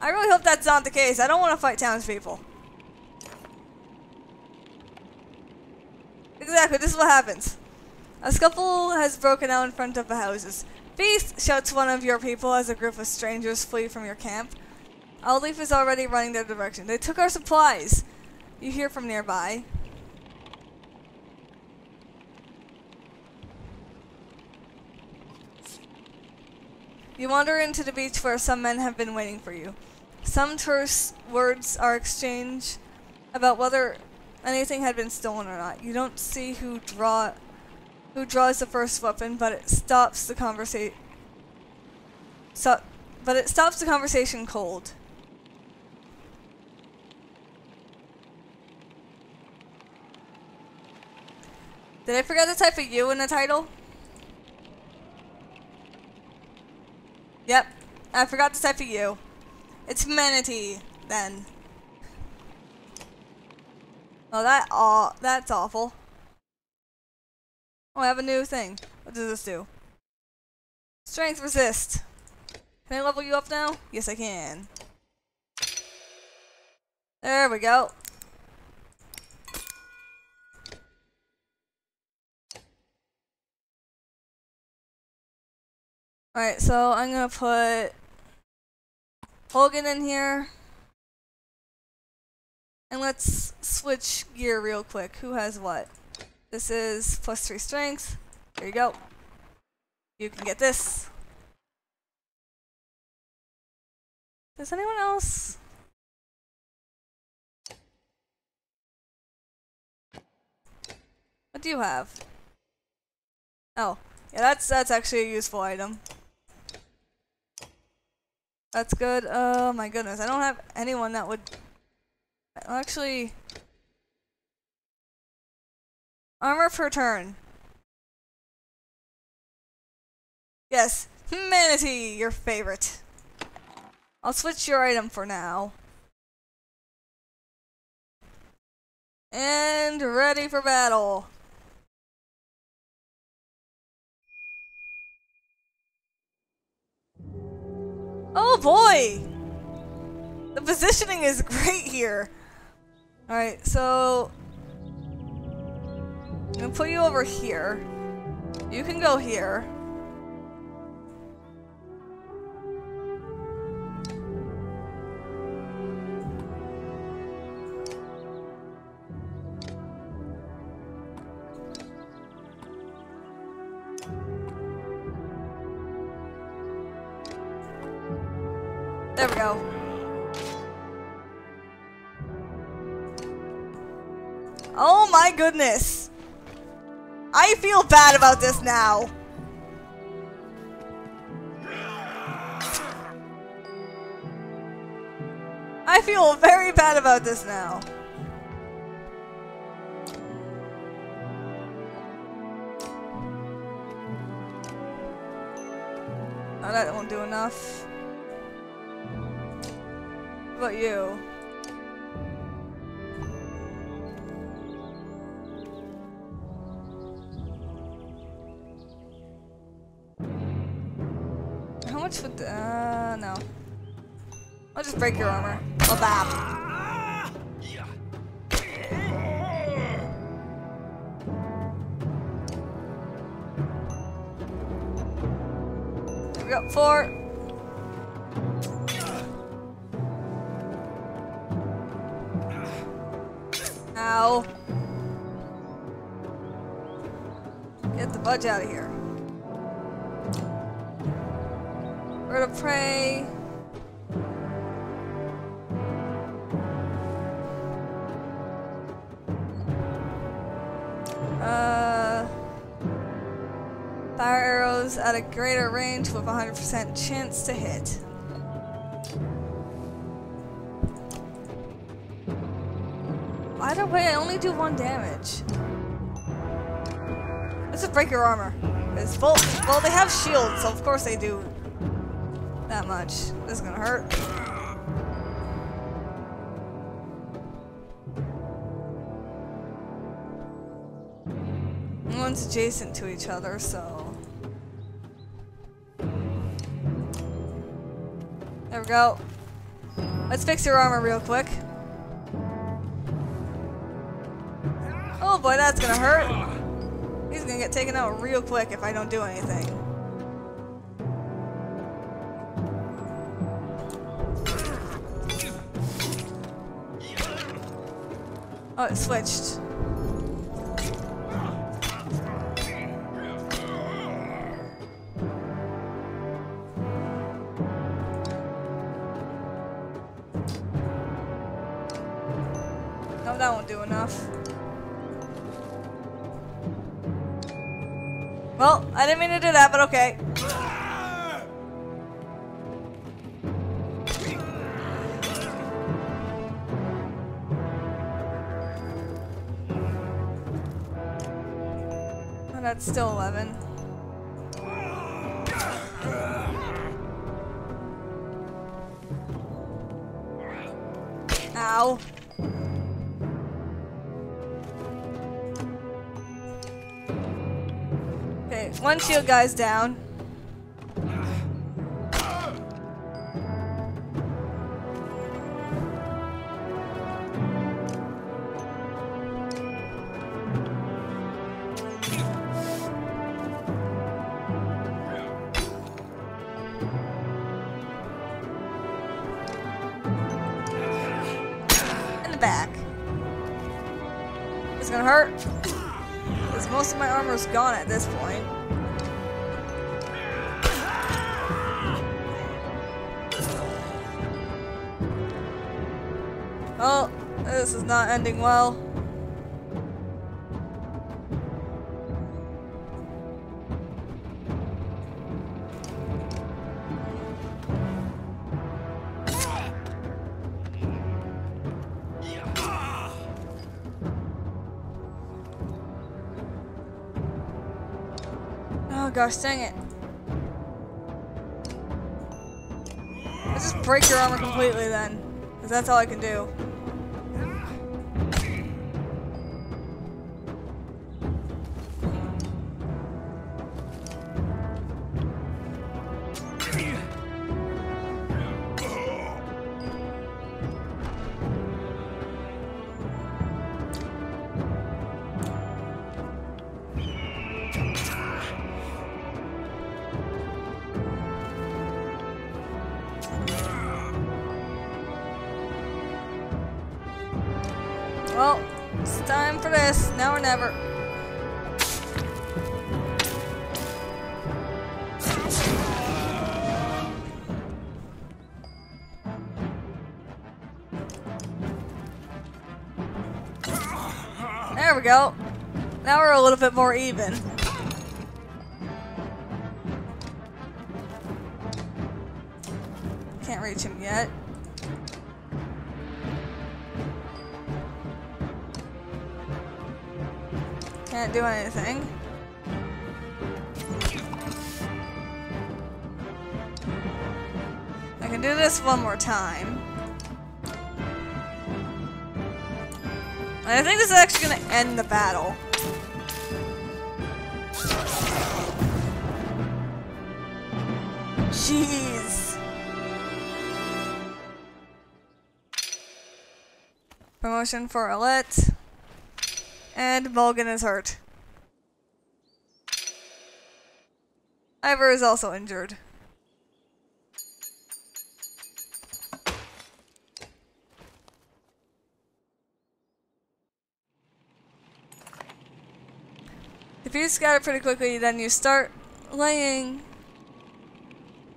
I really hope that's not the case. I don't want to fight townspeople. Exactly, this is what happens. A scuffle has broken out in front of the houses. Feast! Shouts one of your people as a group of strangers flee from your camp. Aldleaf is already running their direction. They took our supplies. You hear from nearby. You wander into the beach where some men have been waiting for you. Some terse words are exchanged about whether anything had been stolen or not. You don't see who draws the first weapon, but it stops the conversation. But it stops the conversation cold. Did I forget to type a U in the title? Yep, I forgot to type a U. It's manatee, then. Oh, that's awful. Oh, I have a new thing. What does this do? Strength resist. Can I level you up now? Yes, I can. There we go. Alright, so I'm gonna put Hogan in here. And let's switch gear real quick. Who has what? This is +3 strength. There you go. You can get this. Does anyone else? What do you have? Oh, yeah, that's actually a useful item. That's good. Oh my goodness, I don't have anyone that would actually armor per turn. Yes, manatee, your favorite. I'll switch your item for now. And ready for battle. Oh boy! The positioning is great here. Alright, so I'm gonna put you over here. You can go here. There we go. Oh my goodness! I feel bad about this now. I feel very bad about this now. Oh, that won't do enough. What about you? How much would no. I'll just break your armor. Oh, bam. There we go. 4. Ow. Get the budge out of here. Bird of prey. Fire arrows at a greater range with 100% chance to hit. Either way, I only do 1 damage. Let's just break your armor. It's full. Well, they have shields, so of course they do that much. This is gonna hurt. One's adjacent to each other, so. There we go. Let's fix your armor real quick. Oh boy, that's gonna hurt. He's gonna get taken out real quick if I don't do anything. Oh, it switched. No, that won't do enough. Well, I didn't mean to do that, but okay. Oh, that's still 11. Ow. Okay, 1 shield guy's down. In the back. It's gonna hurt. Because most of my armor's gone at this point. Oh, this is not ending well. Oh gosh, dang it. Let's just break your armor completely then. Because that's all I can do. Well, it's time for this, now or never. There we go. Now we're a little bit more even. Can't reach him yet. Can't do anything. can do this one more time. And I think this is actually going to end the battle. Jeez. Promotion for Alette. And Mulligan is hurt. Ivor is also injured. If you scatter pretty quickly, then you start laying...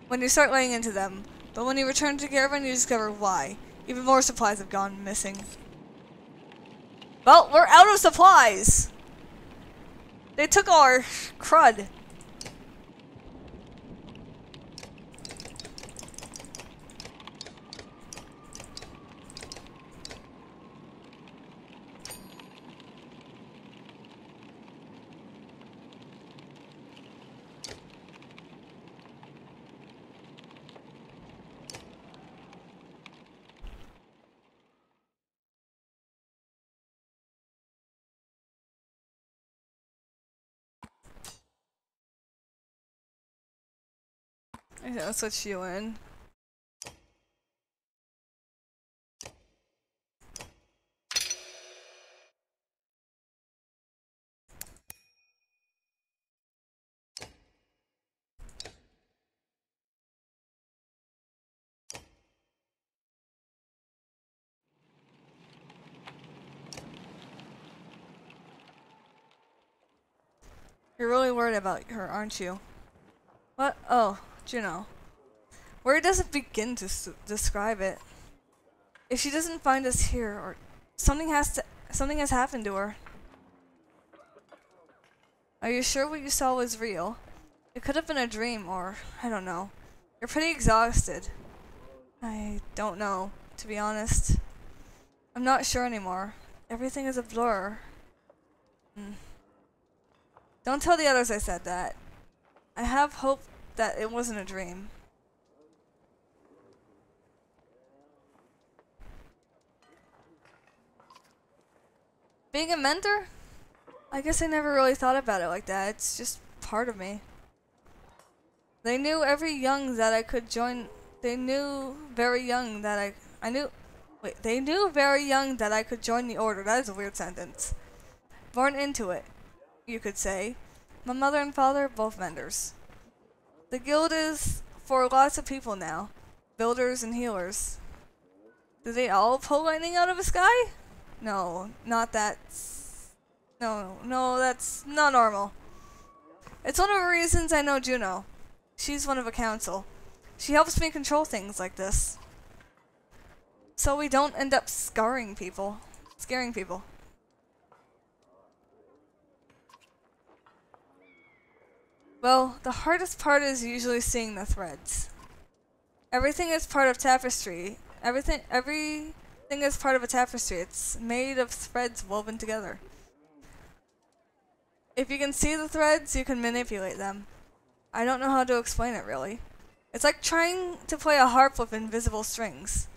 When you start laying into them. But when you return to Caravan, you discover why. Even more supplies have gone missing. Well, we're out of supplies! They took all our crud. Okay, let's switch you in. You're really worried about her, aren't you? What? Oh, Juno. Worry doesn't begin to describe it. If she doesn't find us here, or something has happened to her. Are you sure what you saw was real? It could have been a dream, or I don't know. You're pretty exhausted. I don't know, to be honest. I'm not sure anymore. Everything is a blur. Don't tell the others I said that. I have hope that it wasn't a dream. Being a mentor? I guess I never really thought about it like that. It's just part of me. They knew very young that I could join. They knew very young that they knew very young that I could join the order. That is a weird sentence. Born into it, you could say. My mother and father, both vendors. The guild is for lots of people now. Builders and healers. Do they all pull lightning out of the sky? No, not that. No, that's not normal. It's one of the reasons I know Juno. She's one of a council. She helps me control things like this. So we don't end up scaring people. Well, the hardest part is usually seeing the threads. Everything is part of tapestry. Everything is part of a tapestry. It's made of threads woven together. If you can see the threads, you can manipulate them. I don't know how to explain it, really. It's like trying to play a harp with invisible strings.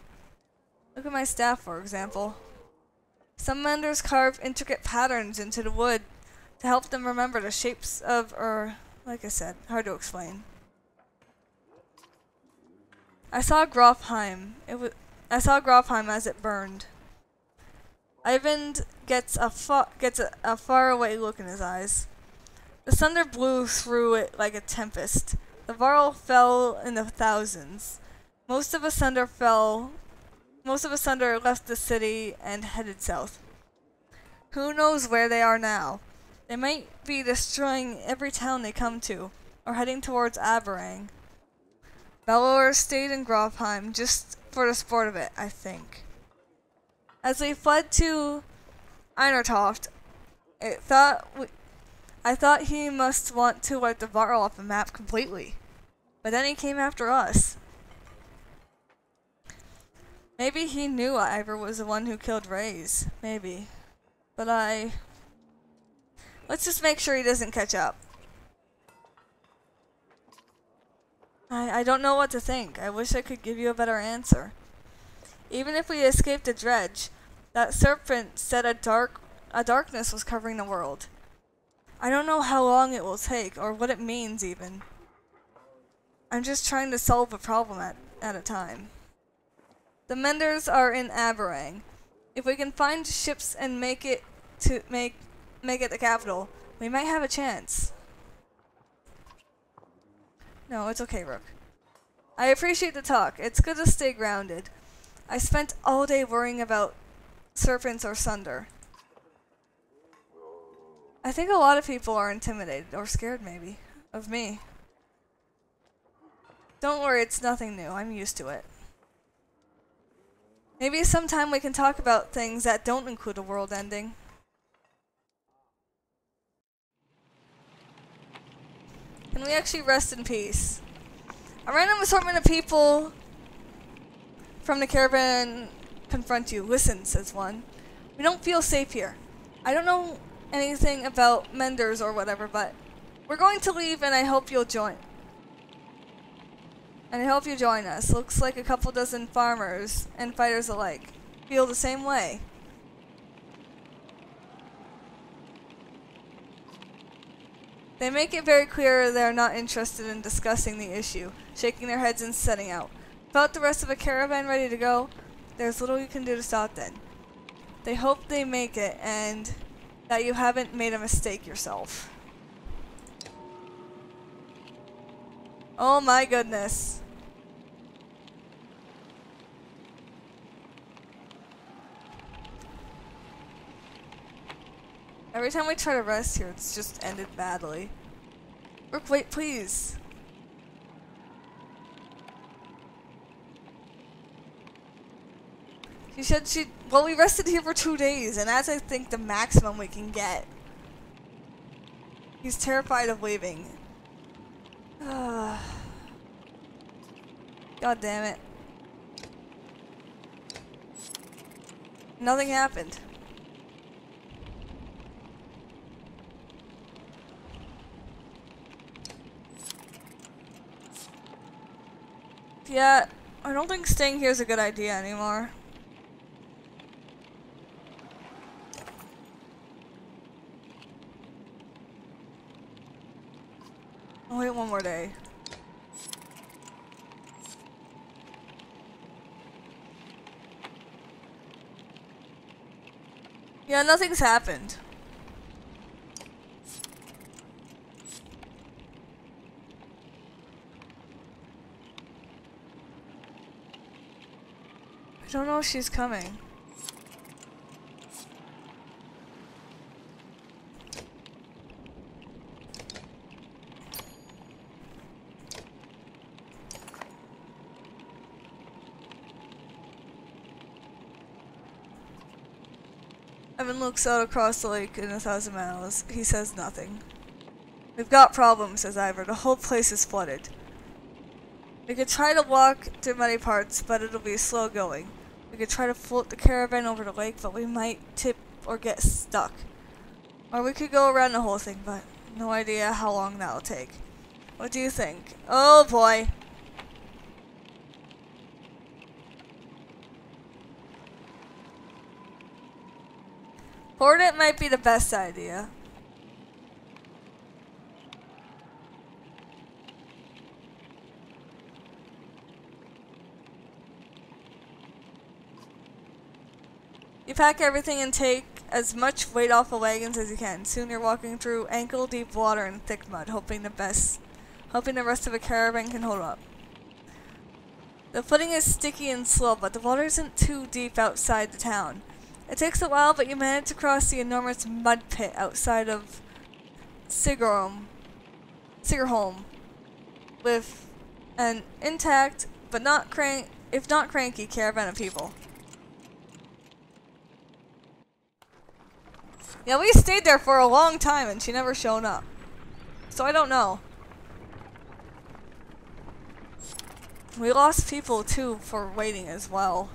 Look at my staff, for example. Some menders carve intricate patterns into the wood to help them remember the shapes of, like I said, hard to explain. I saw Grofheim as it burned. Eyvind gets a faraway look in his eyes. The thunder blew through it like a tempest. The Varl fell in the thousands. Most of us under left the city and headed south. Who knows where they are now? They might be destroying every town they come to, or heading towards Aberrang. Belor stayed in Grofheim just for the sport of it, I think. As we fled to Einertoft, I thought he must want to wipe the Varl off the map completely. But then he came after us. Maybe he knew Ivor was the one who killed Reyes. Maybe. But let's just make sure he doesn't catch up. I don't know what to think. I wish I could give you a better answer. Even if we escaped the dredge, that serpent said a darkness was covering the world. I don't know how long it will take, or what it means even. I'm just trying to solve a problem at a time. The Menders are in Aberang. If we can find ships and make it the capital, we might have a chance. No, it's okay, Rook. I appreciate the talk. It's good to stay grounded. I spent all day worrying about serpents or thunder. I think a lot of people are intimidated, or scared maybe, of me. Don't worry, it's nothing new. I'm used to it. Maybe sometime we can talk about things that don't include a world ending. Can we actually rest in peace? A random assortment of people from the caravan confront you. Listen, says one. We don't feel safe here. I don't know anything about menders or whatever, but we're going to leave and I hope you'll join. And I hope you join us. Looks like a couple dozen farmers and fighters alike feel the same way. They make it very clear they're not interested in discussing the issue, shaking their heads and setting out. Without the rest of the caravan ready to go, there's little you can do to stop them. They hope they make it and that you haven't made a mistake yourself. Oh my goodness. Every time we try to rest here, it's just ended badly. Rook, wait, please. She said well, we rested here for 2 days, and that's, I think, the maximum we can get. He's terrified of leaving. God damn it. Nothing happened. Yeah, I don't think staying here is a good idea anymore. I'll wait one more day. Yeah, nothing's happened. I don't know if she's coming. Evan looks out across the lake in 1,000 miles. He says nothing. We've got problems, says Ivor. The whole place is flooded. We could try to walk through muddy parts, but it'll be slow going. We could try to float the caravan over the lake, but we might tip or get stuck. Or we could go around the whole thing, but no idea how long that'll take. What do you think? Oh boy. Board it might be the best idea. You pack everything and take as much weight off the wagons as you can. Soon you're walking through ankle-deep water and thick mud, hoping the rest of the caravan can hold up. The footing is sticky and slow, but the water isn't too deep outside the town. It takes a while, but you manage to cross the enormous mud pit outside of Sigerholm with an intact, but not cranky caravan of people. Yeah, we stayed there for a long time and she never shown up. So I don't know. We lost people too for waiting as well.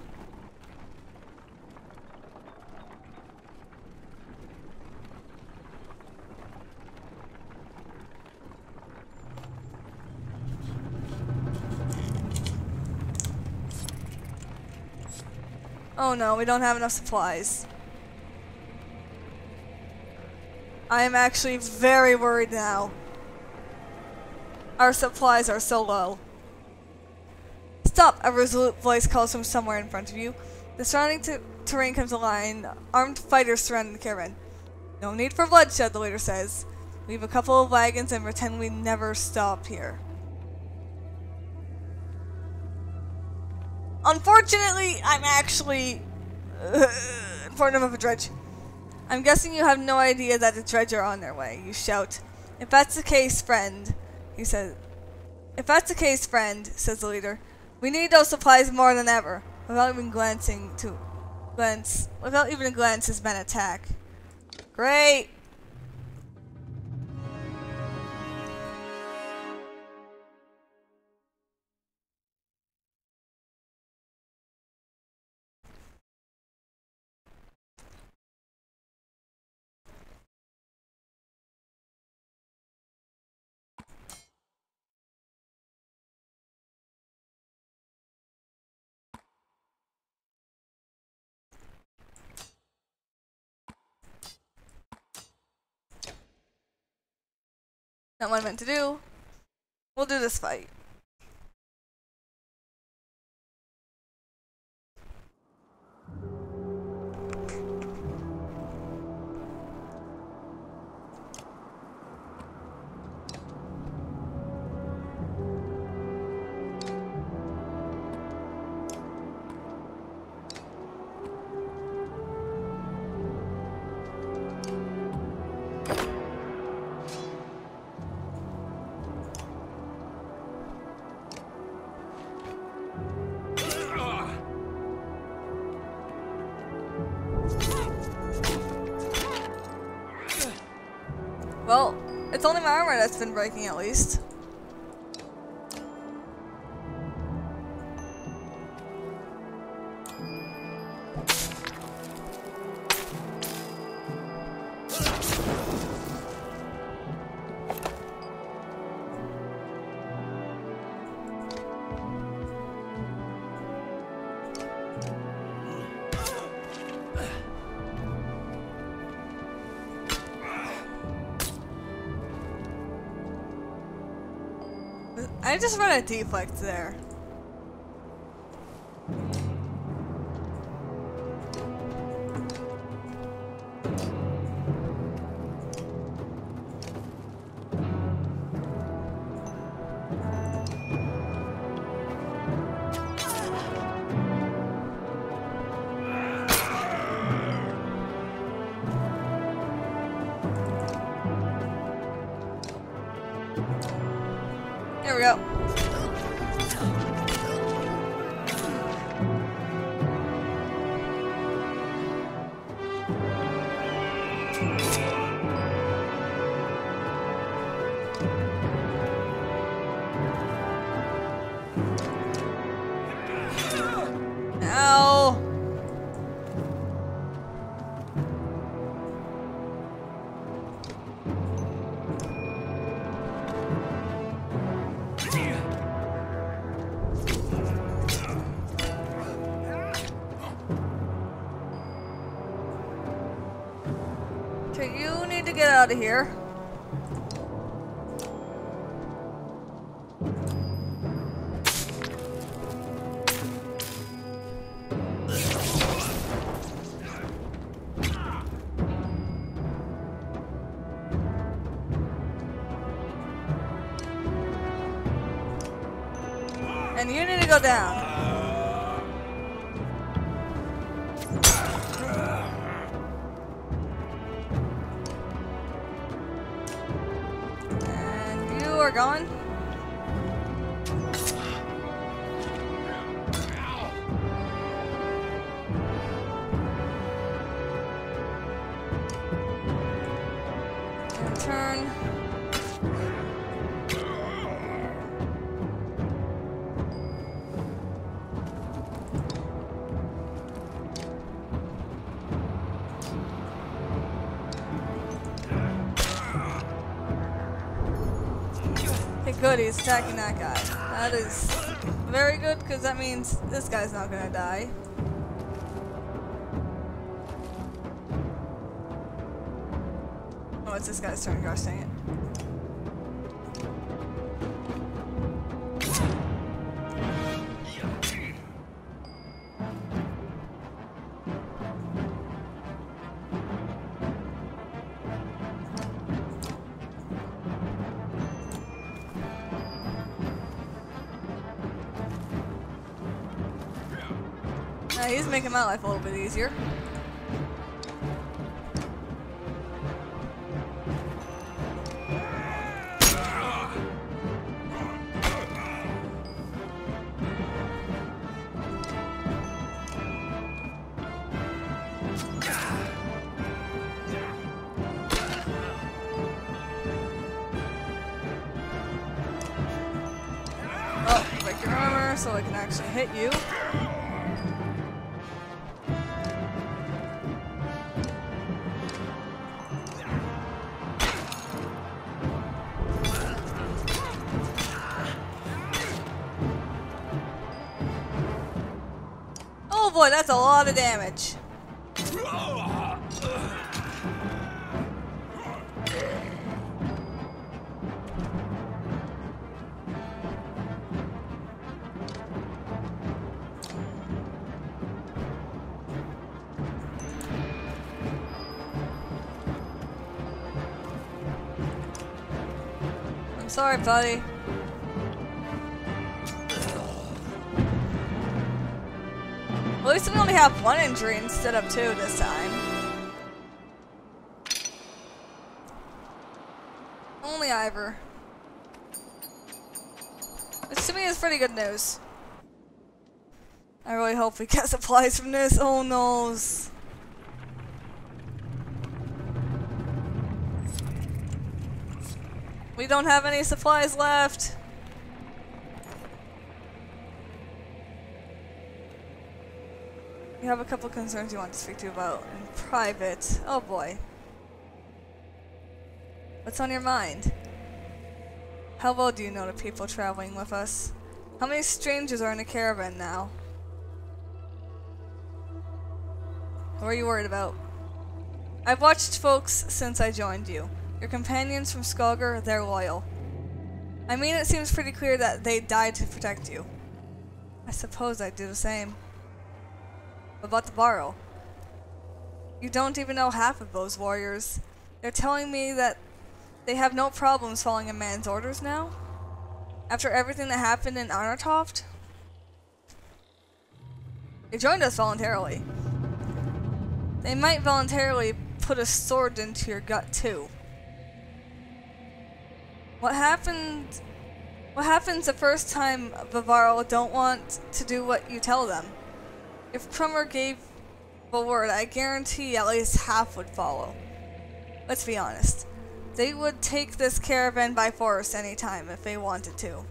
Oh no, we don't have enough supplies. I am actually very worried now. Our supplies are so low. Stop! A resolute voice calls from somewhere in front of you. The surrounding terrain comes alive. Armed fighters surround the caravan. No need for bloodshed, the leader says. Leave a couple of wagons and pretend we never stopped here. Unfortunately, I'm actually in front of a dredge. I'm guessing you have no idea that the dredge are on their way. You shout. If that's the case, friend, he says. If that's the case, friend, says the leader, we need those supplies more than ever. Without even a glance, his men attack. Great. Not what I meant to do. We'll do this fight. Well, it's only my armor that's been breaking at least. I just run a deflect there. There we go. Ow. Okay, you need to get out of here. And you need to go down. And you are gone. And turn. Okay, good, he's attacking that guy. That is very good, because that means this guy's not gonna die. Oh, it's this guy's turn. Gosh dang it. He's making my life a little bit easier. Oh, break your armor so I can actually hit you. Oh boy, that's a lot of damage. I'm sorry, buddy. At least we only have one injury instead of two this time. Only Ivor. Which to me is pretty good news. I really hope we get supplies from this. Oh no. We don't have any supplies left. You have a couple concerns you want to speak to about in private. Oh boy. What's on your mind? How well do you know the people traveling with us? How many strangers are in a caravan now? What are you worried about? I've watched folks since I joined you. Your companions from Saga, they're loyal. I mean, it seems pretty clear that they died to protect you. I suppose I'd do the same. What about the Barrow? You don't even know half of those warriors. They're telling me that they have no problems following a man's orders now? After everything that happened in Arnartoft? They joined us voluntarily. They might voluntarily put a sword into your gut too. What happens the first time Bavaro don't want to do what you tell them? If Krummer gave the word, I guarantee at least half would follow. Let's be honest. They would take this caravan by force anytime if they wanted to.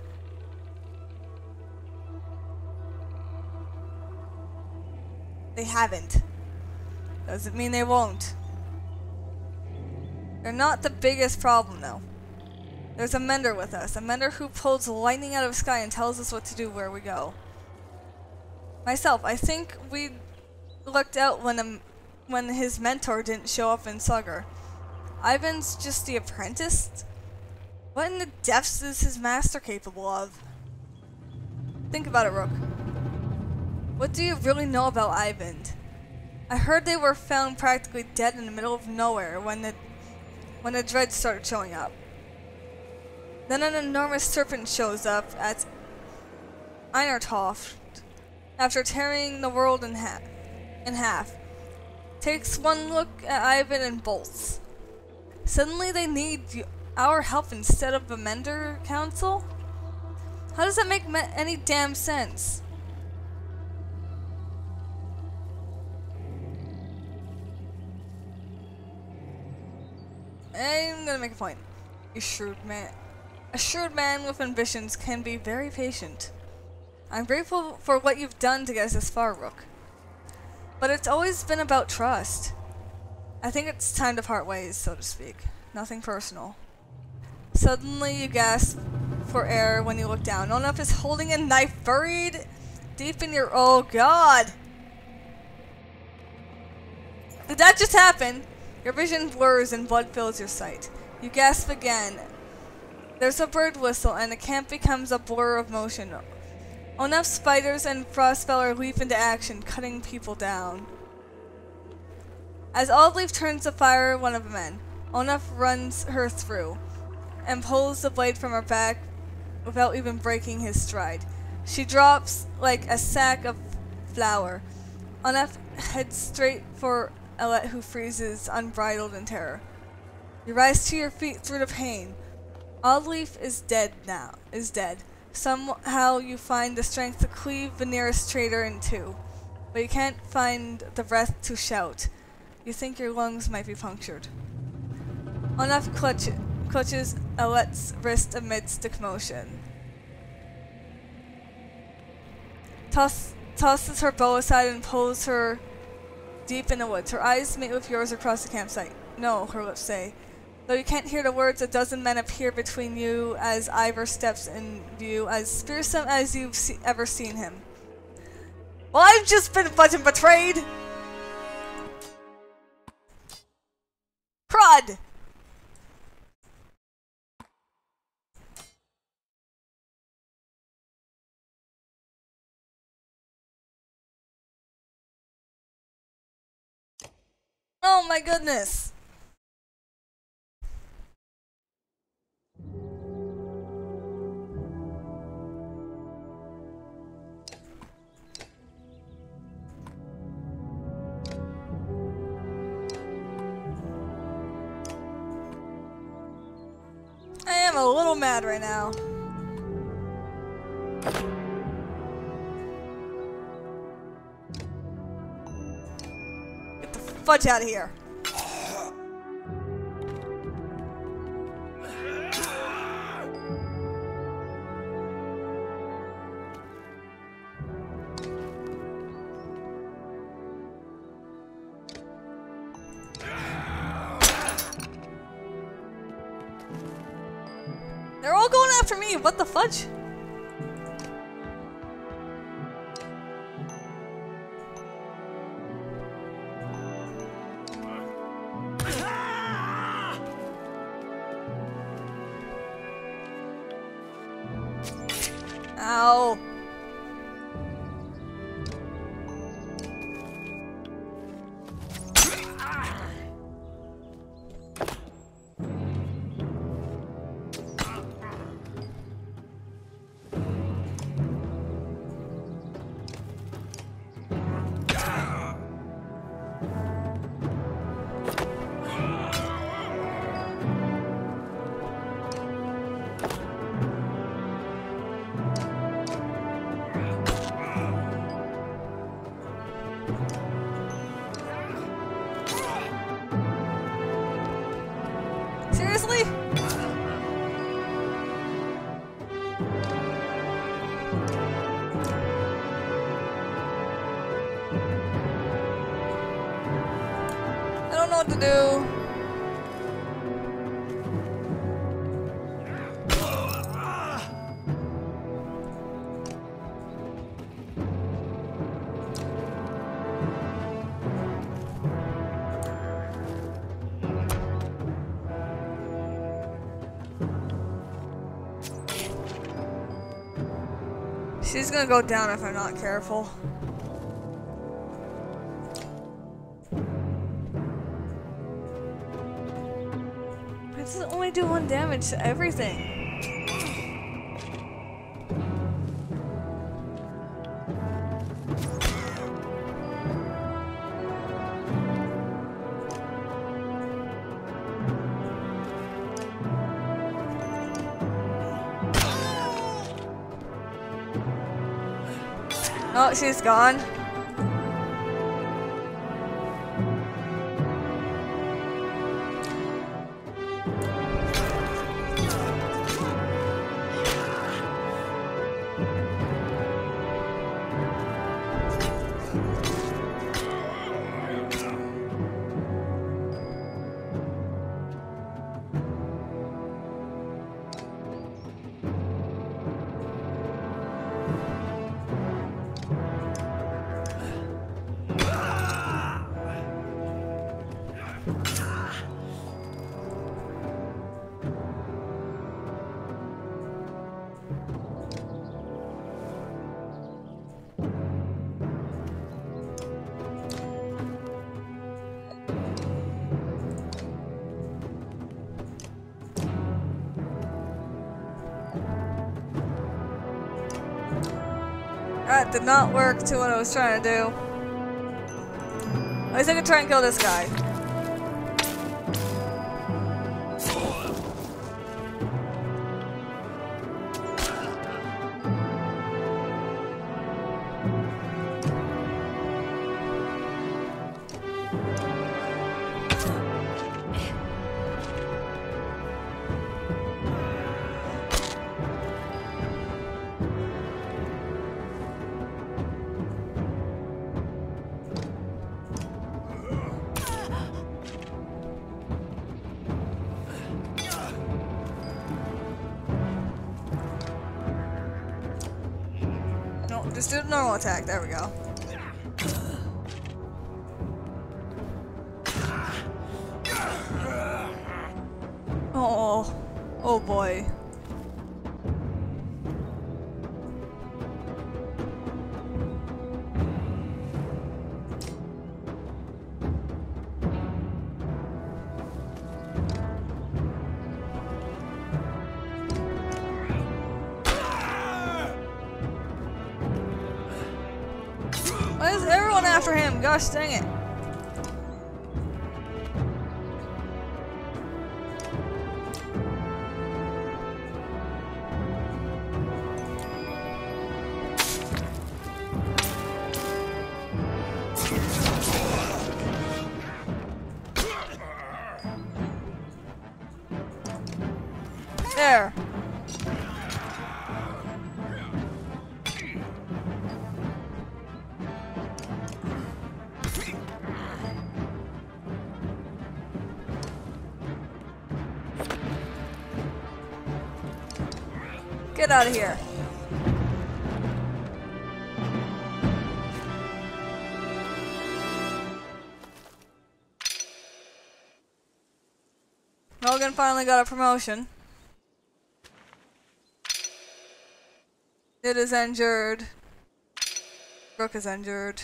They haven't. Doesn't mean they won't. They're not the biggest problem though. There's a mender with us. A mender who pulls lightning out of the sky and tells us what to do where we go. Myself, I think we lucked out when his mentor didn't show up in Saga. Ivan's just the apprentice? What in the depths is his master capable of? Think about it, Rook. What do you really know about Ivan? I heard they were found practically dead in the middle of nowhere when the dreads started showing up. Then an enormous serpent shows up at Einartoft after tearing the world in half. Takes one look at Ivan and bolts. Suddenly they need our help instead of the Mender Council? How does that make any damn sense? I'm gonna make a point. A shrewd man with ambitions can be very patient. I'm grateful for what you've done to get us this far, Rook. But it's always been about trust. I think it's time to part ways, so to speak. Nothing personal. Suddenly you gasp for air when you look down. Olaf is holding a knife buried deep in your... Oh god! Did that just happen? Your vision blurs and blood fills your sight. You gasp again. There's a bird whistle and the camp becomes a blur of motion. Enough spiders and frostfeller leap into action, cutting people down. As Olive turns to fire one of the men, Onuf runs her through and pulls the blade from her back without even breaking his stride. She drops like a sack of flour. Onuf heads straight for Alette, who freezes, unbridled in terror. You rise to your feet through the pain. Olive is dead now. Somehow you find the strength to cleave the nearest traitor in two, but you can't find the breath to shout. You think your lungs might be punctured. Onuf clutches Alette's wrist amidst the commotion. Tosses her bow aside and pulls her deep in the woods. Her eyes meet with yours across the campsite. No, her lips say. Though you can't hear the words, a dozen men appear between you as Ivor steps in view, as fearsome as you've ever seen him. Well, I've just been fucking betrayed! Crud! Oh my goodness! I am a little mad right now. Get the fudge out of here. They're all going after me. What the fudge? Ow. Seriously? I don't know what to do. She's gonna go down if I'm not careful. It doesn't only do 1 damage to everything. Oh, she's gone. That did not work to what I was trying to do. At least I can try and kill this guy. Just do the normal attack. There we go. Oh, oh boy. Why is everyone after him? Gosh dang it. There. Get out of here. Logan finally got a promotion. It is injured. Brooke is injured.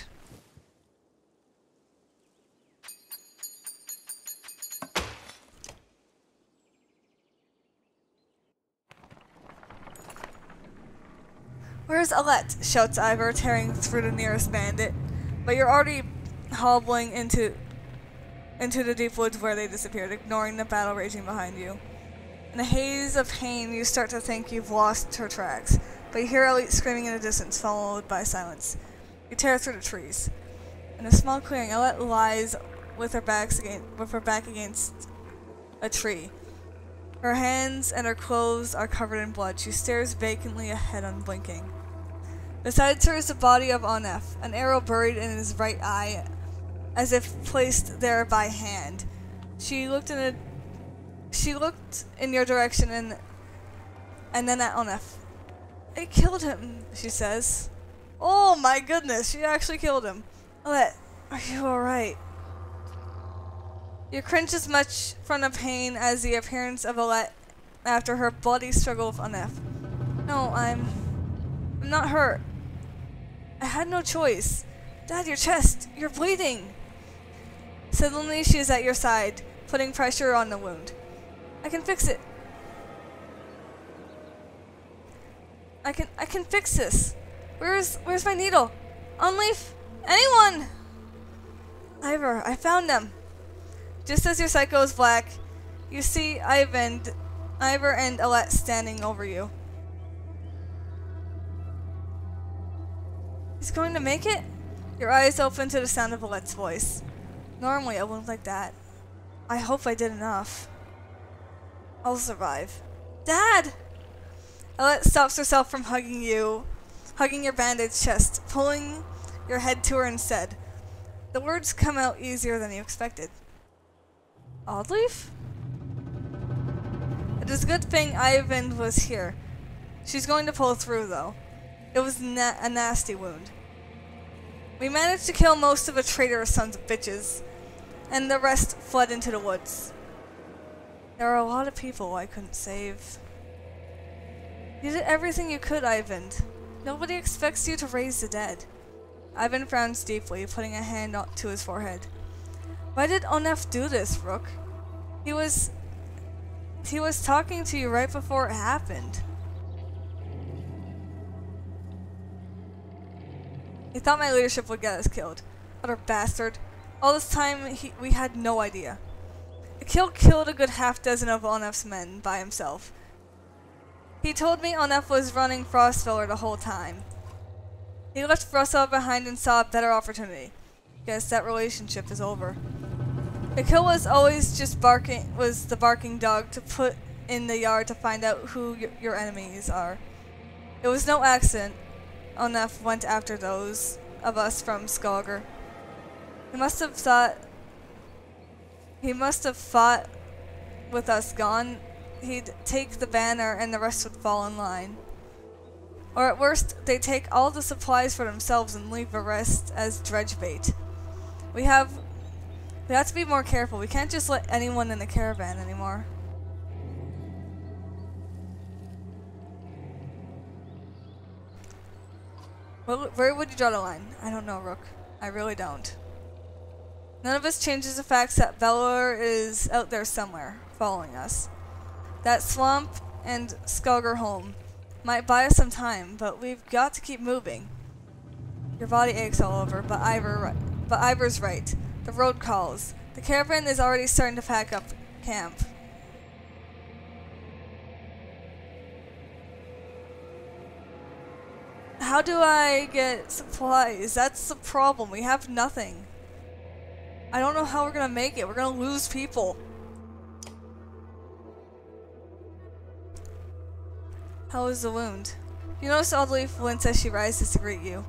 Where's Alette? Shouts Ivor, tearing through the nearest bandit. But you're already hobbling into the deep woods where they disappeared, ignoring the battle raging behind you. In a haze of pain, you start to think you've lost her tracks, but you hear Elite screaming in the distance, followed by silence. You tear through the trees. In a small clearing, Alette lies with her back against a tree. Her hands and her clothes are covered in blood. She stares vacantly ahead, unblinking. Beside her is the body of Onef, an arrow buried in his right eye, as if placed there by hand. She looked in your direction and then at Onef. "It killed him," she says. Oh my goodness, she actually killed him. Alette, are you alright? You cringe as much from the pain as the appearance of Alette after her bloody struggle with Onef. No, I'm not hurt. I had no choice. Dad, your chest, you're bleeding. Suddenly she is at your side, putting pressure on the wound. I can fix it. I can fix this. Where's my needle? Unleaf? Anyone? Ivor, I found them. Just as your sight goes black, you see Ivor and Alette standing over you. He's going to make it? Your eyes open to the sound of Alette's voice. Normally I wouldn't like that. I hope I did enough. I'll survive. Dad! Alette stops herself from hugging your bandaged chest, pulling your head to her instead. The words come out easier than you expected. Oddleaf? It is a good thing Ivan was here. She's going to pull through, though. It was a nasty wound. We managed to kill most of the traitorous sons of bitches, and the rest fled into the woods. There are a lot of people I couldn't save. You did everything you could, Ivan. Nobody expects you to raise the dead. Ivan frowns deeply, putting a hand to his forehead. Why did Onef do this, Rook? He was talking to you right before it happened. He thought my leadership would get us killed. Utter bastard. All this time, we had no idea. Akil killed a good half dozen of Onef's men by himself. He told me Onef was running Frostfiller the whole time. He left Frostfiller behind and saw a better opportunity. Guess that relationship is over. Akil was always just the barking dog to put in the yard to find out who your enemies are. It was no accident Onef went after those of us from Saga. He must have thought with us gone, he'd take the banner and the rest would fall in line. Or at worst, they'd take all the supplies for themselves and leave the rest as dredge bait. We have to be more careful. We can't just let anyone in the caravan anymore. Well, where would you draw the line? I don't know, Rook. I really don't. None of this changes the fact that Valor is out there somewhere, following us. That swamp and Skulger home might buy us some time, but we've got to keep moving. Your body aches all over, but Ivor's right. The road calls. The caravan is already starting to pack up camp. How do I get supplies? That's the problem. We have nothing. I don't know how we're gonna make it. We're gonna lose people. How is the wound? You notice Oddleaf flints as she rises to greet you.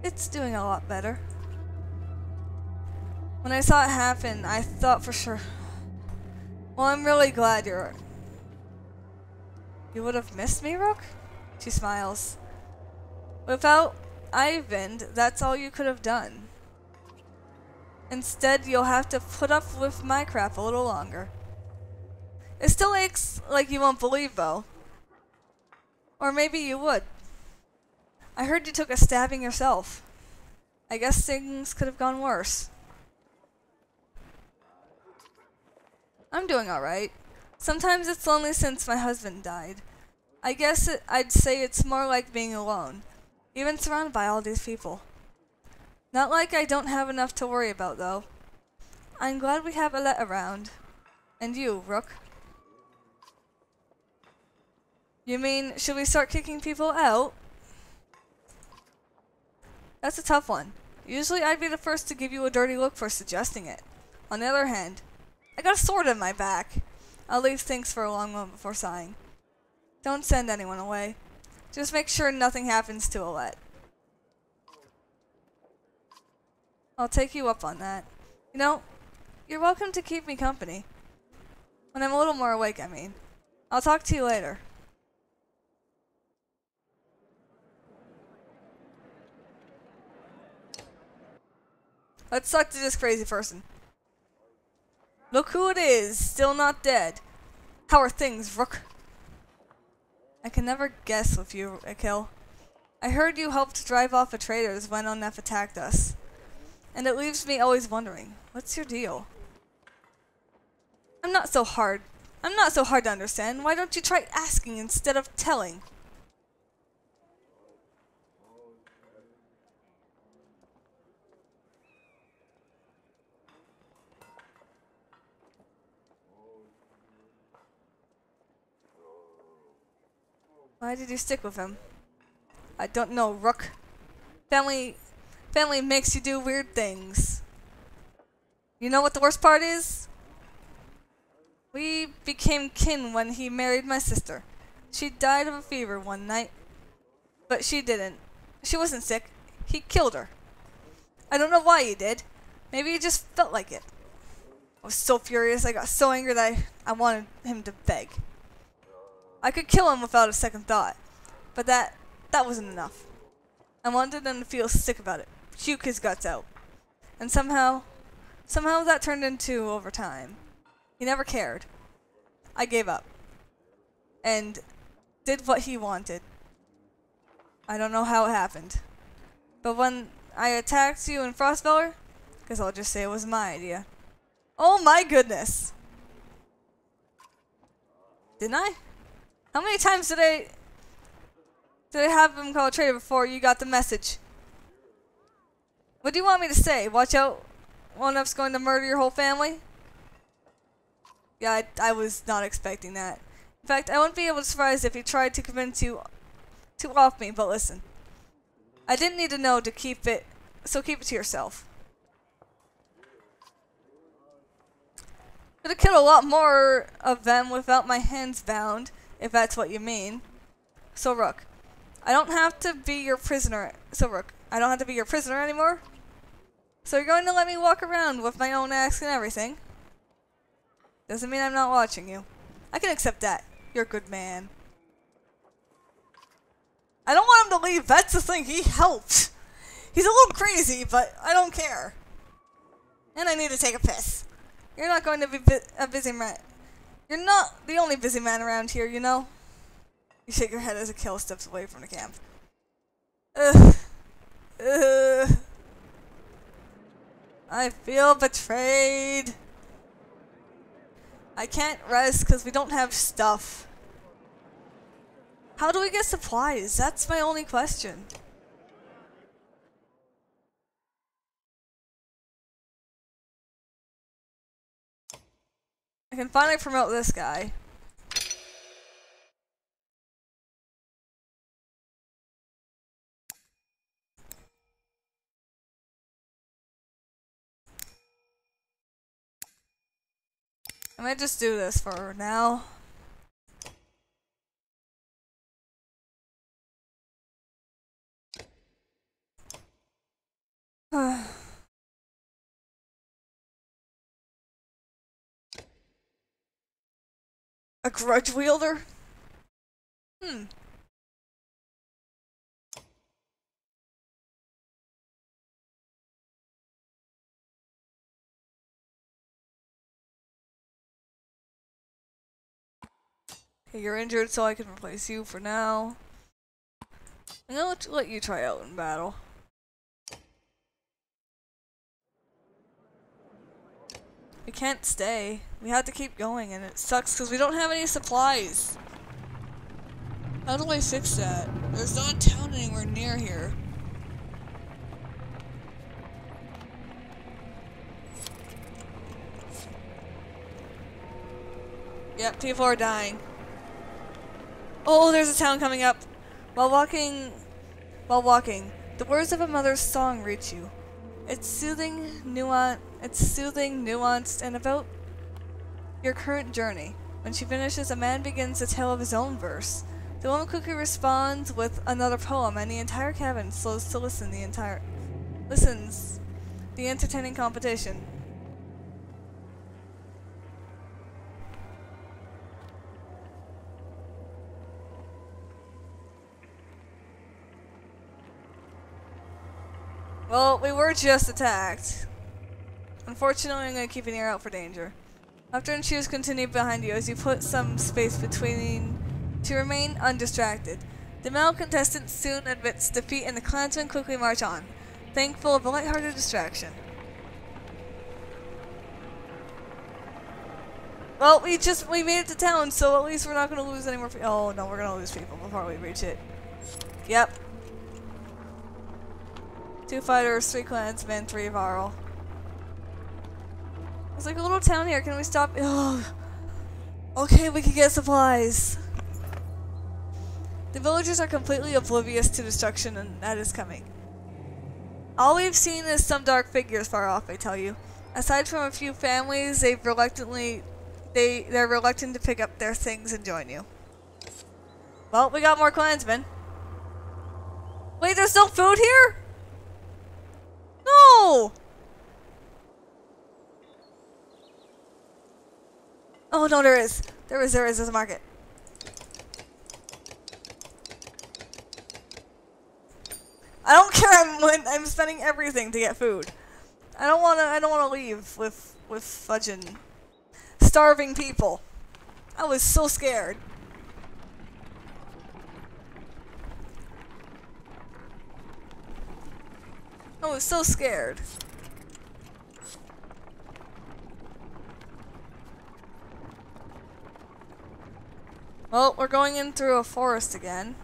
It's doing a lot better. When I saw it happen, I thought for sure. Well, I'm really glad you would have missed me, Rook? She smiles. Without Ivan, that's all you could have done. Instead, you'll have to put up with my crap a little longer. It still aches like you won't believe, though. Or maybe you would. I heard you took a stabbing yourself. I guess things could have gone worse. I'm doing alright. Sometimes it's lonely since my husband died. I guess I'd say it's more like being alone, even surrounded by all these people. Not like I don't have enough to worry about, though. I'm glad we have Alette around. And you, Rook. You mean, should we start kicking people out? That's a tough one. Usually I'd be the first to give you a dirty look for suggesting it. On the other hand, I got a sword in my back. Oddleaf thinks for a long moment before sighing. Don't send anyone away. Just make sure nothing happens to Alette. I'll take you up on that. You know, you're welcome to keep me company. When I'm a little more awake, I mean. I'll talk to you later. Let's talk to this crazy person. Look who it is, still not dead. How are things, Rook? I can never guess with you, Akil. I heard you helped drive off the traders when Onef attacked us. And it leaves me always wondering, what's your deal? I'm not so hard to understand. Why don't you try asking instead of telling? Why did you stick with him? I don't know, Rook. Family makes you do weird things. You know what the worst part is? We became kin when he married my sister. She died of a fever one night. But she didn't. She wasn't sick. He killed her. I don't know why he did. Maybe he just felt like it. I was so furious. I got so angry that I wanted him to beg. I could kill him without a second thought. But that wasn't enough. I wanted him to feel sick about it. Puke his guts out. And somehow that turned into overtime. He never cared. I gave up. And did what he wanted. I don't know how it happened. But when I attacked you in Frostfeller, guess I'll just say it was my idea. Oh my goodness! Didn't I? How many times did I have him call a traitor before you got the message? What do you want me to say? Watch out, one of us going to murder your whole family? Yeah, I was not expecting that. In fact, I wouldn't be able to surprise if he tried to convince you to off me, but listen. I didn't need to know to keep it, so keep it to yourself. Could have killed a lot more of them without my hands bound, if that's what you mean. So Rook, I don't have to be your prisoner. I don't have to be your prisoner anymore? So you're going to let me walk around with my own axe and everything? Doesn't mean I'm not watching you. I can accept that. You're a good man. I don't want him to leave, that's the thing, he helped. He's a little crazy, but I don't care. And I need to take a piss. You're not going to be a busy man. You're not the only busy man around here, you know? You shake your head as Akil steps away from the camp. I feel betrayed. I can't rest because we don't have stuff. How do we get supplies? That's my only question. I can finally promote this guy. I might just do this for now. A grudge wielder? Okay, you're injured, so I can replace you for now. I'm gonna let you try out in battle. We can't stay. We have to keep going, and it sucks because we don't have any supplies. How do I fix that? There's not a town anywhere near here. Yep, people are dying. Oh, there's a town coming up. While walking, the words of a mother's song reach you. It's soothing, nuanced, and about your current journey. When she finishes, a man begins to tell of his own verse. The woman quickly responds with another poem, and the entire cabin slows to listen. The entertaining competition. Well, we were just attacked. Unfortunately, I'm going to keep an ear out for danger. After and choose continue behind you as you put some space between to remain undistracted. The male contestant soon admits defeat and the clansmen quickly march on, thankful of a lighthearted distraction. Well, we made it to town, so at least we're not going to lose any more people. Oh no, we're going to lose people before we reach it. Yep. 2 fighters, 3 clansmen, 3 Varl. It's like a little town here. Can we stop? Oh. Okay, we can get supplies. The villagers are completely oblivious to destruction and that is coming. All we've seen is some dark figures far off, I tell you. Aside from a few families, they're reluctant to pick up their things and join you. Well, we got more clansmen. Wait, there's no food here? No! Oh no, there is. There's a market. I don't care. I'm spending everything to get food. I don't wanna leave with fudging starving people. I was so scared. I was so scared. Well, we're going in through a forest again.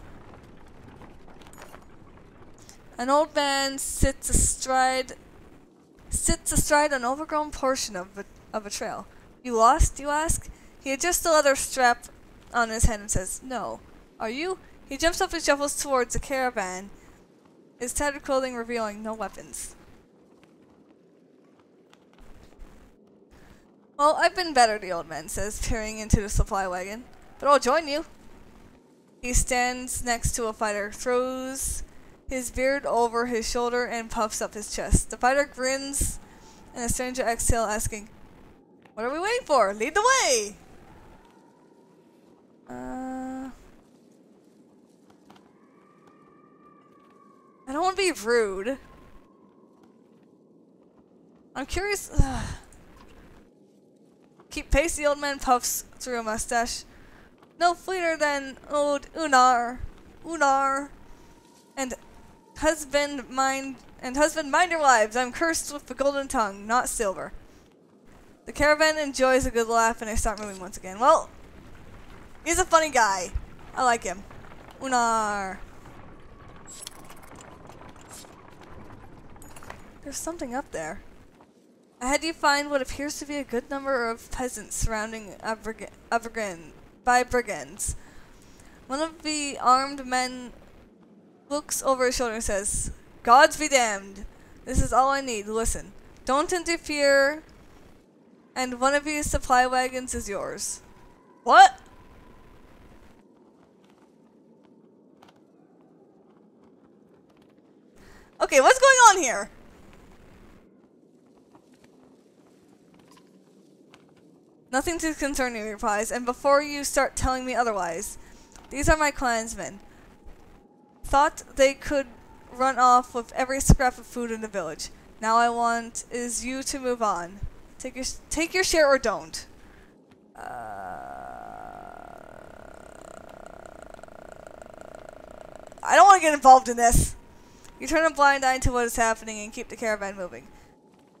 An old man sits astride an overgrown portion of a trail. You lost, you ask? He adjusts the leather strap on his head and says, "No. Are you?" He jumps up and shuffles towards the caravan, his tattered clothing revealing no weapons. "Well, I've been better," the old man says, peering into the supply wagon. "But I'll join you." He stands next to a fighter, throws his beard over his shoulder, and puffs up his chest. The fighter grins, and the stranger exhales, asking, "What are we waiting for? Lead the way!" I don't want to be rude. I'm curious. Keep pace, the old man puffs through a mustache. "No fleeter than old Unar, and husband mind your lives. I'm cursed with the golden tongue, not silver." The caravan enjoys a good laugh, and they start moving once again. Well, he's a funny guy. I like him. Unar. There's something up there. Ahead you find what appears to be a good number of peasants surrounding by brigands. One of the armed men looks over his shoulder and says, "Gods be damned. This is all I need. Listen. Don't interfere, and one of these supply wagons is yours." What? Okay, what's going on here? "Nothing to concern you," he replies, "and before you start telling me otherwise, these are my clansmen. Thought they could run off with every scrap of food in the village. Now I want is you to move on. Take your share or don't." I don't want to get involved in this. You turn a blind eye to what is happening and keep the caravan moving.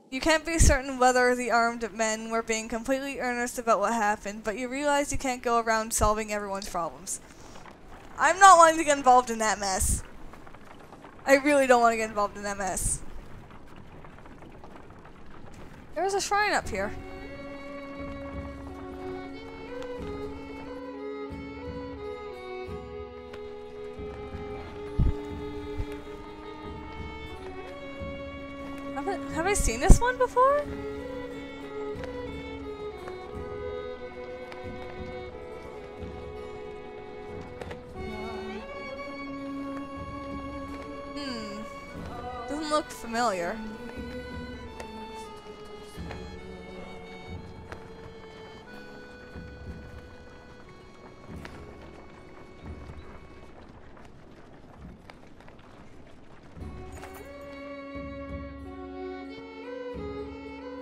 You can't be certain whether the armed men were being completely earnest about what happened, but you realize you can't go around solving everyone's problems. I'm not wanting to get involved in that mess. I really don't want to get involved in that mess. There's a shrine up here. Have I seen this one before? Doesn't look familiar.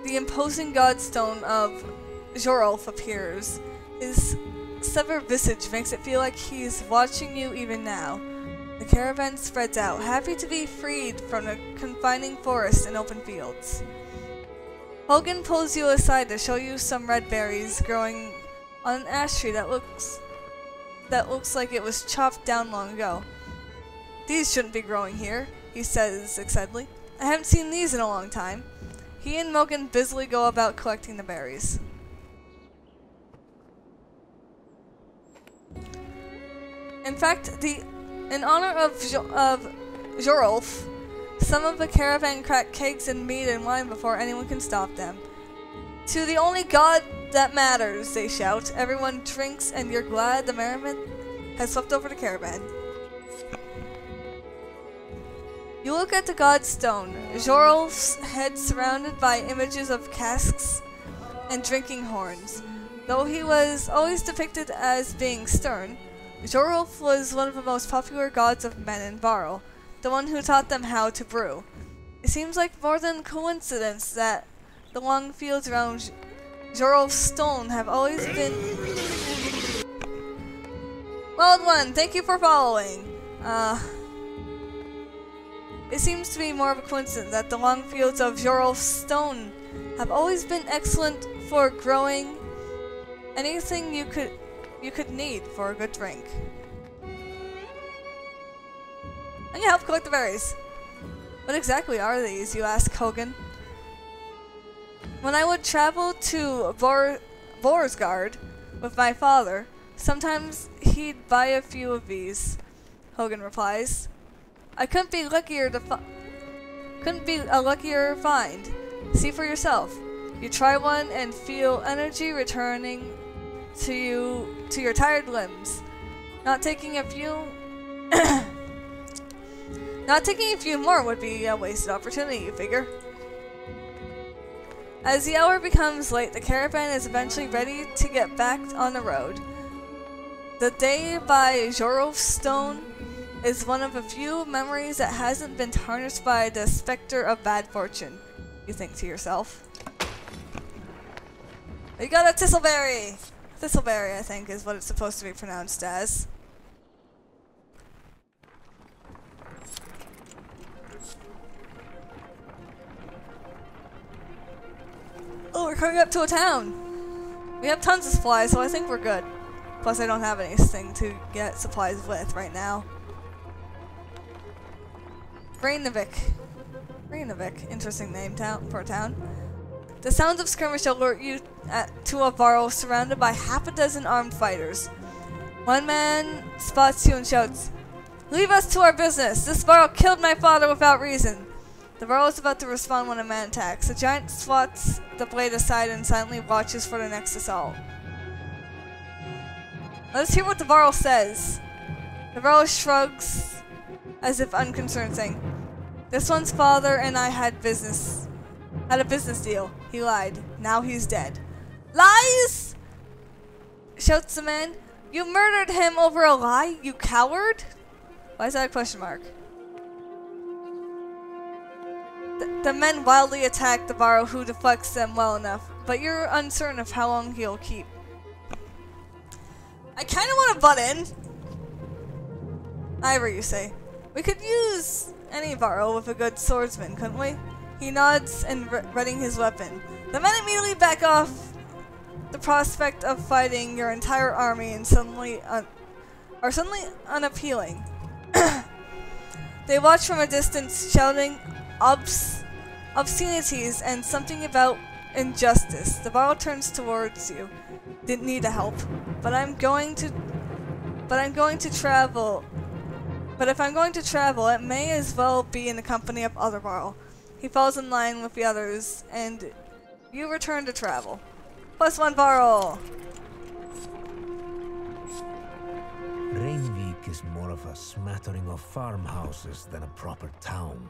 The imposing godstone of Jorulf appears. His severed visage makes it feel like he's watching you even now. The caravan spreads out, happy to be freed from the confining forest and open fields. Hogan pulls you aside to show you some red berries growing on an ash tree that looks like it was chopped down long ago. "These shouldn't be growing here," he says excitedly. "I haven't seen these in a long time." He and Mogan busily go about collecting the berries. In fact, in honor of Jorulf, some of the caravan crack cakes and meat and wine before anyone can stop them. "To the only god that matters," they shout. Everyone drinks, and you're glad the merriment has swept over the caravan. You look at the godstone, Jorulf's head surrounded by images of casks and drinking horns. Though he was always depicted as being stern, Jorulf was one of the most popular gods of men in Varl, the one who taught them how to brew. It seems like more than coincidence that the long fields around Jorulf's stone have always been... Well done, thank you for following. It seems to be more of a coincidence that the long fields of Jorulf's stone have always been excellent for growing anything you could need for a good drink. I'm gonna help collect the berries. What exactly are these, you ask Hogan? When I would travel to Borsgard with my father, sometimes he'd buy a few of these, Hogan replies. I couldn't be a luckier find. See for yourself. You try one and feel energy returning to your tired limbs. Not taking a few more would be a wasted opportunity, you figure. As the hour becomes late, the caravan is eventually ready to get back on the road. The day by Jorov's stone is one of a few memories that hasn't been tarnished by the specter of bad fortune, you think to yourself. We got a Thistleberry! Thistleberry, I think, is what it's supposed to be pronounced as. Oh, we're coming up to a town! We have tons of supplies, so I think we're good. Plus, I don't have anything to get supplies with right now. Rainovic. Rainovic, interesting name for a town. The sounds of skirmish alert you to a barrow surrounded by half a dozen armed fighters. One man spots you and shouts, "Leave us to our business! This barrow killed my father without reason!" The barrow is about to respond when a man attacks. The giant swats the blade aside and silently watches for the next assault. Let's hear what the barrow says. The barrow shrugs as if unconcerned, saying, "This one's father and I had a business deal. He lied. Now he's dead." "Lies!" shouts the man. "You murdered him over a lie, you coward?" Why is that a question mark? The men wildly attack the barrow, who deflects them well enough, but you're uncertain of how long he'll keep. I kinda wanna butt in. Ivor, you say. We could use any barrow with a good swordsman, couldn't we? He nods and readying his weapon. The men immediately back off. The prospect of fighting your entire army and suddenly unappealing. They watch from a distance, shouting obscenities and something about injustice. The barrow turns towards you. Didn't need a help, but if I'm going to travel, it may as well be in the company of other barrow. He falls in line with the others, and you return to travel. +1 barrow. Rainvik is more of a smattering of farmhouses than a proper town.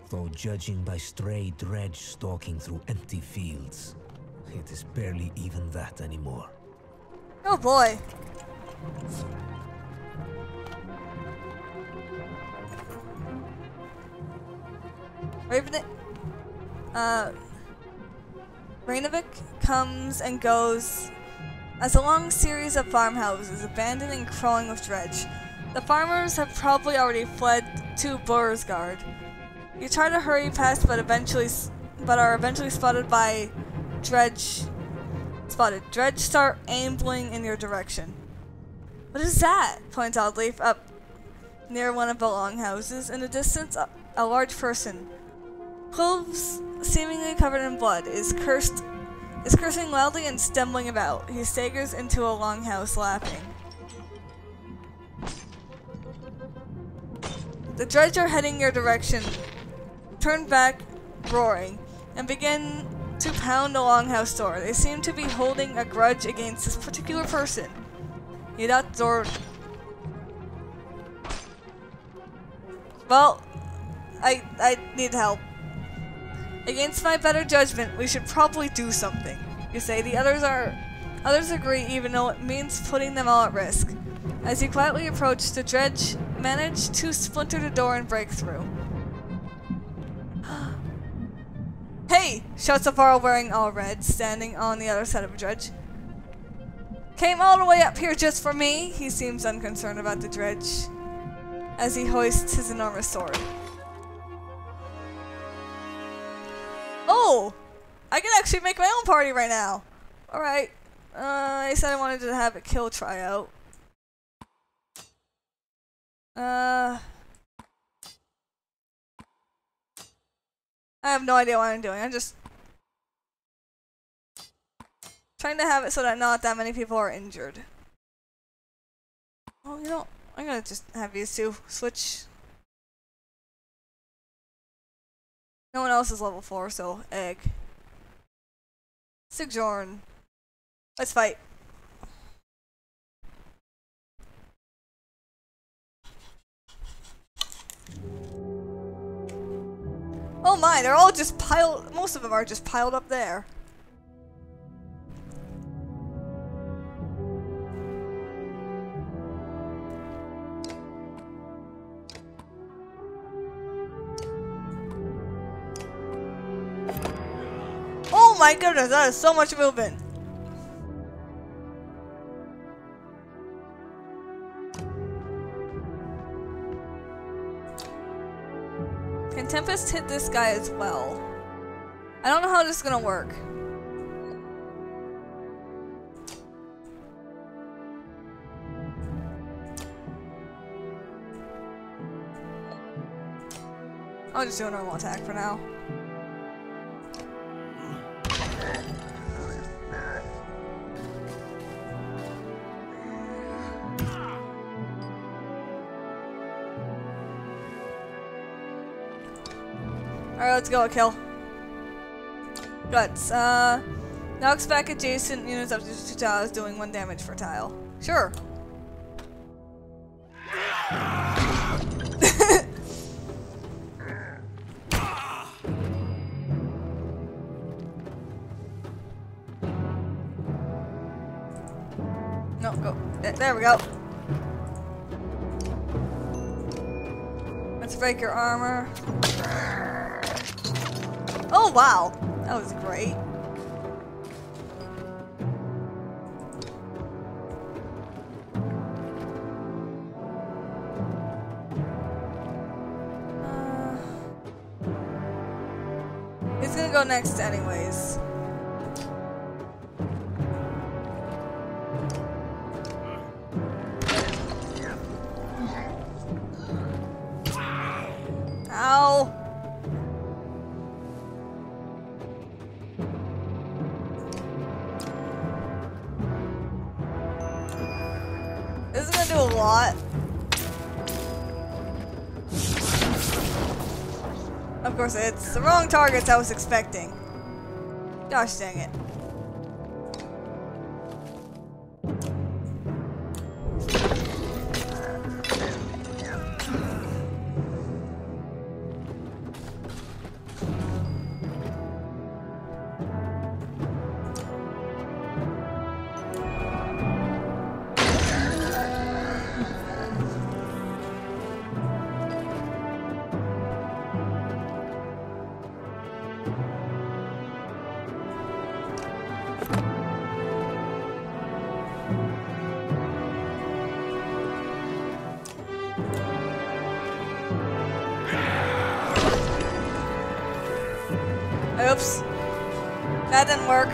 Though judging by stray dredge stalking through empty fields, it is barely even that anymore. Oh boy. Rainovic comes and goes as a long series of farmhouses, abandoned and crawling with dredge. The farmers have probably already fled to Borsgard. You try to hurry past, but are eventually spotted by dredge. Dredge start ambling in your direction. What is that? Points Oddleaf up near one of the longhouses. In the distance, a large person, clothes seemingly covered in blood, is cursing loudly and stumbling about. He staggers into a longhouse, laughing. The dredge are heading your direction. Turn back, roaring, and begin to pound the longhouse door. They seem to be holding a grudge against this particular person. You doubt the door. Well, I need help. Against my better judgment, we should probably do something. You say. The others agree, even though it means putting them all at risk. As you quietly approach, the dredge manage to splinter the door and break through. "Hey!" shouts a barrow wearing all red, standing on the other side of the dredge. "Came all the way up here just for me?" He seems unconcerned about the dredge as he hoists his enormous sword. Oh! I can actually make my own party right now! Alright. I said I wanted to have a kill tryout. I have no idea what I'm doing. I'm just trying to have it so that not that many people are injured. Oh, you know, I'm gonna just have these two switch. No one else is level 4, so egg. Sigjorn. Let's fight. Oh my, they're all just piled, most of them are just piled up there. Oh my goodness, that is so much movement. Can Tempest hit this guy as well? I don't know how this is gonna work. I'll just do a normal attack for now. Alright, let's go, kill. Guts. Knocks back adjacent units up to 2 tiles, doing 1 damage per tile. Sure. No, go. There we go. Let's break your armor. Oh wow, that was great. He's gonna go next anyways. Ow. This is gonna do a lot. Of course, it's the wrong targets I was expecting. Gosh dang it. Oops. That didn't work.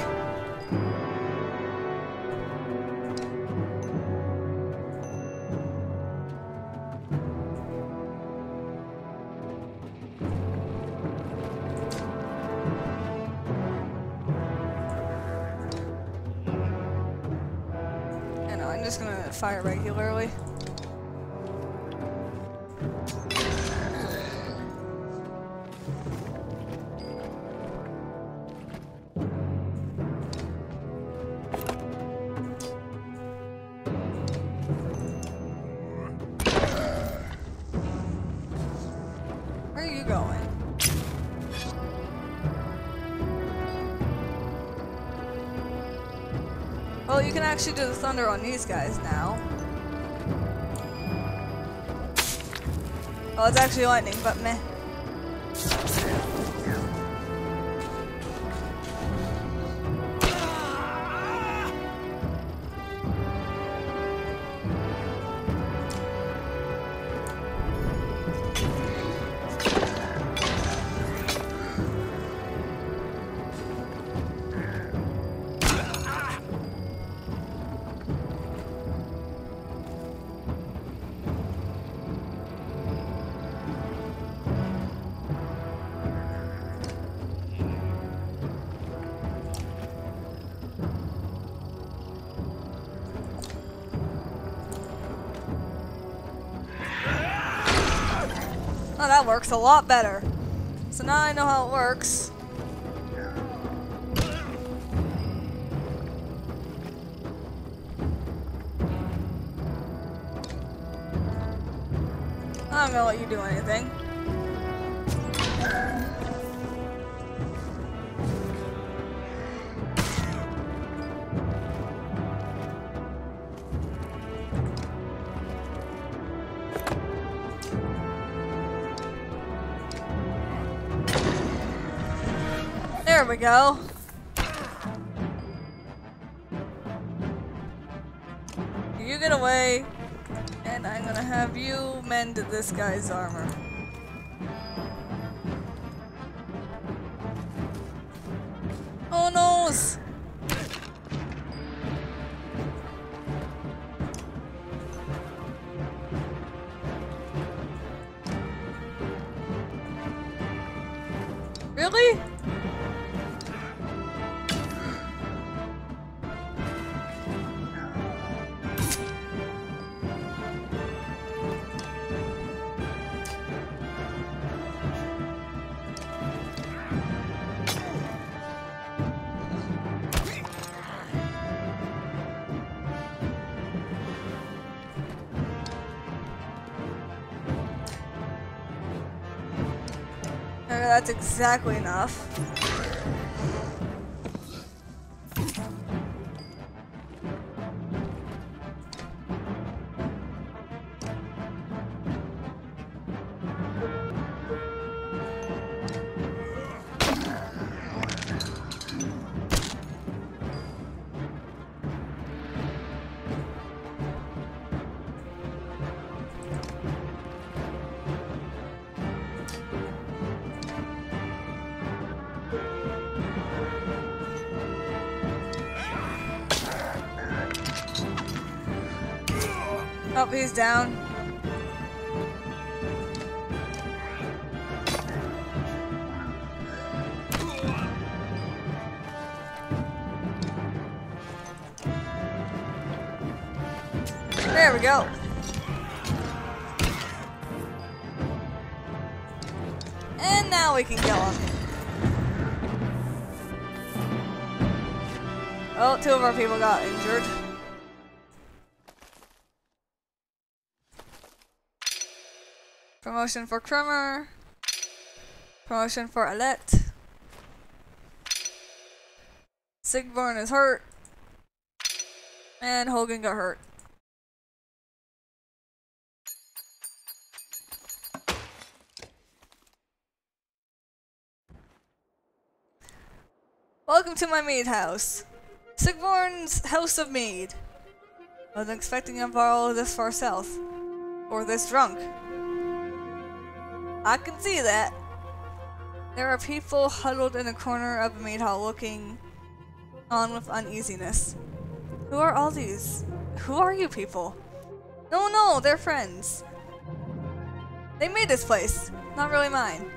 I know, I'm just gonna fire regularly. Where are you going? Well, you can actually do the thunder on these guys now. Oh, it's actually lightning, but meh. that works a lot better. So now I know how it works. I'm gonna let you do anything. There we go. You get away, and I'm gonna have you mend this guy's armor. Oh noes! Really? Okay, that's exactly enough. Oh, he's down. There we go. And now we can kill him. Oh, two of our people got injured. Promotion for Krummer. Promotion for Alette. Sigborn is hurt. And Hogan got hurt. Welcome to my mead house. Sigborn's House of Mead. Wasn't expecting to borrow this far south. Or this drunk. I can see that. There are people huddled in a corner of a mead hall looking on with uneasiness. Who are all these? Who are you people? No, they're friends. They made this place, not really mine.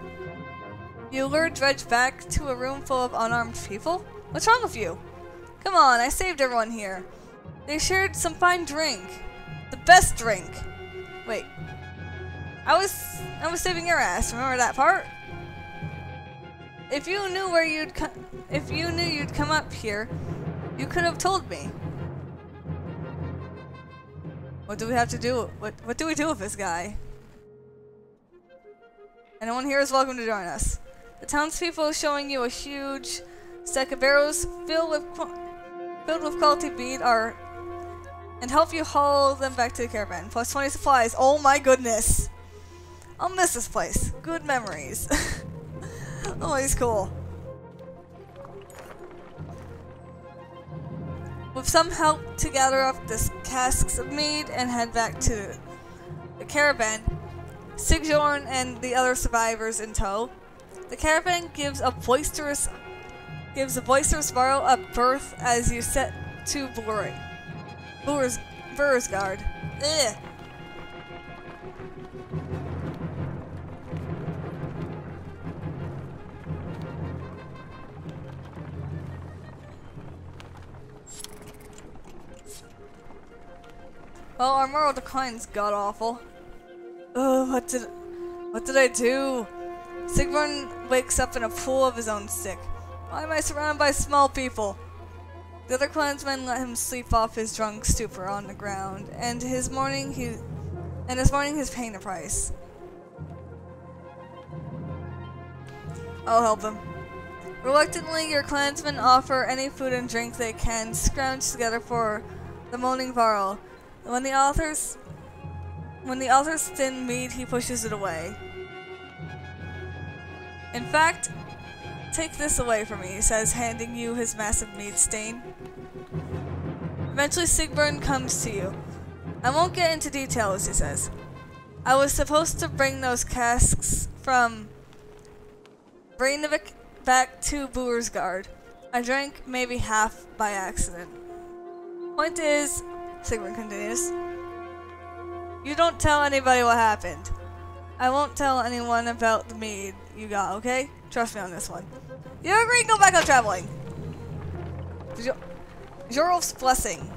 You lured Dredge back to a room full of unarmed people? What's wrong with you? Come on, I saved everyone here. They shared some fine drink. The best drink. Wait. I was saving your ass. Remember that part? If you knew you'd come up here, you could have told me. What do we have to do? What do we do with this guy? Anyone here is welcome to join us. The townspeople are showing you a huge stack of barrels filled with quality bead and help you haul them back to the caravan. Plus 20 supplies. Oh my goodness. I'll miss this place. Good memories. Oh, he's cool. With some help to gather up the casks of mead and head back to the caravan, Sigjorn and the other survivors in tow, the caravan gives a boisterous barrow a berth as you set to Bursgard. Ugh. Well, our moral decline's god awful. Oh, What did I do? Sigbjorn wakes up in a pool of his own sick. Why am I surrounded by small people? The other clansmen let him sleep off his drunk stupor on the ground, and this morning he's paying the price. I'll help him. Reluctantly, your clansmen offer any food and drink they can scrounge together for the moaning Varl. When the author's thin mead, he pushes it away. In fact, take this away from me, he says, handing you his massive mead stain. Eventually, Sigbjorn comes to you. I won't get into details, he says. I was supposed to bring those casks from Brainavik back to Buersgard. I drank maybe half by accident. Point is, Sigbjorn continues, you don't tell anybody what happened. I won't tell anyone about the mead you got, okay? Trust me on this one. You agree? Go back on traveling. Jorulf's blessing.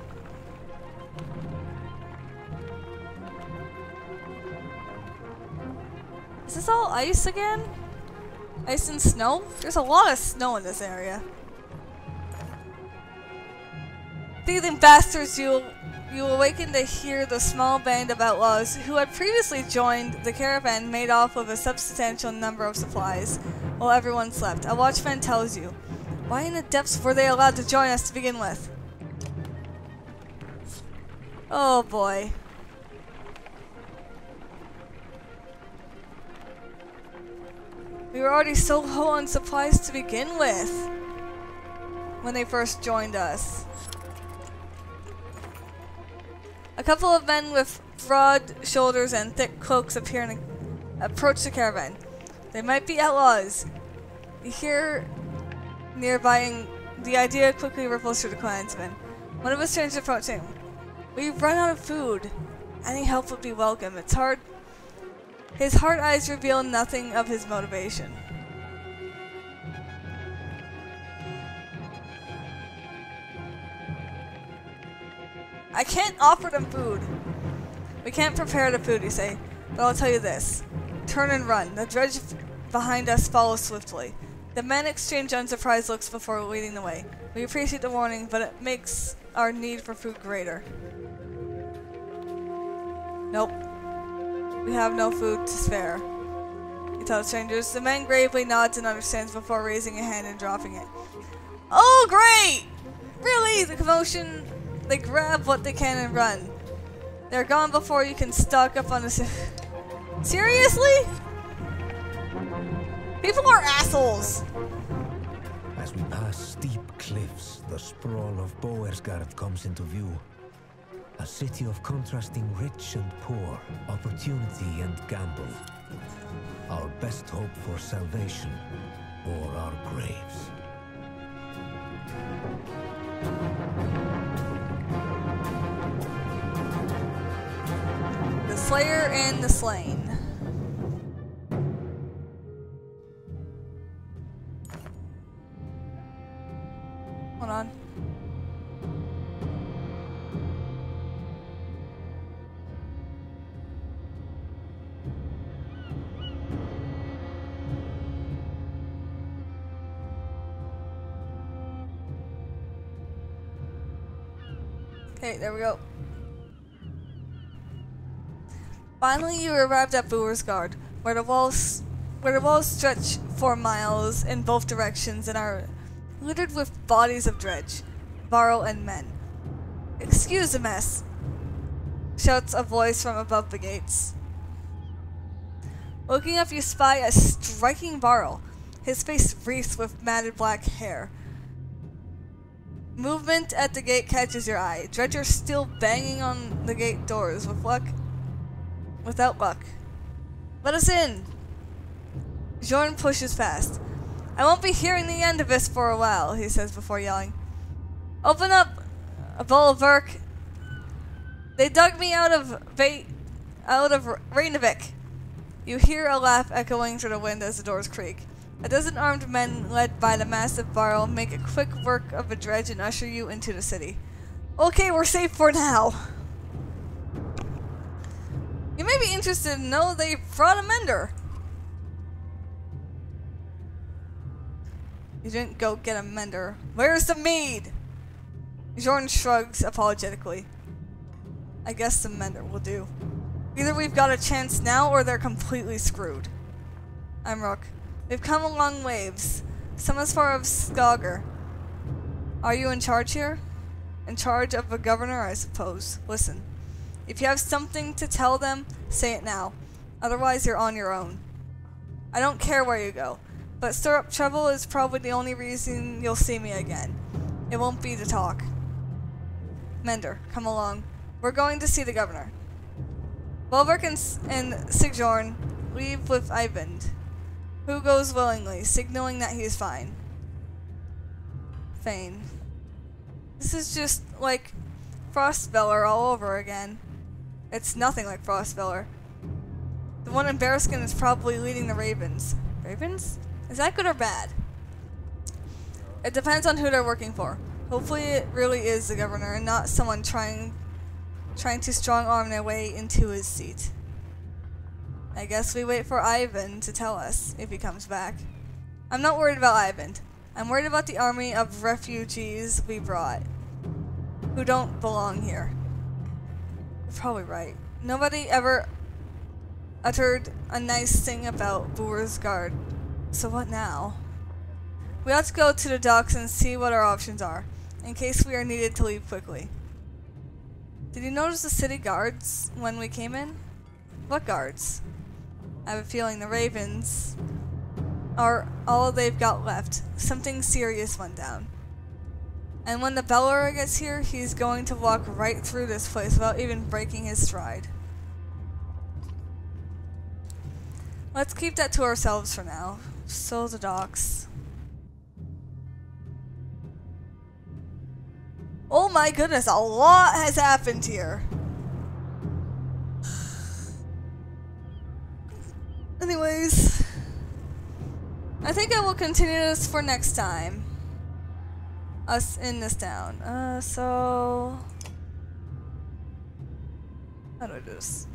Is this all ice again? Ice and snow? There's a lot of snow in this area. Thieving bastards, you awaken to hear the small band of outlaws who had previously joined the caravan made off with a substantial number of supplies while everyone slept. A watchman tells you, why in the depths were they allowed to join us to begin with? Oh boy. We were already so low on supplies to begin with when they first joined us. A couple of men with broad shoulders and thick cloaks approach the caravan. They might be outlaws. You hear nearby, and the idea quickly ripples through the clansmen. One of us turns to approaching. We've run out of food. Any help would be welcome. It's hard. His hard eyes reveal nothing of his motivation. I can't offer them food. We can't prepare the food, you say. But I'll tell you this. Turn and run. The dredge behind us follows swiftly. The men exchange unsurprised looks before leading the way. We appreciate the warning, but it makes our need for food greater. Nope. We have no food to spare. You tell the strangers. The man gravely nods and understands before raising a hand and dropping it. Oh, great! Really? The commotion... They grab what they can and run. They're gone before you can stock up on the... Seriously? People are assholes! As we pass steep cliffs, the sprawl of Buersgard comes into view. A city of contrasting rich and poor, opportunity and gamble. Our best hope for salvation, or our graves. The Slayer and the Slain. Hold on. Okay, there we go. Finally, you arrived at Buersgard, where the walls stretch for miles in both directions and are littered with bodies of dredge, Varl and men. Excuse the mess, shouts a voice from above the gates. Looking up, you spy a striking Varl, his face wreathed with matted black hair. Movement at the gate catches your eye. Dredgers still banging on the gate doors without luck. Let us in! Jorn pushes past. I won't be hearing the end of this for a while, he says before yelling. Open up, Bolverk. They dug me out of Rainavik. You hear a laugh echoing through the wind as the doors creak. A dozen armed men led by the massive Varl make a quick work of the dredge and usher you into the city. Okay, we're safe for now. You may be interested to know they brought a mender. You didn't go get a mender. Where's the mead? Jordan shrugs apologetically. I guess the mender will do. Either we've got a chance now or they're completely screwed. I'm Rook. We've come a long ways. Some as far as Saga. Are you in charge here? In charge of a governor, I suppose. Listen. If you have something to tell them, say it now. Otherwise, you're on your own. I don't care where you go, but stir up trouble is probably the only reason you'll see me again. It won't be to talk. Mender, come along. We're going to see the governor. Volverk and Sigjorn leave with Eyvind, who goes willingly, signaling that he's fine. Thane. This is just like Frostveller all over again. It's nothing like Frostveller. The one in Bearskin is probably leading the Ravens. Ravens? Is that good or bad? It depends on who they're working for. Hopefully it really is the governor and not someone trying to strong-arm their way into his seat. I guess we wait for Eyvind to tell us if he comes back. I'm not worried about Eyvind. I'm worried about the army of refugees we brought, who don't belong here. You're probably right. Nobody ever uttered a nice thing about Boer's Guard. So what now? We ought to go to the docks and see what our options are, in case we are needed to leave quickly. Did you notice the city guards when we came in? What guards? I have a feeling the Ravens are all they've got left. Something serious went down. And when the Bellower gets here, he's going to walk right through this place without even breaking his stride. Let's keep that to ourselves for now. So the docks. Oh my goodness, a lot has happened here. Anyways, I think I will continue this for next time. Us in this town. So how do I do this?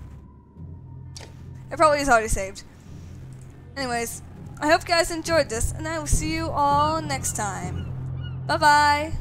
It probably is already saved. Anyways, I hope you guys enjoyed this, and I will see you all next time. Bye bye.